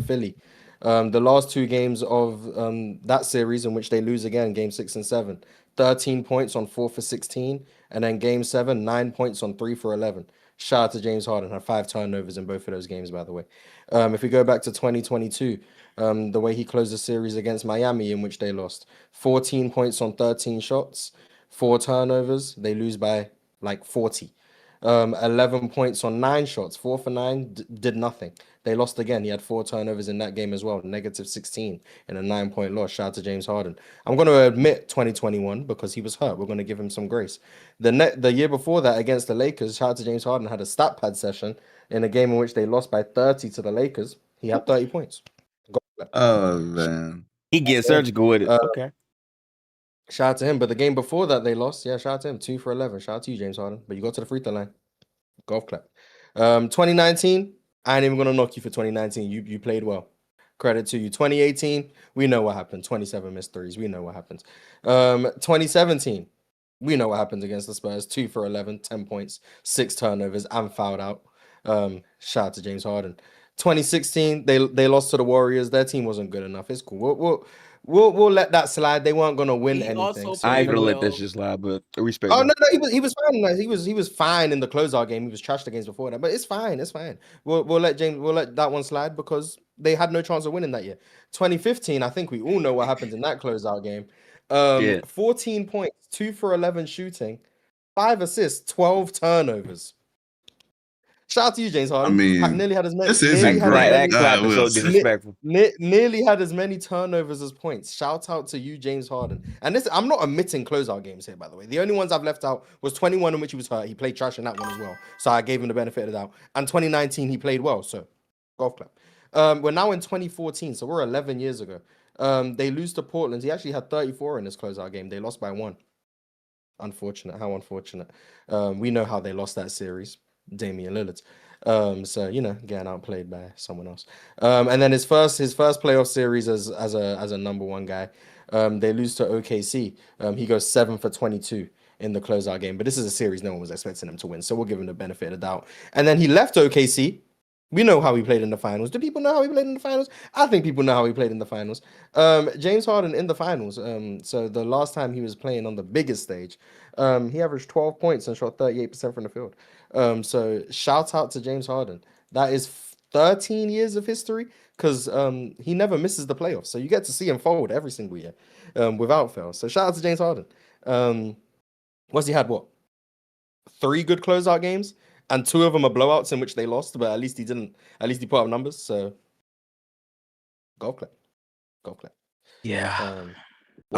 Philly. The last 2 games of that series in which they lose again, game 6 and 7, 13 points on 4 for 16, and then game 7, 9 points on 3 for 11. Shout out to James Harden, had 5 turnovers in both of those games, by the way. If we go back to 2022, the way he closed the series against Miami in which they lost, 14 points on 13 shots, 4 turnovers, they lose by like 40. 11 points on 9 shots, 4 for 9, did nothing. They lost again. He had 4 turnovers in that game as well, negative 16 in a 9-point loss. Shout out to James Harden. I'm going to admit 2021 because he was hurt. We're going to give him some grace. The year before that against the Lakers, shout out to James Harden, had a stat pad session in a game in which they lost by 30 to the Lakers. He had 30 points. Oh, man. He gets surgical with it. Okay. Shout out to him. But the game before that they lost, shout out to him. 2 for 11. Shout out to you, James Harden. But you got to the free throw line. Golf clap. 2019, I ain't even going to knock you for 2019. You played well. Credit to you. 2018, we know what happened. 27 missed threes. We know what happens. 2017, we know what happens against the Spurs. 2 for 11, 10 points, 6 turnovers, and fouled out. Shout out to James Harden. 2016, they lost to the Warriors. Their team wasn't good enough. It's cool. We'll let that slide. They weren't gonna win anything. So I ain't gonna let that just slide, but respect. Oh no, he was fine. He was fine in the closeout game. He was trashed the games before that, but it's fine. It's fine. We'll let that one slide because they had no chance of winning that year. 2015, I think we all know what happened in that closeout game. 14 points, 2 for 11 shooting, 5 assists, 12 turnovers. Shout out to you, James Harden. I mean, nearly had as many. This isn't great. That clap is so disrespectful. Nearly had as many turnovers as points. Shout out to you, James Harden. And this, I'm not omitting closeout games here, by the way. The only ones I've left out was 21 in which he was hurt. He played trash in that one as well, so I gave him the benefit of the doubt. And 2019, he played well. So, golf clap. We're now in 2014, so we're 11 years ago. They lose to Portland. He actually had 34 in this closeout game. They lost by 1. Unfortunate. How unfortunate. We know how they lost that series. Damian Lillard. So getting outplayed by someone else. And then his first playoff series as a number 1 guy, they lose to OKC. He goes 7 for 22 in the closeout game, but this is a series no one was expecting him to win, so we'll give him the benefit of the doubt. And then he left OKC We know how he played in the finals. Do people know how he played in the finals? I think people know how he played in the finals. James Harden in the finals. So the last time he was playing on the biggest stage, he averaged 12 points and shot 38% from the field. So shout out to James Harden. That is 13 years of history because he never misses the playoffs. So you get to see him forward every single year without fail. So shout out to James Harden. What's he had? What? 3 good closeout games? And 2 of them are blowouts in which they lost, but at least he didn't. At least he put up numbers. So, golf clap. Yeah. I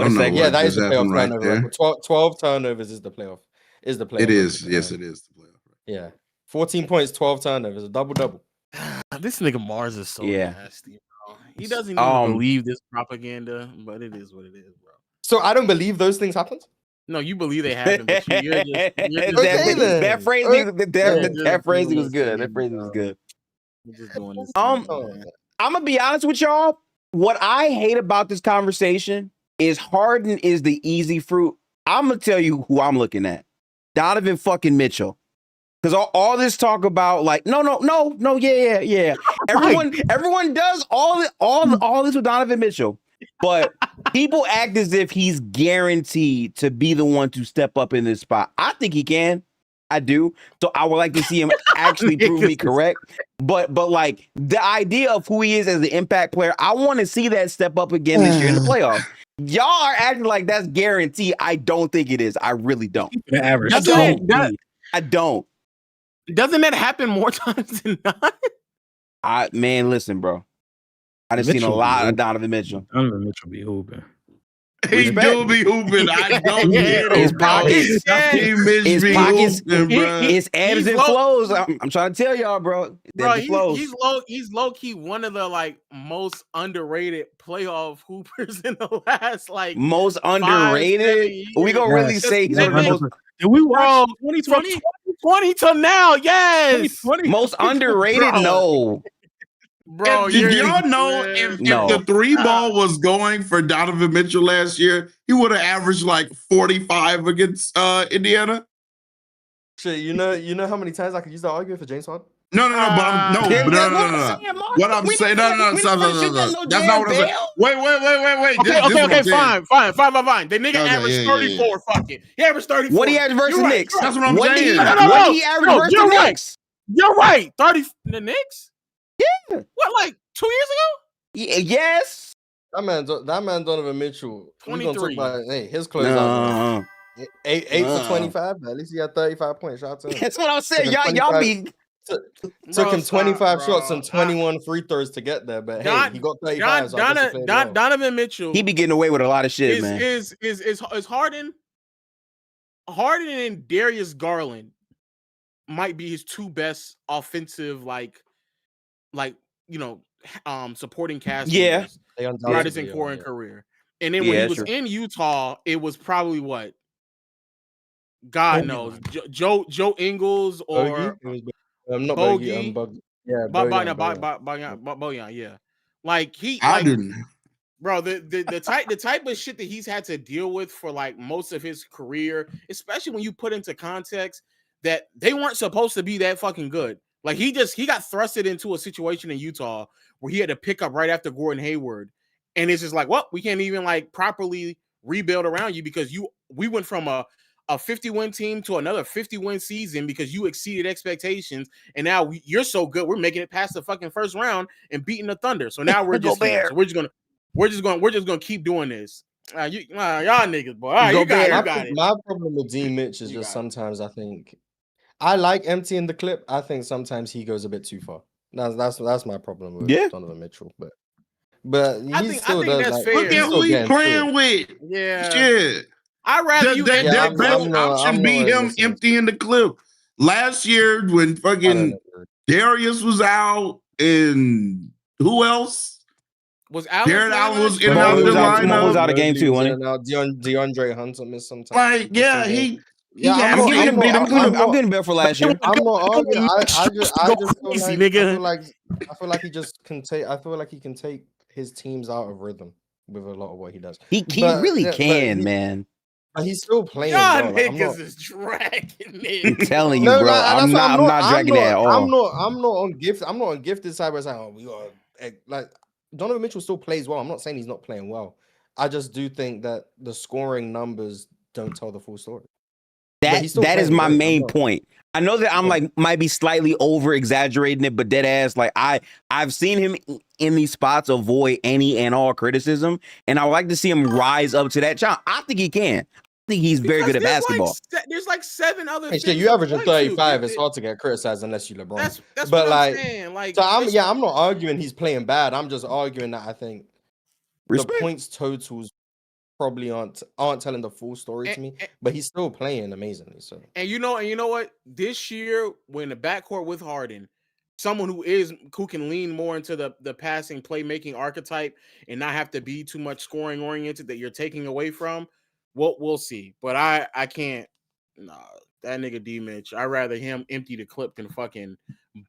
don't know Yeah, what that is just the happened playoff right turnover. there. Record. 12 turnovers is the playoff. It is. Yes, it is the playoff. Yeah, 14 points, 12 turnovers, a double. This nigga Mars is so Yeah. nasty, bro. He doesn't even Um, believe this propaganda, but it is what it is, bro. So I don't believe those things happened. No, you believe they happen, but you're just Okay, then. that phrasing, that just phrasing doing was this good. thing, That phrasing was bro. good. You're just doing this. Um, thing, man. I'm gonna be honest with y'all. What I hate about this conversation is Harden is the easy fruit. I'm gonna tell you who I'm looking at. Donovan fucking Mitchell. Because all this talk about like no, yeah. Everyone does all this with Donovan Mitchell, but people act as if he's guaranteed to be the one to step up in this spot. I think he can. I do. So I would like to see him actually prove me correct. But like the idea of who he is as the impact player, I want to see that step up again this year in the playoffs. Y'all are acting like that's guaranteed. I don't think it is. I really don't. The average. I don't. Doesn't that happen more times than not? Man, listen, bro. I just seen a Mitchell lot be of Donovan Mitchell. Donovan Mitchell be hooping. He do be hooping. I don't get His it, bro. pockets, He Mitch his be pockets, hooping, bro. his ebbs He's and low- flows. I'm trying to tell y'all, bro. Bro, Ebbs and flows. he's low key one of the like most underrated playoff hoopers in the last like Most 7 underrated. years. We gonna really Yes, say he's one of the 100%. most Did we Bro, watch from 2020? 2020 till now, yes, 2020? most underrated? Bro. No. bro. Did y'all know if No. the 3 ball was going for Donovan Mitchell last year, he would have averaged like 45 against Indiana? Shit, you know how many times I could use that argument for James Harden? No. What I'm saying, no. That's not what I'm saying. Wait. Okay, fine. The nigga Okay, averaged 34. Fuck it. He averaged 34. What he averaged versus You're right, Knicks? That's what I'm What saying. did No. what he averaged versus you're the right. Knicks? You're right. 30. The Knicks? Yeah. What, like 2 years ago? Yes. That man Donovan Mitchell. We gonna talk 23. about his closeout. No. 8 for 25. At least he had 35 points. Shout out to him. That's what I'm saying. Took him Y'all 25 be Took him 25 bro. shots and 21 free throws to get there, but hey, he got 35. So I guess he played well. Donovan Mitchell. he be getting away with a lot of shit, man. Is Harden and Darius Garland might be his 2 best offensive supporting cast Yeah. members throughout his career. And then when he was in Utah, it was probably what? God knows. Joe Ingles or not Bogey. Bogey. Yeah, Bojan, yeah. Like I didn't. Bro, the type of shit that he's had to deal with for like most of his career, especially when you put into context that they weren't supposed to be that fucking good. Like he got thrusted into a situation in Utah where he had to pick up right after Gordon Hayward, and it's just like, well, we can't even like properly rebuild around you because we went from a 50-win team to another 50-win season because you exceeded expectations, and now you're so good we're making it past the fucking first round and beating the Thunder. So now we're just we're just gonna keep doing this. Y'all niggas, boy. All right, you got it. My problem with D Mitch is just sometimes I think I like emptying the clip. I think sometimes he goes a bit too far. That's my problem with Donovan Mitchell, but he still does. That's like, fair. Look at who he playing with. Yeah. Shit. I'd rather their best option be him emptying the clip. Last year when fucking Darius was out and who else? Was Allen? Jared Allen was in and out of the lineup. Was out of game too, wasn't he? DeAndre Hunter missed some time. Like, yeah, I'm getting better for last year. I'm not arguing. I feel like he just can take. I feel like he can take his teams out of rhythm with a lot of what he does. He really can, man. But he's still playing Y'all well. Like, I'm niggas not. is dragging I'm it. telling you, No, bro. like, I'm that's what not dragging that at all. I'm not on gift. I'm not on gifted side where it's like, oh, we got like Donovan Mitchell still plays well. I'm not saying he's not playing well. I just do think that the scoring numbers don't tell the full story. But he's still That is playing my great. I'm main not. point. I know that I'm Yeah. like might be slightly over exaggerating it, but dead ass, like I've seen him in these spots avoid any and all criticism, and I would like to see him rise up to that challenge. I think he can. I think he's very good at basketball. There's like 7 other Hey, things. shit, you to averaging point to. 35. It's hard to get criticized unless you LeBron. That's But what like, I'm saying. Like, so I'm not arguing he's playing bad. I'm just arguing that I think Respect. the points totals probably aren't telling the full story to me. But he's still playing amazingly. So and you know what? This year, when the backcourt with Harden, someone who can lean more into the passing playmaking archetype and not have to be too much scoring oriented that you're taking away from, we'll see. But I can't. Nah, that nigga D Mitch. I'd rather him empty the clip than fucking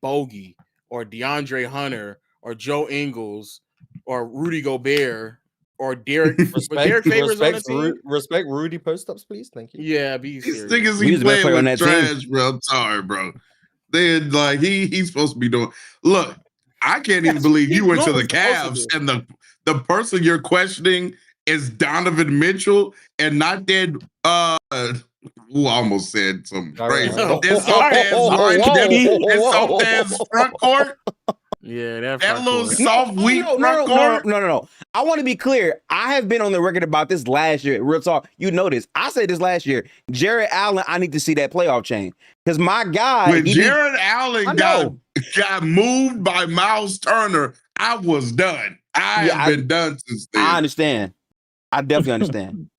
Bogey or DeAndre Hunter or Joe Ingles or Rudy Gobert or Derek. But Derek Favors on the team. Respect Rudy post ups, please. Thank you. Yeah, be These serious. niggas He he was the best playing player on with that team. trash, bro. I'm sorry, bro. Then like he's supposed to be doing. Look, I can't even believe you went to the Cavs and the person you're questioning is Donovan Mitchell and not that I almost said something crazy. This soft ass front court. Yeah, that little court. soft weak front court. No. I want to be clear. I have been on the record about this last year. Real talk. You know this. I said this last year. Jared Allen, I need to see that playoff chain. Because my guy. When Jared Allen got moved by Miles Turner, I was done. I've been done since then. I understand. I definitely understand.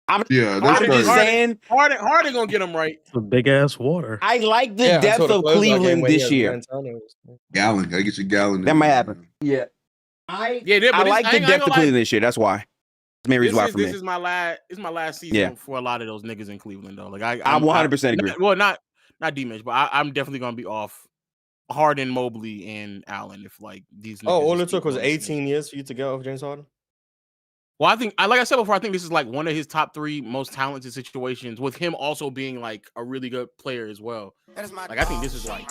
I'm just saying. Harden gonna get him right. It's a big ass water. I like the depth of Cleveland this year. Gallon, gotta get your gallon. That might happen. Yeah. I like the depth of Cleveland this year. That's why. Main reason why for me. This is my last season for a lot of those niggas in Cleveland though. Like I 100% agree. Well, not D-Mitch, but I'm definitely gonna be off Harden, Mobley, and Allen if like these. All it took was 18 years for you to get off James Harden. Well, I think, like I said before, I think this is like one of his top 3 most talented situations, with him also being like a really good player as well. Like I think this is like,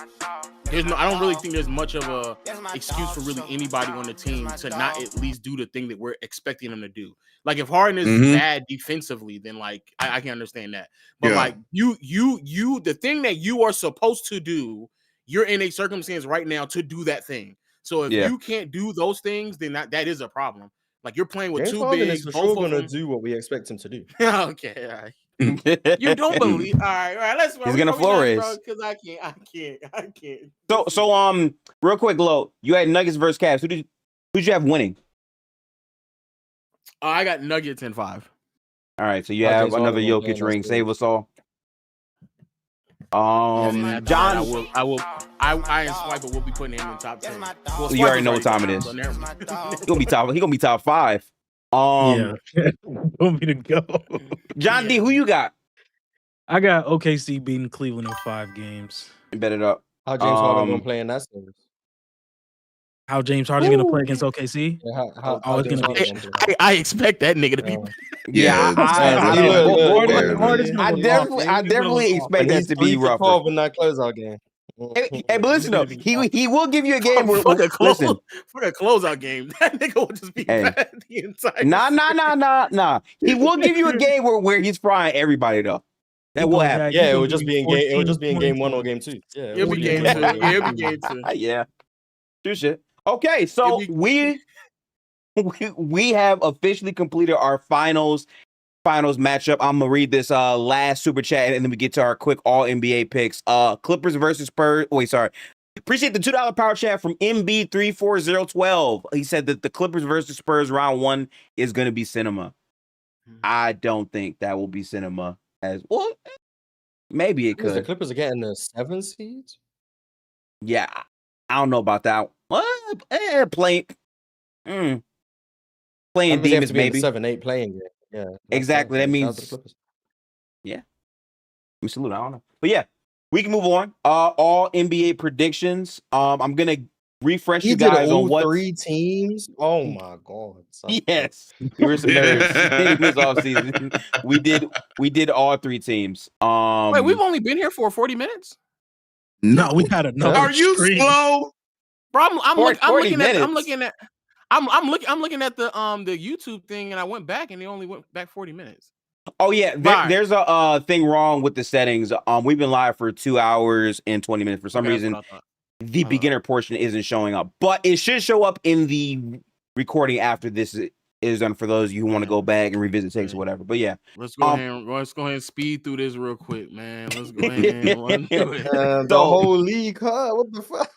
I don't really think there's much of a excuse for really anybody on the team to not at least do the thing that we're expecting them to do. Like if Harden is bad defensively, then like I can understand that. But like you, the thing that you are supposed to do, you're in a circumstance right now to do that thing. So if you can't do those things, then that is a problem. Like you're playing with James 2 Harden bigs. is for sure gonna do what we expect him to do. Okay, all right. You don't believe? All right. Let's. He's gonna floor race because I can't. So real quick, Lo, you had Nuggets versus Cavs. Who'd you have winning? I got Nuggets in 5. All right, so you have another Jokic ring. Save us all. John, I and Swiper will be putting him in top 10. Well, you already know what time it is. He gonna be top 5. Yeah, want me to go? John D, who you got? I got OKC beating Cleveland in 5 games. Bet it up. How James Harden gonna play in that series? How James Harden's gonna play against OKC? Yeah, I expect that nigga to be. I definitely expect that to be rough. In that closeout game. Hey, but listen though, he will give you a game where for the closeout game, that nigga will just be bad the entire. Nah. He will give you a game where he's frying everybody though. That will happen. Yeah, it would just be in game. It would just be in game 1 or game 2. Yeah, it'll be game 2. Yeah, it'll be game 2. Yeah, do shit. Okay, so we have officially completed our finals matchup. I'm gonna read this last super chat and then we get to our quick all NBA picks. Clippers versus Spurs. Wait, sorry. Appreciate the $2 power chat from MB34012. He said that the Clippers versus Spurs round 1 is gonna be cinema. I don't think that will be cinema as well. Maybe it could. The Clippers are getting the 7 seeds. Yeah, I don't know about that. Playing demons, maybe 7-8 playing game. Yeah, exactly. That means yeah. We salute. I don't know, but yeah, we can move on. All NBA predictions. I'm gonna refresh He you did guys on all what. 3 teams. Oh my god. Yes, we were some nerds this offseason. We did all 3 teams. Wait, we've only been here for 40 minutes? No, No, we had another are you stream. slow? Bro, I'm 40 looking at minutes. I'm looking at the YouTube thing, and I went back and they only went back 40 minutes. Oh yeah, Bye. there's a thing wrong with the settings. We've been live for 2 hours and 20 minutes. For some Okay, that's reason, what I thought. the beginner portion isn't showing up, but it should show up in the recording after this is done for those of you who want to go back and revisit takes or whatever. But yeah, Let's go ahead and speed through this real quick, man. Let's go ahead and run through it. The whole league, huh? What the fuck?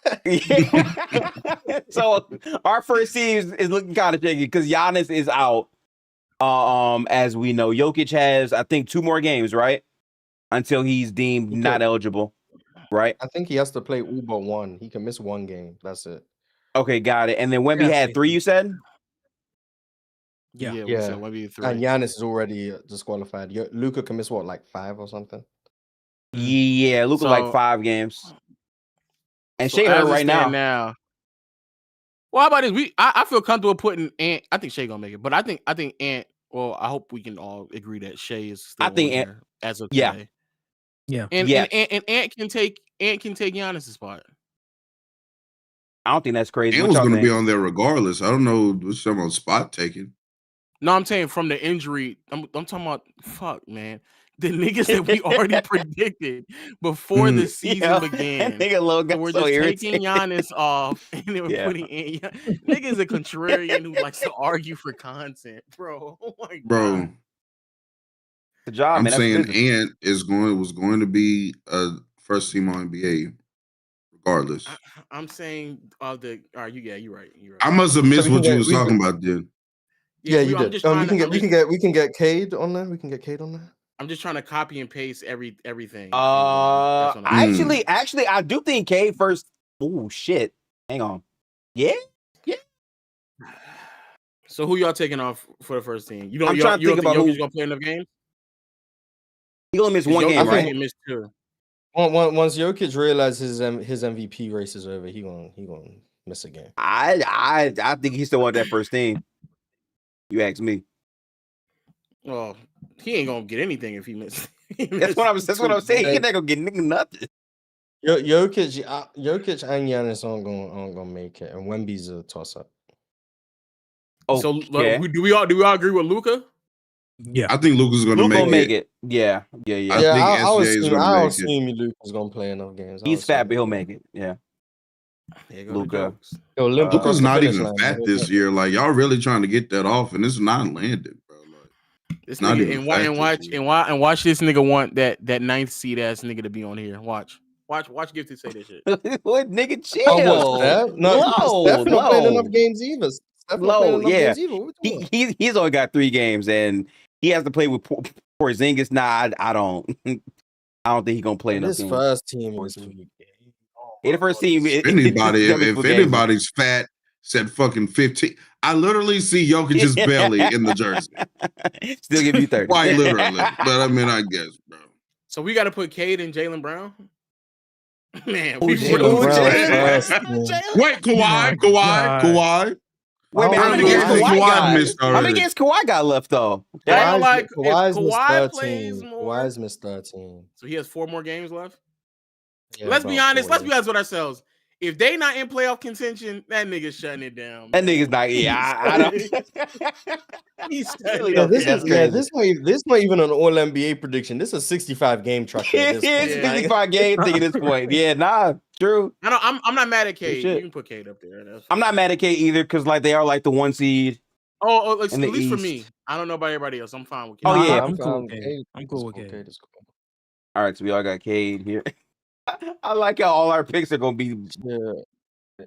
So our first team is looking kind of shaky because Giannis is out. As we know, Jokic has, I think, 2 more games, right? Until he's deemed not eligible, right? I think he has to play all but 1. He can miss 1 game. That's it. Okay, got it. And then Wemby had 3, you said? Yeah. Yeah. So maybe 3. And Giannis is already disqualified. Luka can miss what, like 5 or something? Yeah, Luka like 5 games. And Shea hurt right now. Well, how about this? I feel comfortable putting Ant. I think Shea gonna make it, but I think Ant. Well, I hope we can all agree that Shea is still on there as of today. Yeah. And Ant can take Giannis' spot. I don't think that's crazy. Ant was going to be on there regardless. I don't know what's some on spot taking. No, I'm saying from the injury. I'm talking about the niggas that we already predicted before the season began. So we're just taking Giannis off and then we're putting in. Niggas a contrarian who likes to argue for content, bro. Oh my god. The job, I'm man. saying Ant was going to be a first team on NBA, regardless. I'm saying all right, you're right. I must have missed what you was talking about, dude. Yeah, you did. We can get Cade on there. We can get Cade on there. I'm just trying to copy and paste everything. Actually, I do think Cade first. Oh shit! Hang on. Yeah. So who y'all taking off for the first team? You don't. I'm trying to think about who's gonna play enough games. He only missed 1 game, right? He missed 2. Once Jokic realizes his MVP race is over, he gonna miss a game. I think he still want that first team. You ask me. Well, he ain't gonna get anything if he misses. That's what I'm saying. He's not gonna get nothing. Jokic and Giannis aren't gonna make it, and Wemby's a toss up. Oh, so do we all agree with Luka? Yeah, I think Luka's gonna make it. Yeah. I think SGA is gonna make it. Luka's gonna play enough games. He's fat, but he'll make it. Yeah. Luka. Luka's not even fat this year. Like y'all really trying to get that off, and it's not landed, bro. Like it's not even. And watch this nigga want that 9th seed ass nigga to be on here. Watch Gifted say this shit. What nigga chill? Steph not playing enough games either. He's only got 3 games, and he has to play with Porzingis. Nah, I don't think he's gonna play enough. This first team is the first team. If anybody's fat, said fucking 15. I literally see Jokic's belly in the jersey. Still give you 30. Quite literally, but I mean, I guess, bro. So we got to put Cade and Jaylen Brown. Man, wait, Kawhi. Wait a minute, how many games Kawhi got left though? Kawhi's missed 13. So he has 4 more games left. Yeah, let's be honest with ourselves. If they not in playoff contention, that nigga's shutting it down. That nigga's not. Yeah, I don't. This not even an All NBA prediction. This is a 65 game truck. It's 65 game thing at this point. Yeah, nah, true. I'm not mad at Cade. You can put Cade up there. I'm not mad at Cade either because like they are like the 1 seed. Oh, at least for me. I don't know about everybody else. I'm fine with Cade. Oh yeah, I'm cool with Cade. I'm cool with Cade. All right, so we all got Cade here. I like how all our picks are gonna be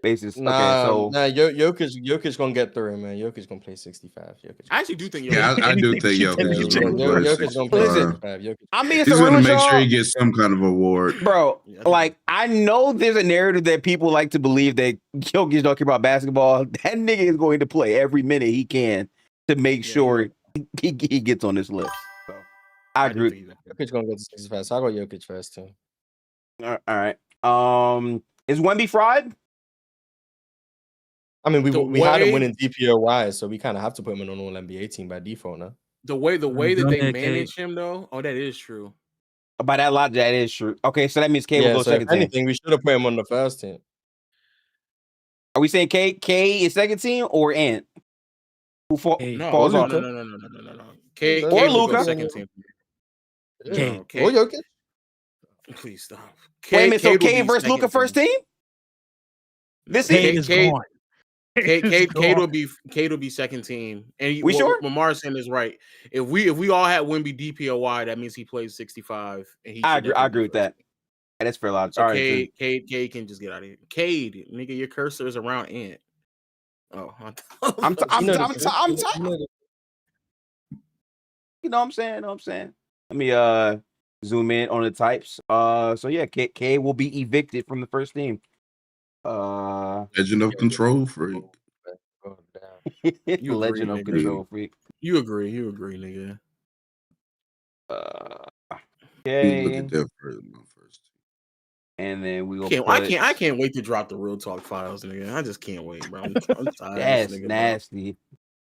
basis. Jokic gonna get through, man. Jokic gonna play 65. I actually do think. I do think Jokic gonna play 65. I mean, he's gonna make sure he gets some kind of award, bro. Like I know there's a narrative that people like to believe that Jokic don't care about basketball. That nigga is going to play every minute he can to make sure he gets on this list. So I agree. Jokic gonna go to 65. So I go Jokic first too. All right. Is Wemby fried? I mean, The we had him way- winning DPOY, so we kind of have to put him in an All-NBA team by default now. The way that they Cade. manage him, though. Oh, that is true. By that logic, that is true. Okay, so that means K will go so second if team. anything, we should have put him on the first team. Are we saying K is second team or Ant? Who Cade. falls off? No. Cade Or would go Luka. second team. Cade. Or Jokic. Please stop. Wait a minute, so Cade would K be versus second Luka first team? This Cade season? is gone. Cade would be second team. And We sure? What Lamar's saying is right. If we all had Wemby DPOY, that means he plays 65. And he I should agree definitely with be that. That's fair logic. So All right, Cade can just get out of here. Cade, nigga, your cursor is around Ant. Oh, I'm You know you know what I'm saying? Let me zoom in on the types. So yeah, K will be evicted from the first team. Legend of Control Freak. Oh, damn. You Legend agree, of nigga. Control Freak. You agree, nigga. Okay. Look at that for my first team. And then we will I can't wait to drop the Real Talk files, nigga. I just can't wait, bro. I'm tired of That's this nigga, nasty.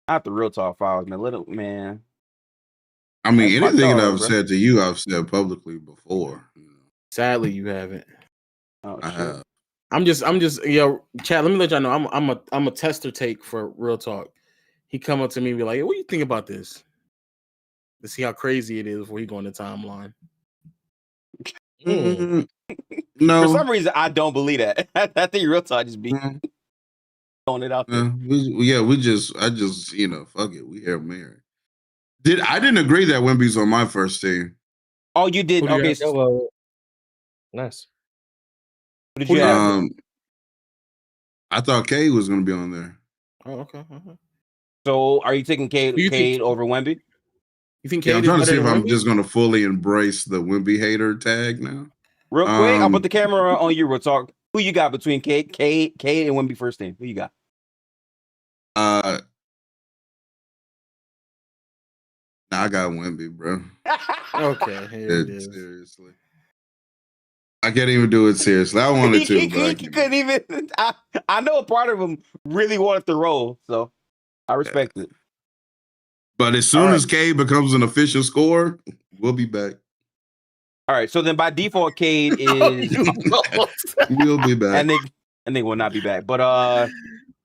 Not the Real Talk files, man. Little man. I mean, That's my anything that dog, I've bro. said to you, I've said publicly before. Sadly, you haven't. Oh, I shit. have. I'm just, yo, chat. Let me let y'all know. I'm a tester take for Real Talk. He come up to me and be like, hey, "What do you think about this?" To see how crazy it is before he go on the timeline. No. For some reason, I don't believe that. I think Real Talk just be throwing it out there. I just, fuck it. We have married. I didn't agree that Wemby's on my first team. Oh, you did. Who do you Okay. have? So Nice. who did you have? I thought Cade was going to be on there. Oh, okay. Uh-huh. So are you taking Cade Who you think- over Wemby? You think Yeah, Cade I'm is trying to better see if than I'm Wemby? just going to fully embrace the Wemby hater tag now. Real quick, I'll put the camera on you, Real Talk. Who you got between Cade and Wemby first team? Who you got? I got Wemby, bro. Okay, here it is. Seriously. I can't even do it seriously. I wanted to, but he couldn't even. I know a part of him really wanted to roll, so I respect it. But as soon as Cade becomes an official scorer, we'll be back. All right, so then by default, Cade is. We'll be back. And they will not be back. But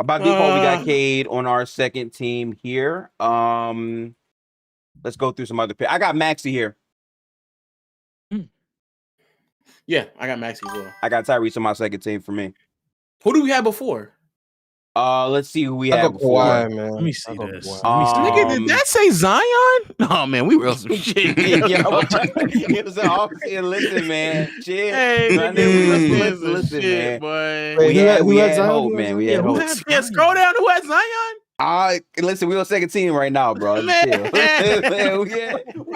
by default, we got Cade on our second team here. Let's go through some other picks. I got Maxey here. Yeah, I got Maxey as well. I got Tyrese on my second team for me. Who do we have before? Let's see who we I had got before. Kawhi, man. Let me see I got this. Kawhi. Nigga, did that say Zion? Oh man, we real some shit. Listen, man. Chill. Hey, nigga, Listen, man. boy. Wait, We who had had Zion? hope, Who had man. Zion? We had who hope. had Yeah, scroll down. Who had Zion? Listen, we on second team right now, bro. Man. Chill.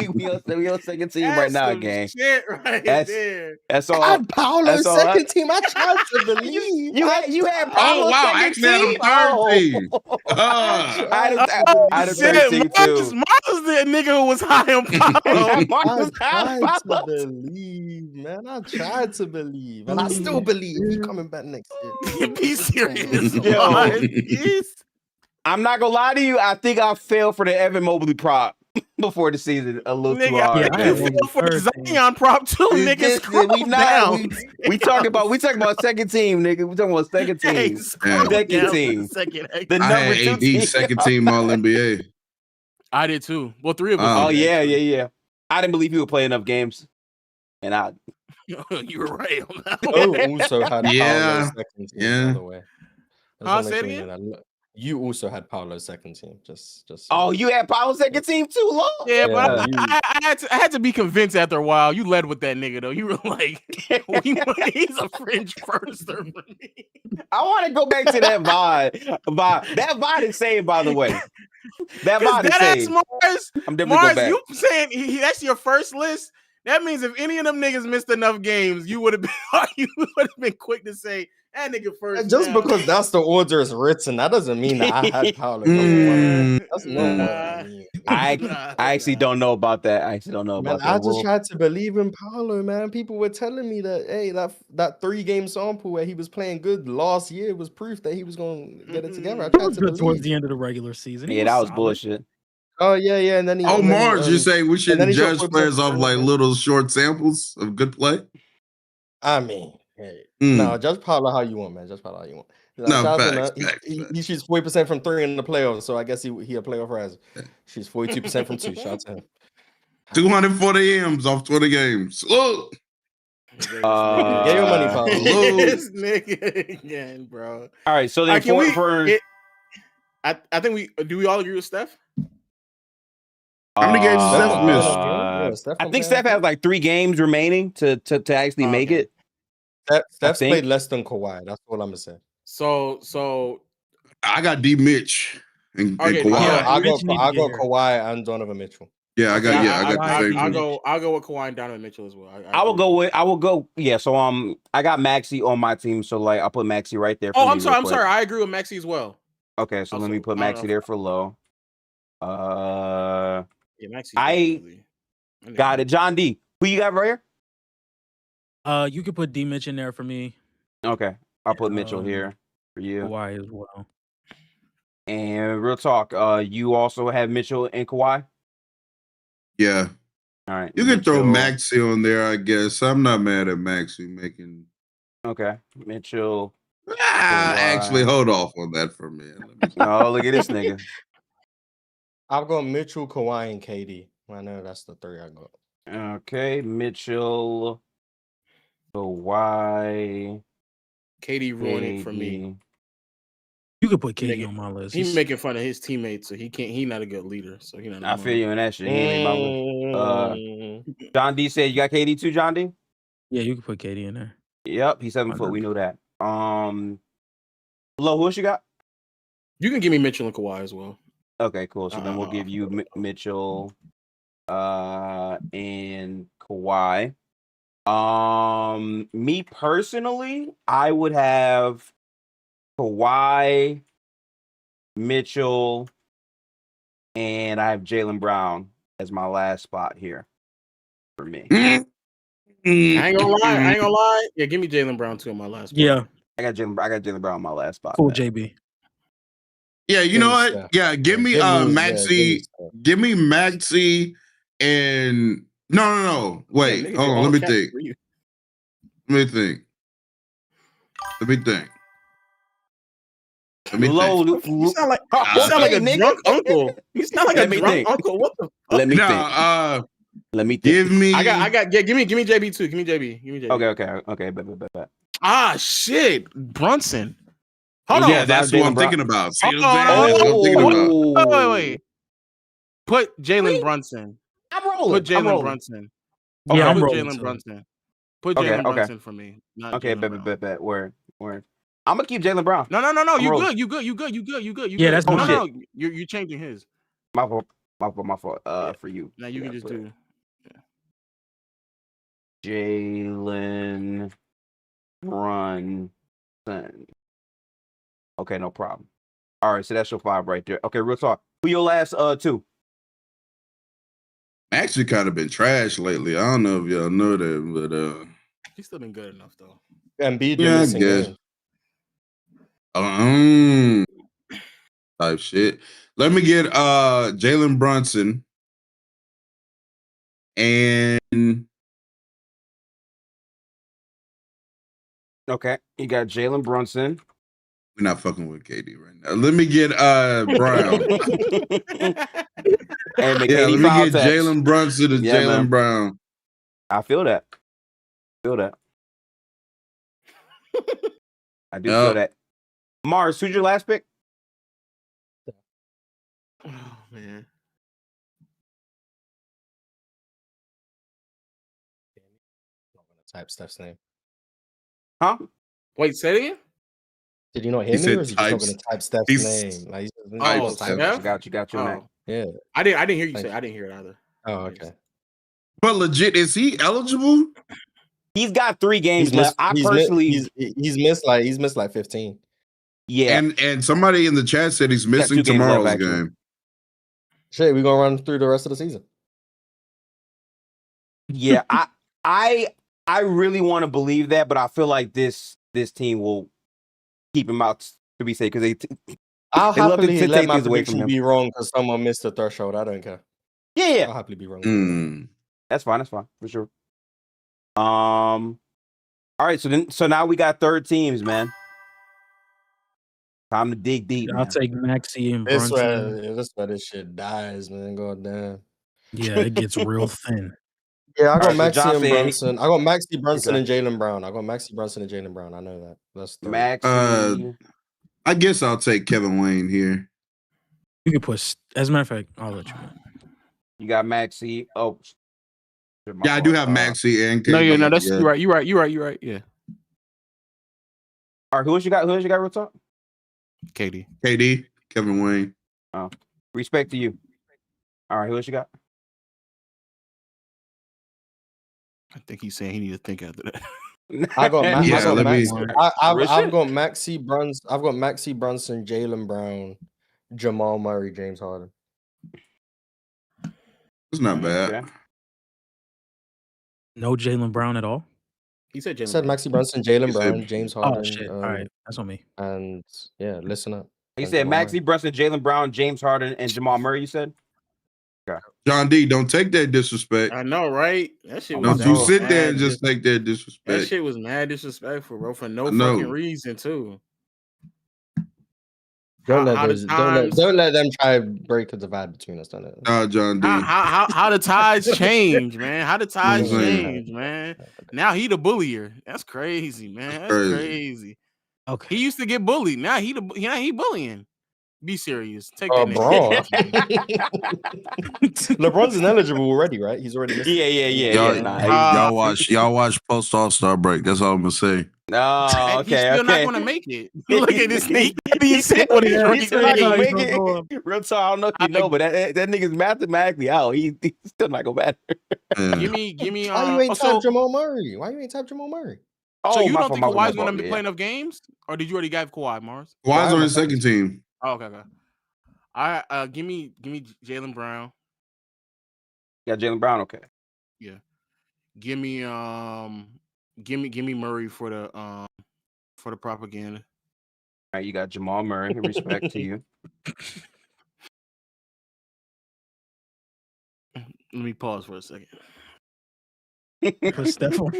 we on second team right now, some gang. Shit right That's- there. That's all. I had Paolo's that's all second team. I tried to believe. You had Oh, Paolo's wow. second Actually, had him team? third team. I had a third team, too. Mars the nigga who was high on Pablo. Marcus I had tried to Paolo. believe, man. I tried to believe. And I still believe he coming back next year. Be serious. Yo. Mars. Yes. I'm not gonna lie to you. I think I fell for the Evan Mobley prop before the season a little too Nigga, hard. Yeah, I you had man. feel for the third team. Zion prop too, nigga. This- Scroll we not down. we talking about second team, nigga. We talking about second Hey, team. scroll Second down for team. the second. The I number had 2 AD team. second team All NBA. I did too. Well, three of us. Oh, Oh did, yeah, actually. yeah. I didn't believe he would play enough games, and I. You were right on that Oh, one. also had Yeah. Paolo's second team, Yeah. by the way. Huh, say it again? You also had Paolo's second team. Just so Oh, you had Paolo second team too, long. Yeah, but Yeah, I had to be convinced after a while. You led with that nigga though. You were like, he's a fringe firster for me. I want to go back to that vibe. That vibe is saved, by the way. That vibe is That's saved. Mars. I'm definitely Mars, going back. you saying that's your first list? That means if any of them niggas missed enough games, you would have been quick to say that nigga first. Just now. because that's the order is written, that doesn't mean that I had Paolo number Mm. one. That's not what I mean. I actually don't know about that. I actually don't know Man, about that. I just tried to believe in Paolo, man. People were telling me that, hey, that 3-game sample where he was playing good last year was proof that he was going to get it together. I He tried was to good towards believe. the end of the regular season. Yeah, that was bullshit. Oh yeah, and then he. Oh, and then he, Mars, you say we then shouldn't he shot judge 40% players off from like three. little short samples of good play? I mean, hey, Mm. no, judge Paolo how you want, man. Judge Paolo how you want. No, Shout out to him, facts, man. facts. He shoots 40% from 3 in the playoffs, so I guess he a playoff riser. Shoots 42% from 2. Shout out to him. 240 M's off 20 games. Look. Get your money, Paolo. This nigga again, bro. All right, so then I think we all agree with Steph? How many games does Steph miss? I think Steph has like 3 games remaining to actually make it. Steph's played less than Kawhi. That's all I'm gonna say. So I got D Mitch and Okay, Kawhi. yeah, I got Kawhi and Donovan Mitchell. Yeah, I got the same. I'll go with Kawhi and Donovan Mitchell as well. I will go. Yeah, so I got Maxey on my team, so like I'll put Maxey right there. I'm sorry. I agree with Maxey as well. Okay, so let me put Maxey there for low. Yeah, Maxey. I got it. John D. Who you got right here? You could put D Mitch in there for me. Okay, I'll put Mitchell here for you. Kawhi as well. And real talk, you also have Mitchell and Kawhi? Yeah. All right. You can throw Maxey on there, I guess. I'm not mad at Maxey making. Okay. Mitchell. Actually, hold off on that for a minute. Oh, look at this nigga. I've got Mitchell, Kawhi, and KD. I know that's the 3 I got. Okay. Mitchell, Kawhi. KD ruined it for me. You could put KD on my list. He's making fun of his teammates, so he's not a good leader. So he not. I feel you in that shit. He ain't my list. John D said you got KD too, John D? Yeah, you can put KD in there. Yep, he's 7 foot. We know that. Lo, who else you got? You can give me Mitchell and Kawhi as well. Okay, cool. So then we'll give you Mitchell and Kawhi. Me personally, I would have Kawhi, Mitchell, and I have Jaylen Brown as my last spot here for me. I ain't gonna lie. Yeah, give me Jaylen Brown too on my last spot. Yeah. I got Jaylen Brown on my last spot. Cool, JB. Yeah, you know what? Yeah, give me Maxey. Give me Maxey and no. Wait, hold on. Let me think. Let me think. You sound like a drunk uncle. You sound like a drunk uncle. What the fuck? Let me think. Let me think. Give me. I got. Yeah, give me JB too. Give me JB. Okay. Bet. Ah, shit, Brunson. Hold on. Yeah, that's what I'm thinking about. See what I'm saying? That's what I'm thinking about. Wait. Put Jalen Brunson. I'm rolling. Put Jalen Brunson. Yeah, I'm put rolling. Jalen Brunson. Put Jalen Brunson for me. Okay, bet. Word. I'm gonna keep Jaylen Brown. No. You good. Yeah, that's no. You're changing his. My fault. For you. Now you can just do. Jaylen Brunson. Okay, no problem. All right, so that's your 5 right there. Okay, real talk. Who your last 2? Actually, kind of been trash lately. I don't know if y'all know that, but he's still been good enough though. Embiid, yeah, I guess. Type shit. Let me get Jalen Brunson and. Okay, you got Jalen Brunson. We're not fucking with KD right now. Let me get Brown. Let me get Jalen Brunson and Jaylen Brown. I feel that. I do feel that. Mars, who's your last pick? Oh man. I'm not gonna type Steph's name. Huh? Wait, say it again? Did you not hear me, or is he just not going to type Steph's name? Like, Got you. Yeah, I didn't hear you say. I didn't hear it either. Oh, okay. But legit, is he eligible? He's got 3 games He's left. missed. He's missed like 15. Yeah. And somebody in the chat said he's missing 2 games left, tomorrow's actually. game. Shit, we gonna run through the rest of the season. Yeah, I really want to believe that, but I feel like this team will keep him out to be safe because I'll they love to happily let take my things away from prediction him. be wrong because someone missed the threshold. I don't care. Yeah. I'll happily be wrong. That's fine for sure. All right, so now we got 3rd teams, man. Time to dig deep. I'll take Maxey and This Brunson. where this shit dies, man. God damn. Yeah, it gets real thin. Yeah, I got All right, so Maxey John and said- Brunson. I got Maxey, Brunson, Okay. and Jaylen Brown. I got Maxey, Brunson, and Jaylen Brown. I know that. That's 3. Maxey. I guess I'll take Kevin Wayne here. You could put. As a matter of fact, I'll let you go. You got Maxey. Oh, Yeah, I do have Maxey and No, KD. that's yeah. you're right. Yeah, All right, who else you got? Real talk? KD. KD, Kevin Wayne. Respect to you. All right, who else you got? I think he's saying he need to think after that. I got Maxey. Yeah, let me- I've got Maxey Brunson. I've got Maxey Brunson, Jaylen Brown, Jamal Murray, James Harden. It's not bad. Okay. No Jaylen Brown at all. He said I Jaylen. said Maxey Brunson, Jaylen Brown, James Harden. Oh shit! All right, that's on me. And yeah, listen up. He And said Jamal Maxey Brunson, Jaylen Brown, James Harden, and Jamal Murray. You said? John D, don't take that disrespect. I know, right? That shit was Don't you Oh, sit there and mad just take that That disrespect. shit was mad disrespectful, bro, for no I know. fucking reason, too. Don't How let them try and break a divide between us. Don't let them. Nah, John D. how the tides change, man? How the tides Yeah. change, man? Now he the bullier. That's crazy, man. That's crazy. Okay. He used to get bullied. Now he bullying. Be serious. Take Oh, that bro. nigga. LeBron's ineligible already, right? He's already missed. Y'all watch post All-Star break. That's all I'm gonna say. No, And he's okay, still not okay. going to make it. Look at this nigga. He said what he's He's still not gonna make He's gonna it. Real talk, I don't know if you know, but that nigga's mathematically out. He's still not gonna matter. Yeah. Give me. Why you ain't type Jamal Murray? So you my don't fault, think my Kawhi's fault, going to be yeah. playing enough games, or did you already have Kawhi, Mars? Kawhi's on his second team. Oh, okay. All right. Give me Jaylen Brown. Yeah, Jaylen Brown. Okay. Yeah. Give me Murray for the propaganda. All right, you got Jamal Murray. Respect to you. Let me pause for a second. Put Steph on.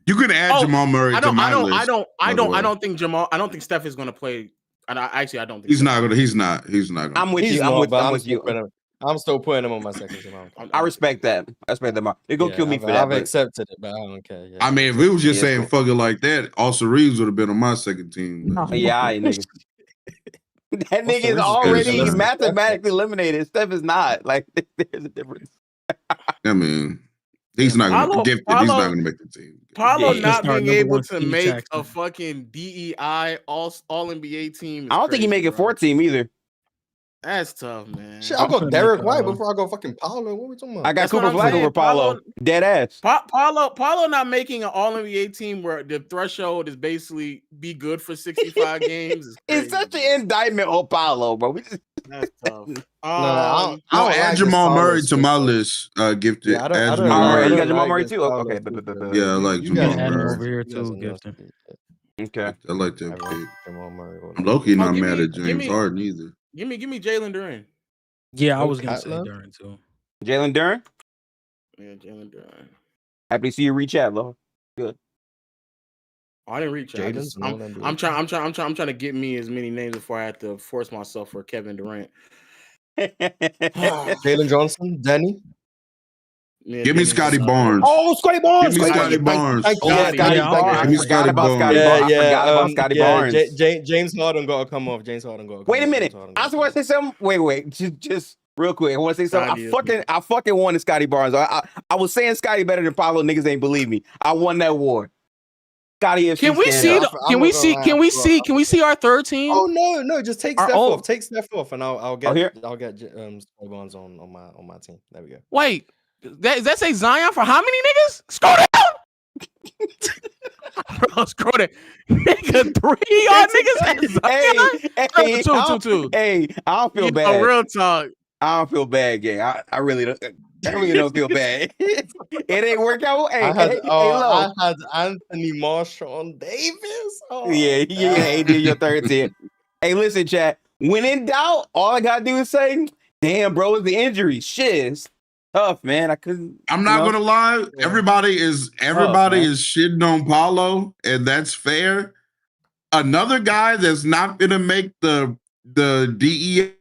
You can add Jamal Murray to my list. I don't think Steph is going to play. And I don't think He's not gonna. He's not gonna. I'm with you. I'm with you. I'm still putting him on my second team. I respect that. They're gonna kill me for that. I've but- accepted it, but I don't care. Yeah. I mean, if we was just saying fuck it like that, Austin Reeves would have been on my second team. but- Yeah, I nigga. That nigga is Reeves is already good. mathematically eliminated. Steph is not. Like, there's a difference. I mean, he's not gonna be gifted. He's not gonna make the team. Paulo Yeah. not Start being number able one to Steve make Jackson. a fucking DEI all NBA team. Is I don't think he crazy, make it bro. 4 team either. That's tough, man. Shit, I I'm got gonna Derek make, White before I go fucking Paolo. What we talking about? I got That's what Cooper I'm Flag saying. over Paulo. Paulo- Dead ass. Paulo not making an All NBA team where the threshold is basically be good for 65 games. Is It's crazy, such bro. an indictment on Paulo, bro. We just That's tough. I'll add Jamal Murray to my list. Gifted. Yeah, I don't- Add I don't- Jamal all right. Murray. You got don't Jamal like Murray this too. Paulo Okay. stuff, Yeah, I like You Jamal guys add him Murray. over here You guys too, are Gifton. Okay. I like that I pick. Jamal Murray. I'm low-key not give mad me- at give James me- Harden either. Give me Jalen Durant. Yeah, I Oh, was gonna say Cutler? Durant too. Jalen Durant. Yeah, Jalen Durant. Happy to see you reach out, Lo. Oh, I didn't reach. I Jaden's just, not I'm trying to get me as many names before I have to force myself for Kevin Durant. Jalen Johnson, Danny. Yeah, Give me Denny's Scotty just- Barnes. Oh, Scotty Barnes. Give me Scotty Barnes. Oh, yeah, Scotty. Scotty Yeah, Barnes. give me I forgot Scotty about Scotty Barnes. Barnes. I forgot about Scotty Barnes. James Harden got to come off. James Harden got to come Wait a off. minute. I just want to say something. Wait. Just real quick. I want to say something. Scotty I fucking wanted Scotty Barnes. I was saying Scotty better than Paulo. Niggas ain't believe me. I won that war. Scotty, if Can we see? Can we see our third team? Oh no! Just take Our Steph own. off. Take Steph off, and I'll get here. Scotty Barnes on my team. There we go. Wait, Does that say Zion for how many niggas? Scroll down. Bro, scroll down. Nigga, 3 y'all niggas had Zion? Two. Hey, I don't feel bad. Real talk. I don't feel bad, gang. I really don't. I really don't feel bad. It ain't work out. Hey, I had Lo. I had Anthony Marshall on Davis. Oh, Yeah, AD your third tier. Hey, listen, chat. When in doubt, all I gotta do is say, "Damn, bro, it's the injury. Shit, it's tough, man. I couldn't." I'm not gonna lie. Yeah. Everybody is shitting on Paulo, and that's fair. Another guy that's not gonna make the DEA.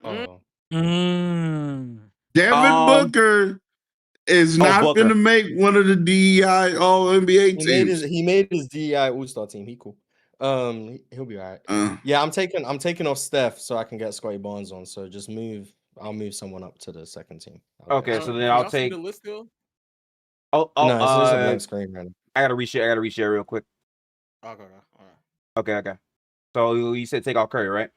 Oh. Devin Booker is not Booker. gonna make one of the DEI All NBA teams. He made his DEI All-Star team. He cool. He'll be all right. Yeah, I'm taking off Steph so I can get Scotty Barnes on. So just I'll move someone up to the second team. Okay, so then I'll take the list still? No, it's just a blank screen right now. I gotta reshare real quick. Okay, all right. Okay. So you said take off Curry, right?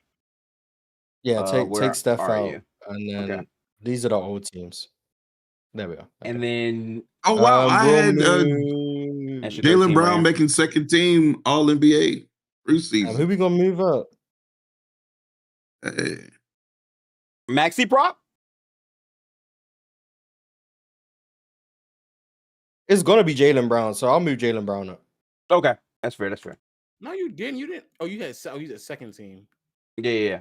Yeah, take Steph out, you? and then these are the old teams. There we are. Okay. And then I had Jalen Jalen Brown making second team All NBA preseason. Who we gonna move up? Hey. Maxi prop. It's gonna be Jalen Brown, so I'll move Jalen Brown up. Okay, that's fair. No, you didn't. You didn't. Oh, you had second team. Yeah.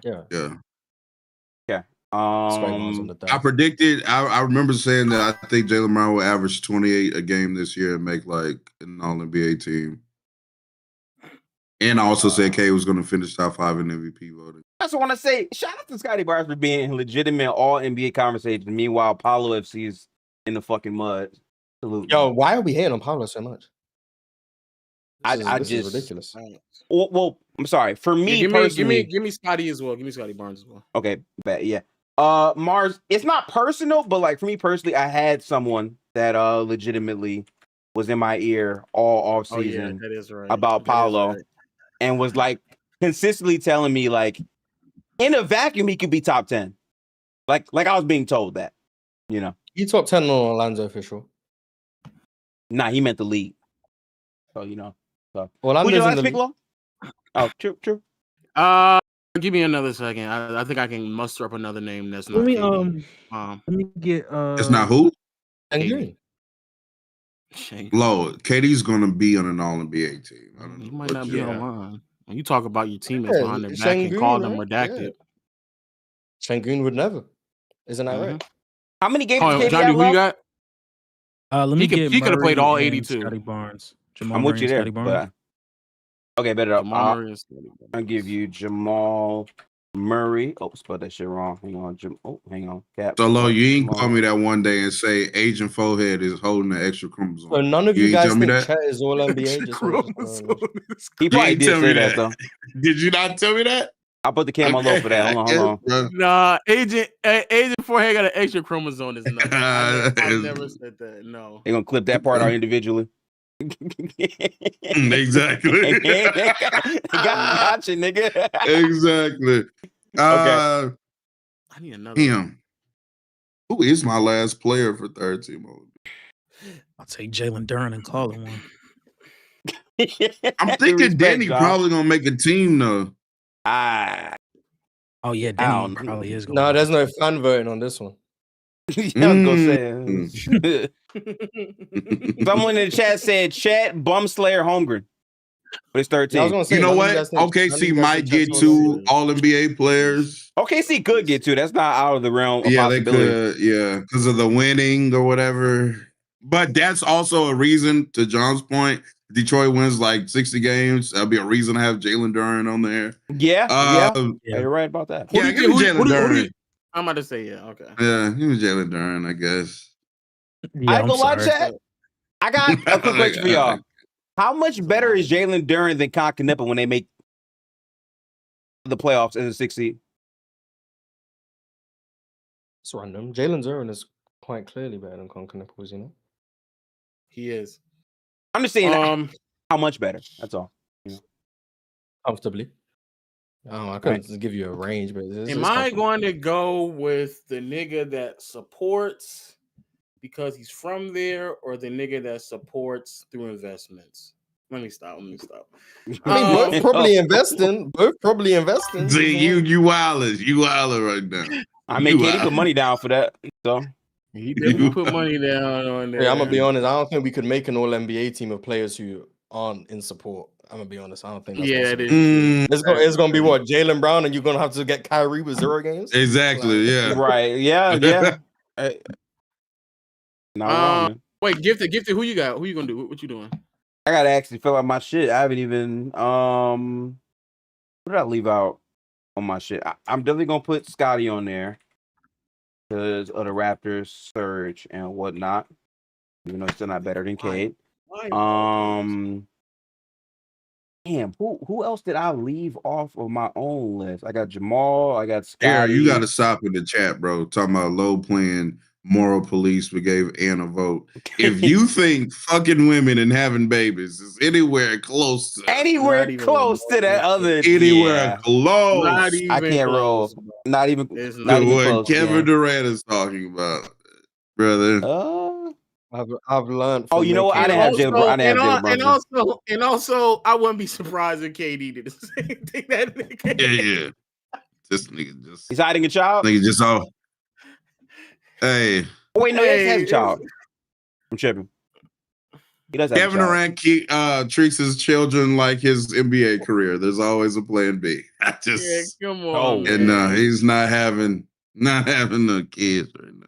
I predicted. I remember saying that I think Jalen Brown will average 28 a game this year and make like an All NBA team. And I also said K was going to finish top 5 in MVP voting. I just want to say shout out to Scotty Barnes for being in legitimate All NBA conversation. Meanwhile, Paulo FC is in the fucking mud. Salute. Yo, why are we hating on Paulo so much? This is ridiculous. Well, I'm sorry. For me personally, give me Scotty as well. Give me Scotty Barnes as well. Okay, yeah. Mars, it's not personal, but like for me personally, I had someone that legitimately was in my ear all off season that is right. about Paulo, and was like consistently telling me like in a vacuum he could be top 10. Like I was being told that, you know. He top 10 on Orlando official. Nah, he meant the league. So you know. So Orlando's in the league. Oh, true. Give me another second. I think I can muster up another name that's not. Let me let me get. It's not who? And Green. Low. KD's gonna be on an All NBA team. I don't know. He might not be online. When you talk about your teammates behind their back and call them redacted. Yeah. Şengün would never. Isn't that right? How many games did KD Johnny, have who you left? got? He could have played all 82. Scotty Barnes. I'm with you there. But, okay, better up. I'll give you Jamal Murray. Oh, spelled that shit wrong. Hang on. Cap. So low, you ain't call me that one day and say Agent Forehead is holding an extra chromosome. So none of you guys think Chet is all NBA. He probably did say that though. Did you not tell me that? I'll put the camera low for that. Hold on. Nah, Agent Forehead got an extra chromosome. Is nothing. I never said that. No. They're gonna clip that part out individually. Exactly. Gotcha, nigga. Exactly. I need another. Him. Who is my last player for third team? I'll take Jalen Durant and call it one. I'm thinking Danny probably gonna make a team though. Oh yeah, Danny probably is. No, there's no fan voting on this one. I was gonna say. Someone in the chat said Chet Bumslayer Holmgren. But it's 13. I was gonna say, you know what? OKC might get 2 All NBA players. OKC could get 2. That's not out of the realm. Yeah, they could. Yeah, because of the winning or whatever. But that's also a reason, to John's point. Detroit wins like 60 games. That'll be a reason to have Jalen Durant on there. Yeah. You're right about that. Yeah, give me Jalen Durant. I'm about to say okay. Yeah, give me Jalen Durant, I guess. Yeah, I ain't gonna lie, Chat. I got a quick question for y'all. How much better is Jalen Durant than Con Knipa when they make the playoffs as a 6th seed? It's random. Jalen Durant is quite clearly better than Con Knipa was, you know? He is. I'm just saying how much better. That's all. Comfortably. I couldn't give you a range, but am I going to go with the nigga that supports because he's from there, or the nigga that supports through investments? Let me stop. I mean, both probably investing. See, you wildin' right now. I mean, KD put money down for that. So he definitely put money down on there. Yeah, I'm gonna be honest. I don't think we could make an All NBA team of players who aren't in support. I'm gonna be honest. I don't think that's possible. It is. It's gonna be what, Jaylen Brown, and you're gonna have to get Kyrie with 0 games. Exactly. Yeah. right. Yeah. Not wrong, man. Wait, Gifted. Who you got? Who you gonna do? What you doing? I gotta actually fill out my shit. I haven't even what did I leave out on my shit? I'm definitely gonna put Scotty on there because of the Raptors surge and whatnot. Even though he's still not better than Cade. Damn, who else did I leave off of my own list? I got Jamal, I got Scotty. Yeah, you gotta stop in the chat, bro. Talking about low playing moral police. We gave Ann a vote. If you think fucking women and having babies is anywhere close to that other close. Not even I can't close, roll. Not even What close. Kevin Durant is talking about, brother. I've learned. Oh, you know what? I didn't have Jalen Brunson. And also, I wouldn't be surprised if KD did the same thing. That nigga. Yeah. This nigga just. He's hiding a child. Nigga just all. Hey. Oh, wait, no, he has a child. I'm tripping. He does have Kevin Durant treats his children like his NBA career. There's always a plan B. Come on. And he's not having the kids right now.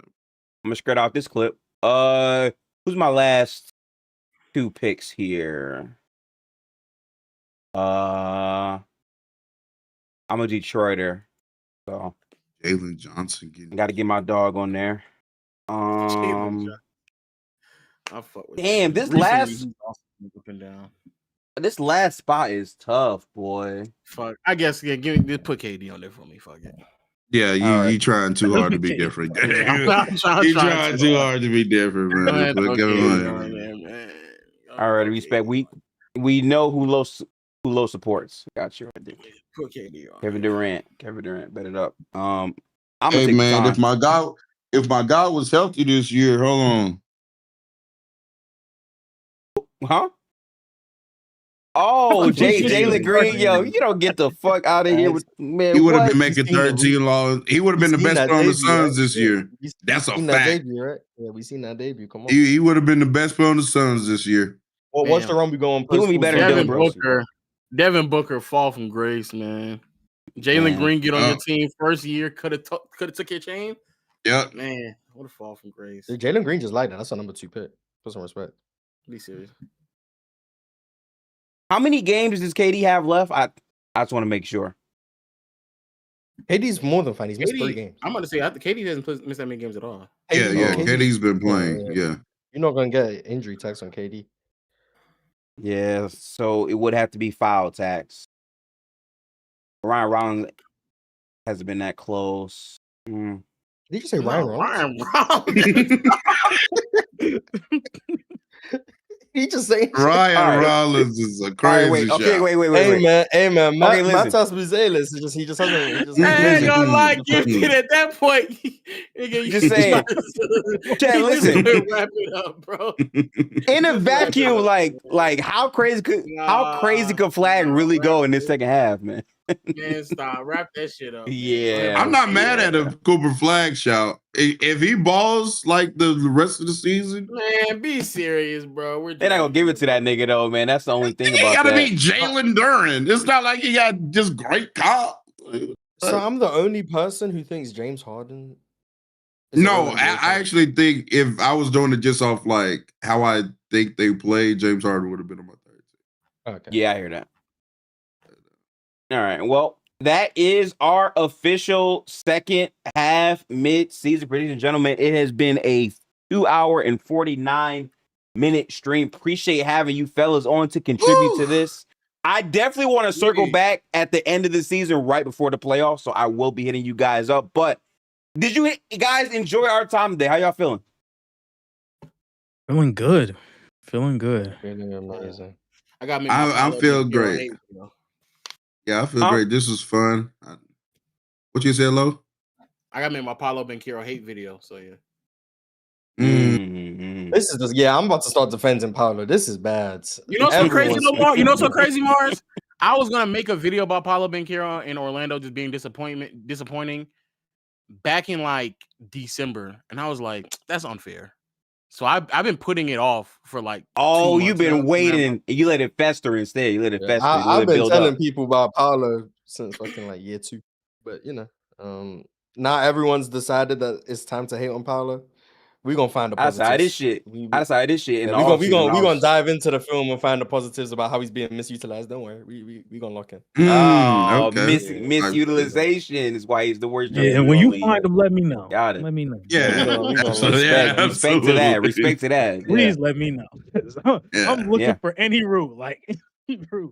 I'm gonna spread out this clip. Who's my last 2 picks here? I'm a Detroiter, so Jalen Johnson got to get my dog on there. I fuck with damn, this last spot is tough, boy. Fuck, I guess just put KD on there for me. Fuck it. Yeah, you trying too hard to be different. You trying too hard to be different, man. All right, respect. We know who low supports. Got you right there. Put KD on. Kevin Durant, bet it up. I'm hey man, if my guy was healthy this year, hold on. Huh? Oh, Jalen Green, yo, you don't get the fuck out of here with man. He would have been making 13 laws. He would have been the best player on the Suns this year. That's a fact. Right? Yeah, we seen that debut. Come on. He would have been the best player on the Suns this year. Well, what's the run we going? He will be better than Devin Booker fall from grace, man. Jalen Green get on your team first year. Could have took your chain. Yep. Man, what a fall from grace. Jalen Green just like that. That's a number 2 pick. Put some respect. Be serious. How many games does KD have left? I just want to make sure. KD's more than fine. He's missed 3 games. I'm about to say KD hasn't missed that many games at all. Yeah. KD's been playing. Yeah. You're not gonna get injury tax on KD. Yeah, so it would have to be foul tax. Ryan Rollins hasn't been that close. Did you just say Ryan Rollins? He just saying Ryan Rollins is a crazy shot. Okay, wait. Hey man, Matas Buzelis he just hasn't. I ain't gonna lie, Gifted at that point. You just saying. Chad, listen. Wrap it up, bro. In a vacuum, like how crazy could Flag really go in this second half, man? Man, stop. Wrap that shit up. Yeah. I'm not mad at a Cooper Flag shout. If he balls like the rest of the season. Man, be serious, bro. They're not going to give it to that nigga, though, man. That's the only thing about that. He got to be Jalen Durant. It's not like he got just great cop. So I'm the only person who thinks James Harden. No, I actually think if I was doing it just off like how I think they play, James Harden would have been on my 3rd team. Okay. Yeah, I hear that. All right. Well, that is our official second half mid-season prediction. Gentlemen, it has been a 2-hour and 49-minute stream. Appreciate having you fellas on to contribute to this. I definitely want to circle back at the end of the season right before the playoffs, so I will be hitting you guys up. But did you guys enjoy our time today? How y'all feeling? Feeling good. Feeling good. Feeling amazing. I feel great. Yeah, I feel great. This was fun. What you said, Lo? I got to make my Paolo Banchero hate video. So yeah. This is just I'm about to start defending Paolo. This is bad. You know so crazy, Everyone's Lamar? You know so speaking- crazy, Mars? I was gonna make a video about Paolo Banchero in Orlando just being disappointing back in like December, and I was like, that's unfair. So I've been putting it off for like 2 you've months now, been waiting. You let it fester instead. You let it fester. You let I've it been build telling up. people about Paolo since fucking like year 2, but not everyone's decided that it's time to hate on Paolo. We're gonna find the positives. Outside this shit. Outside this shit. We're gonna dive into the film and find the positives about how he's being misutilized. Don't worry, we gonna lock in. Misutilization is why he's the worst. Yeah, and when you find him, let me know. Got it. Let me know. Yeah, we gonna respect to that. Respect to that. Please let me know. I'm looking for any rule, like any rule.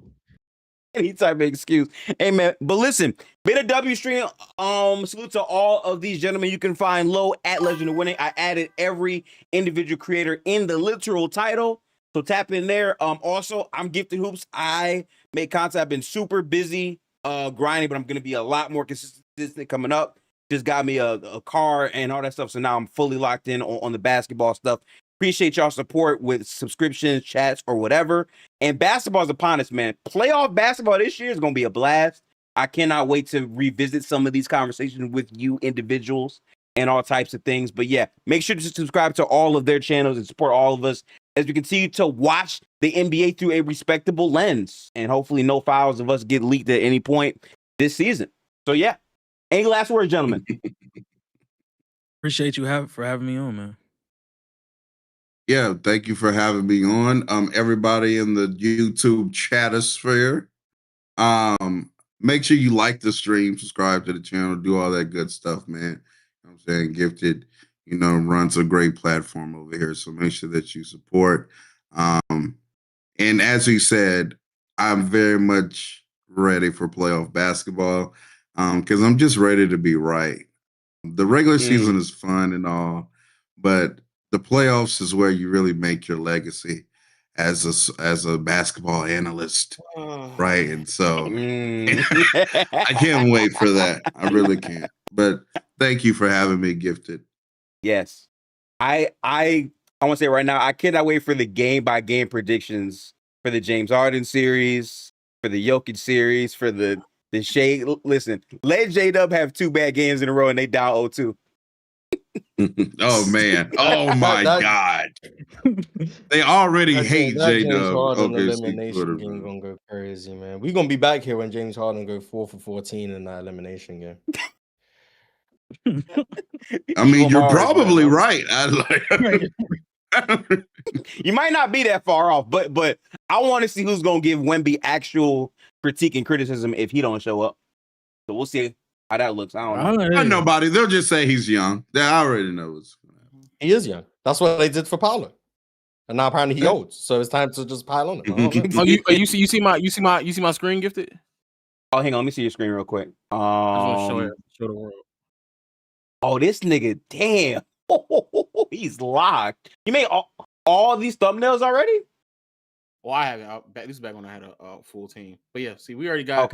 Any type of excuse. Hey man, but listen, been a W stream. Salute to all of these gentlemen. You can find Low at Legend of Winning. I added every individual creator in the literal title. So tap in there. Also, I'm Gifted Hoops. I make content. I've been super busy grinding, but I'm gonna be a lot more consistent coming up. Just got me a car and all that stuff. So now I'm fully locked in on the basketball stuff. Appreciate y'all support with subscriptions, chats, or whatever. And basketball's upon us, man. Playoff basketball this year is going to be a blast. I cannot wait to revisit some of these conversations with you individuals and all types of things. But yeah, make sure to subscribe to all of their channels and support all of us as we continue to watch the NBA through a respectable lens. And hopefully no files of us get leaked at any point this season. So yeah, any last words, gentlemen? Appreciate you for having me on, man. Yeah, thank you for having me on. Everybody in the YouTube chatosphere, make sure you like the stream, subscribe to the channel, do all that good stuff, man. You know what I'm saying? Gifted, runs a great platform over here, so make sure that you support. And as he said, I'm very much ready for playoff basketball because I'm just ready to be right. The regular season is fun and all, but the playoffs is where you really make your legacy as a basketball analyst, right? And so I can't wait for that. I really can't. But thank you for having me, Gifted. Yes, I want to say right now, I cannot wait for the game by game predictions for the James Harden series, for the Jokic series, for the Shea. Listen, let J-Dub have 2 bad games in a row and they down 0-2. Oh man! Oh my God! They already hate J-Dub. Elimination game gonna go crazy, man. We gonna be back here when James Harden go 4 for 14 in that elimination game. I mean, you're probably right. You might not be that far off, but I want to see who's gonna give Wemby actual critique and criticism if he don't show up. So we'll see how that looks. I don't know. Not nobody. They'll just say he's young. They already know what's going to happen. He is young. That's what they did for Paolo, and now apparently he old. So it's time to just pile on him. You see my screen, Gifted? Oh, hang on. Let me see your screen real quick. I just want to show the world. Oh, this nigga, damn. He's locked. You made all these thumbnails already? Well, I haven't. This is back when I had a full team. But yeah, see, we already got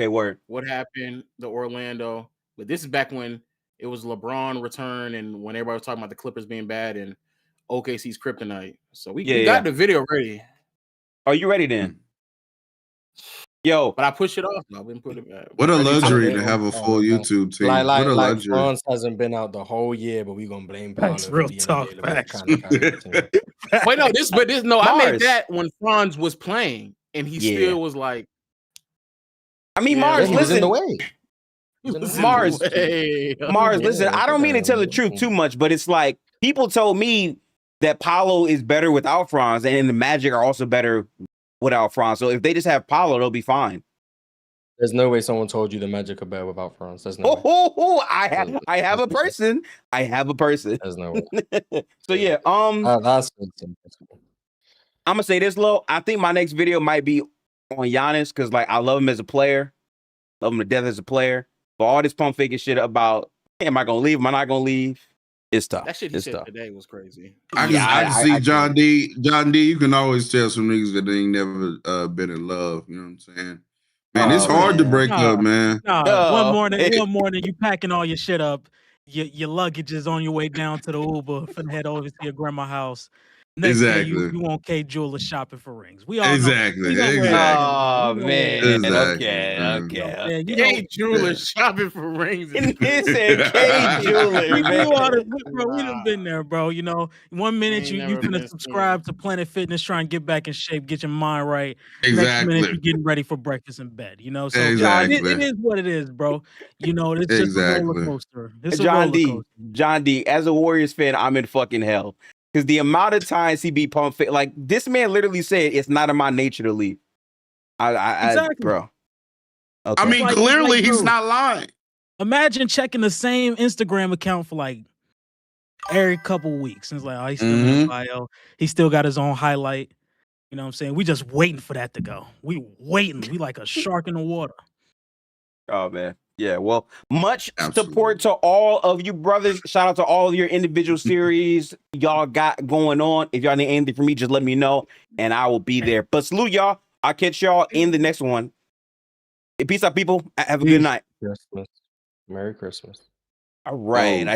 what happened, the Orlando. But this is back when it was LeBron return and when everybody was talking about the Clippers being bad and OKC's kryptonite. So we got the video ready. Are you ready then? Yo, but I pushed it off. I didn't put it back. What a luxury to have a full YouTube team. What a luxury. France hasn't been out the whole year, but we gonna blame Paolo. That's real tough. Wait, no, I made that when Franz was playing, and he still was like. I mean, Mars, he was in the way. Mars, listen. I don't mean to tell the truth too much, but it's like people told me that Paolo is better without Franz, and the Magic are also better without Franz. So if they just have Paolo, they'll be fine. There's no way someone told you the Magic are better without Franz. There's no way. I have a person. I have a person. There's no way. So yeah, that's I'm gonna say this, Lo. I think my next video might be on Giannis because like I love him as a player, love him to death as a player. But all this pump faking shit about am I gonna leave? Am I not gonna leave? It's tough. That shit he said today was crazy. I can see John D. John D. You can always tell some niggas that they ain't never been in love. You know what I'm saying? Man, it's Oh, hard to man. break up, man. One Oh, morning, you packing all your shit up. Your luggage is on your way down to the Uber, finna head over to your grandma's house. Next day, you Exactly. on K Jeweler shopping for rings. We all know. Exactly. We know where it's Exactly. going, Oh, we know where it's man. going. Exactly, Okay. man. You know what I'm Okay. saying? You know, K Jeweler shopping for rings. And he said K Jeweler, we man. done been there, bro. You know, one minute Ain't you never finna been subscribe to Planet Fitness, try and get back in shape, get your mind right. Next minute Exactly. you're getting ready for breakfast in bed. You know, so Exactly. it is what it is, bro. You know, it's just a roller Exactly. coaster. It's a John roller D. coaster. John D. As a Warriors fan, I'm in fucking hell. Because the amount of times he be pumped, like this man literally said, it's not in my nature to leave. Exactly. Bro. Okay. I mean, Like- clearly like, he's bro. not lying. Imagine checking the same Instagram account for like every couple weeks. And it's like, oh, he's still in his bio. He still got his own highlight. You know what I'm saying? We just waiting for that to go. We waiting. We like a shark in the water. Oh man. Yeah, well, much Absolutely. support to all of you brothers. Shout out to all of your individual series y'all got going on. If y'all need anything from me, just let me know and I will be there. But salute y'all. I'll catch y'all in the next one. Peace out, people. Have a good Peace. night. Christmas. Merry Christmas. All right. Oh.